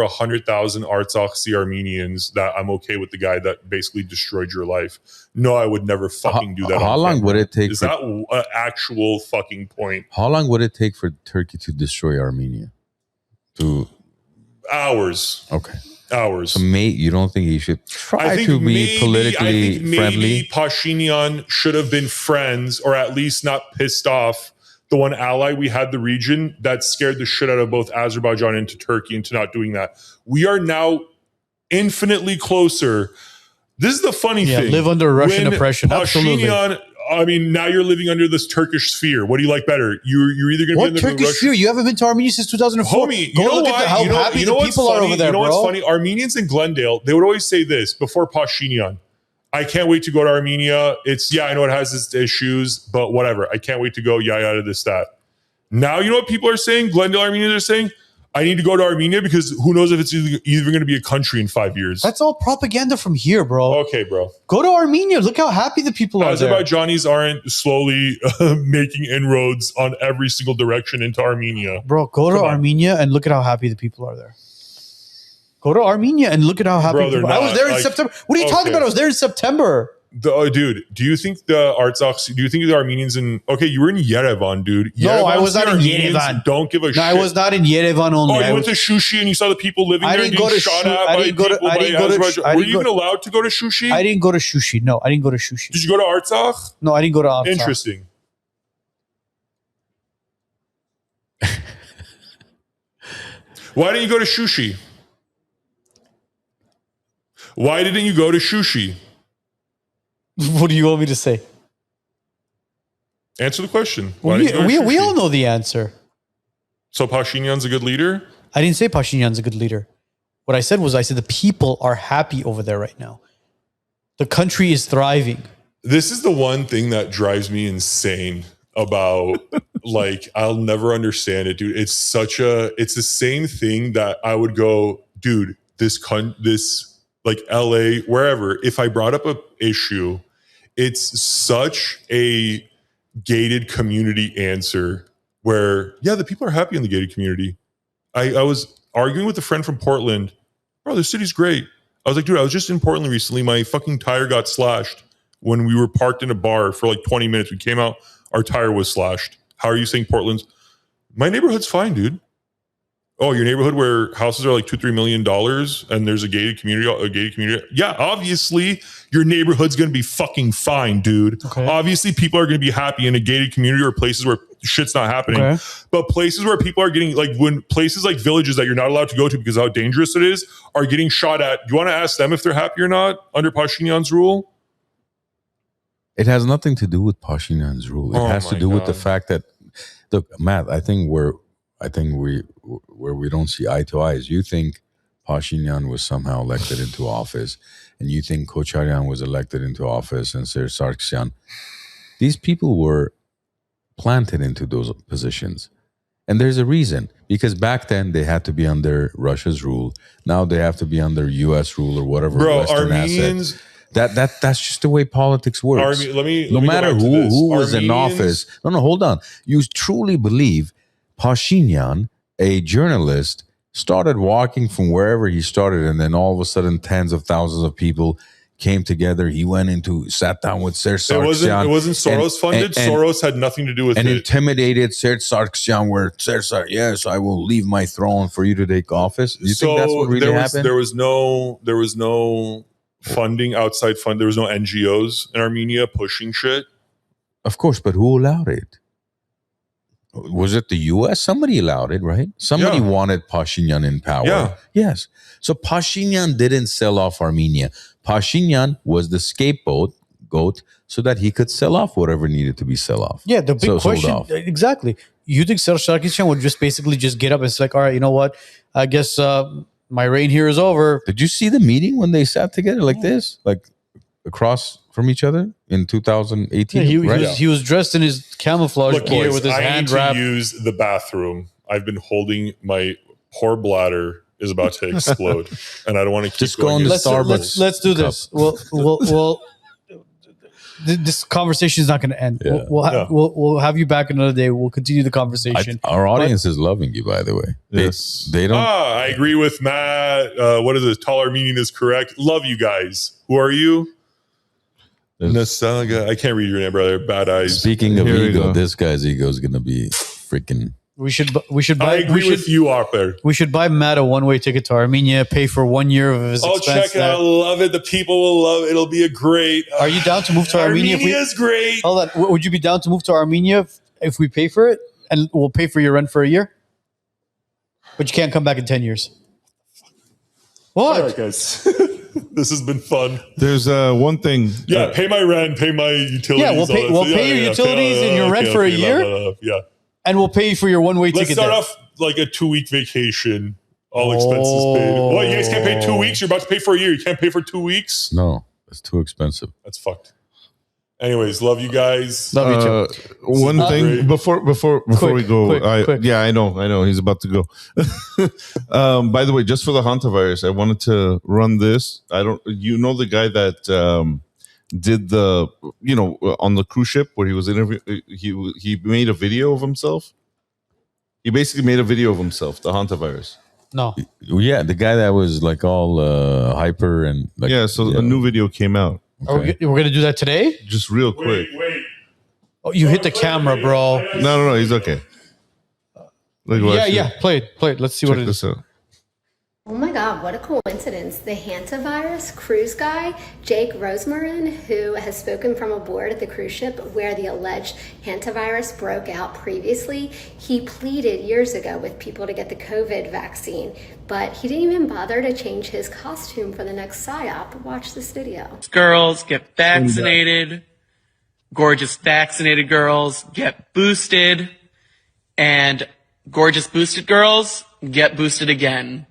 S1: 100,000 Artsakh Armenians that I'm okay with the guy that basically destroyed your life. No, I would never fucking do that.
S3: How long would it take?
S1: Is that an actual fucking point?
S3: How long would it take for Turkey to destroy Armenia?
S1: Hours.
S3: Okay.
S1: Hours.
S3: So, mate, you don't think he should try to be politically friendly?
S1: Pashinyan should have been friends, or at least not pissed off the one ally we had the region that scared the shit out of both Azerbaijan and to Turkey into not doing that. We are now infinitely closer. This is the funny thing.
S2: Live under Russian oppression. Absolutely.
S1: I mean, now you're living under this Turkish sphere. What do you like better? You're either going to be under
S2: Turkish
S1: Russian
S2: sphere? You haven't been to Armenia since 2004.
S1: Homie,
S2: Go look at how happy the people are over there, bro.
S1: You know what's funny? Armenians in Glendale, they would always say this before Pashinyan. I can't wait to go to Armenia. I know it has its issues, but whatever. I can't wait to go. This, that. Now, you know what people are saying? Glendale Armenians are saying, I need to go to Armenia because who knows if it's even going to be a country in 5 years.
S2: That's all propaganda from here, bro.
S1: Okay, bro.
S2: Go to Armenia. Look how happy the people are there.
S1: Azerbaijanis aren't slowly making inroads on every single direction into Armenia.
S2: Bro, go to Armenia and look at how happy the people are there. Go to Armenia and look at how happy people are. I was there in September. What are you talking about? I was there in September.
S1: Dude, do you think the Artsakh, do you think the Armenians you were in Yerevan, dude?
S2: No, I was not in Yerevan.
S1: Don't give a shit.
S2: No, I was not in Yerevan only.
S1: Oh, you went to Shushi and you saw the people living there being shot at by people by Azerbaijan. Were you even allowed to go to Shushi?
S2: I didn't go to Shushi. No, I didn't go to Shushi.
S1: Did you go to Artsakh?
S2: No, I didn't go to Artsakh.
S1: Interesting. Why didn't you go to Shushi? Why didn't you go to Shushi?
S2: What do you want me to say?
S1: Answer the question.
S2: We all know the answer.
S1: So Pashinyan's a good leader?
S2: I didn't say Pashinyan's a good leader. What I said the people are happy over there right now. The country is thriving.
S1: This is the one thing that drives me insane about like, I'll never understand it, dude. It's the same thing that I would go, dude, this like LA, wherever, if I brought up a issue, it's such a gated community answer where, yeah, the people are happy in the gated community. I was arguing with a friend from Portland. Bro, the city's great. I was like, dude, I was just in Portland recently. My fucking tire got slashed when we were parked in a bar for like 20 minutes. We came out, our tire was slashed. How are you saying Portland's? My neighborhood's fine, dude. Oh, your neighborhood where houses are like $2-3 million and there's a gated community. Yeah, obviously your neighborhood's going to be fucking fine, dude. Okay. Obviously people are going to be happy in a gated community or places where shit's not happening. Okay. But places where people are getting like, when places like villages that you're not allowed to go to because of how dangerous it is are getting shot at. You want to ask them if they're happy or not under Pashinyan's rule?
S3: It has nothing to do with Pashinyan's rule. It has to do with the fact that, look, Matt, I think where we don't see eye to eye is you think Pashinyan was somehow elected into office, and you think Kocharyan was elected into office, and Ser Sargsyan. These people were planted into those positions. And there's a reason, because back then they had to be under Russia's rule. Now they have to be under U.S. rule or whatever.
S1: Bro,
S3: Western
S1: Armenians...
S3: asset. That's just the way politics works. No matter who was in office. No, hold on. You truly believe Pashinyan, a journalist, started walking from wherever he started, and then all of a sudden tens of thousands of people came together. He sat down with Ser Sargsyan.
S1: It wasn't Soros funded. Soros had nothing to do with it.
S3: And intimidated Ser Sargsyan, where Ser Sargsyan, yes, I will leave my throne for you to take office. You think that's what really happened?
S1: There was no funding, outside fund. There was no NGOs in Armenia pushing shit.
S3: Of course, but who allowed it? Was it the U.S.? Somebody allowed it, right? Somebody wanted Pashinyan in power.
S1: Yeah.
S3: Yes. So Pashinyan didn't sell off Armenia. Pashinyan was the scapegoat so that he could sell off whatever needed to be sell off.
S2: Yeah, the big question, exactly. You think Ser Sargsyan would just basically just get up and say, like, all right, you know what? I guess my reign here is over.
S3: Did you see the meeting when they sat together like this? Like across from each other in 2018?
S2: Yeah, he was dressed in his camouflage gear with his hand wrapped.
S1: I need to use the bathroom. I've been holding, my poor bladder is about to explode, and I don't want to keep
S3: just
S1: going.
S3: Go on Starbucks.
S2: Let's do this. Well, this conversation is not going to end. Yeah. We'll have you back another day. We'll continue the conversation.
S3: Our audience is loving you, by the way.
S1: Yes.
S3: They don't.
S1: I agree with Matt. What is it? Tall Armenian is correct. Love you guys. Who are you? Nasaga. I can't read your name, brother. Bad eyes.
S3: Speaking of ego, this guy's ego is going to be freaking.
S2: We should buy.
S1: I agree with you out there.
S2: We should buy Matt a one-way ticket to Armenia. Pay for 1 year of his expense.
S1: Check it out. I love it. The people will love it. It'll be a great.
S2: Are you down to move to Armenia?
S1: Armenia's great.
S2: Hold on. Would you be down to move to Armenia if we pay for it, and we'll pay for your rent for a year? But you can't come back in 10 years. What?
S1: All right, guys. This has been fun.
S4: There's one thing.
S1: Yeah, pay my rent, pay my utilities.
S2: Yeah, we'll pay your utilities and your rent for a year.
S1: Yeah.
S2: And we'll pay you for your one-way ticket.
S1: Let's start off like a 2-week vacation. All expenses paid. What, you guys can't pay 2 weeks? You're about to pay for a year. You can't pay for 2 weeks?
S3: No, it's too expensive.
S1: That's fucked. Anyways, love you guys.
S2: Love you too.
S4: One thing before we go, quick. Yeah, I know. He's about to go. By the way, just for the Hantavirus, I wanted to run this. The guy that did the, on the cruise ship where he was interviewing, he made a video of himself. He basically made a video of himself, the Hantavirus.
S2: No.
S3: Yeah, the guy that was like all hyper and like.
S4: Yeah, so a new video came out.
S2: Okay. We're going to do that today?
S4: Just real quick.
S1: Wait.
S2: Oh, you hit the camera, bro.
S4: No, he's okay.
S2: Play it. Let's see what it is.
S4: Out.
S6: Oh my God, what a coincidence. The Hantavirus cruise guy, Jake Rosemarin, who has spoken from aboard at the cruise ship where the alleged Hantavirus broke out previously, he pleaded years ago with people to get the COVID vaccine, but he didn't even bother to change his costume for the next PSYOP. Watch this video.
S7: Girls get vaccinated. Gorgeous vaccinated girls get boosted. And gorgeous boosted girls get boosted again.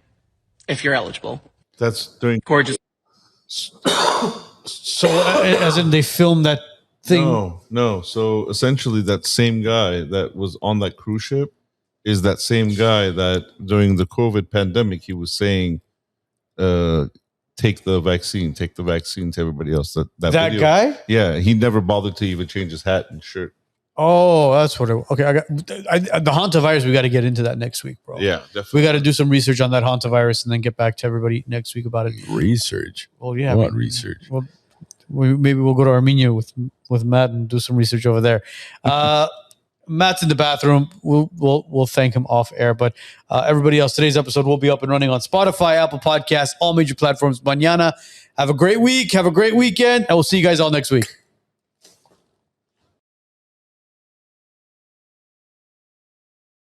S7: If you're eligible.
S4: That's during
S7: gorgeous.
S2: So, as in they filmed that thing?
S4: No. So essentially, that same guy that was on that cruise ship is that same guy that during the COVID pandemic, he was saying, take the vaccine to everybody else. That video,
S2: guy?
S4: Yeah, he never bothered to even change his hat and shirt.
S2: Oh, that's what okay. The Hantavirus, we got to get into that next week, bro.
S4: Yeah, definitely.
S2: We got to do some research on that Hantavirus and then get back to everybody next week about it.
S3: Research?
S2: Well, yeah.
S3: What research?
S2: Well, maybe we'll go to Armenia with Matt and do some research over there. Matt's in the bathroom. We'll thank him off air. But everybody else, today's episode will be up and running on Spotify, Apple Podcasts, all major platforms. Mañana. Have a great week. Have a great weekend. And we'll see you guys all next week.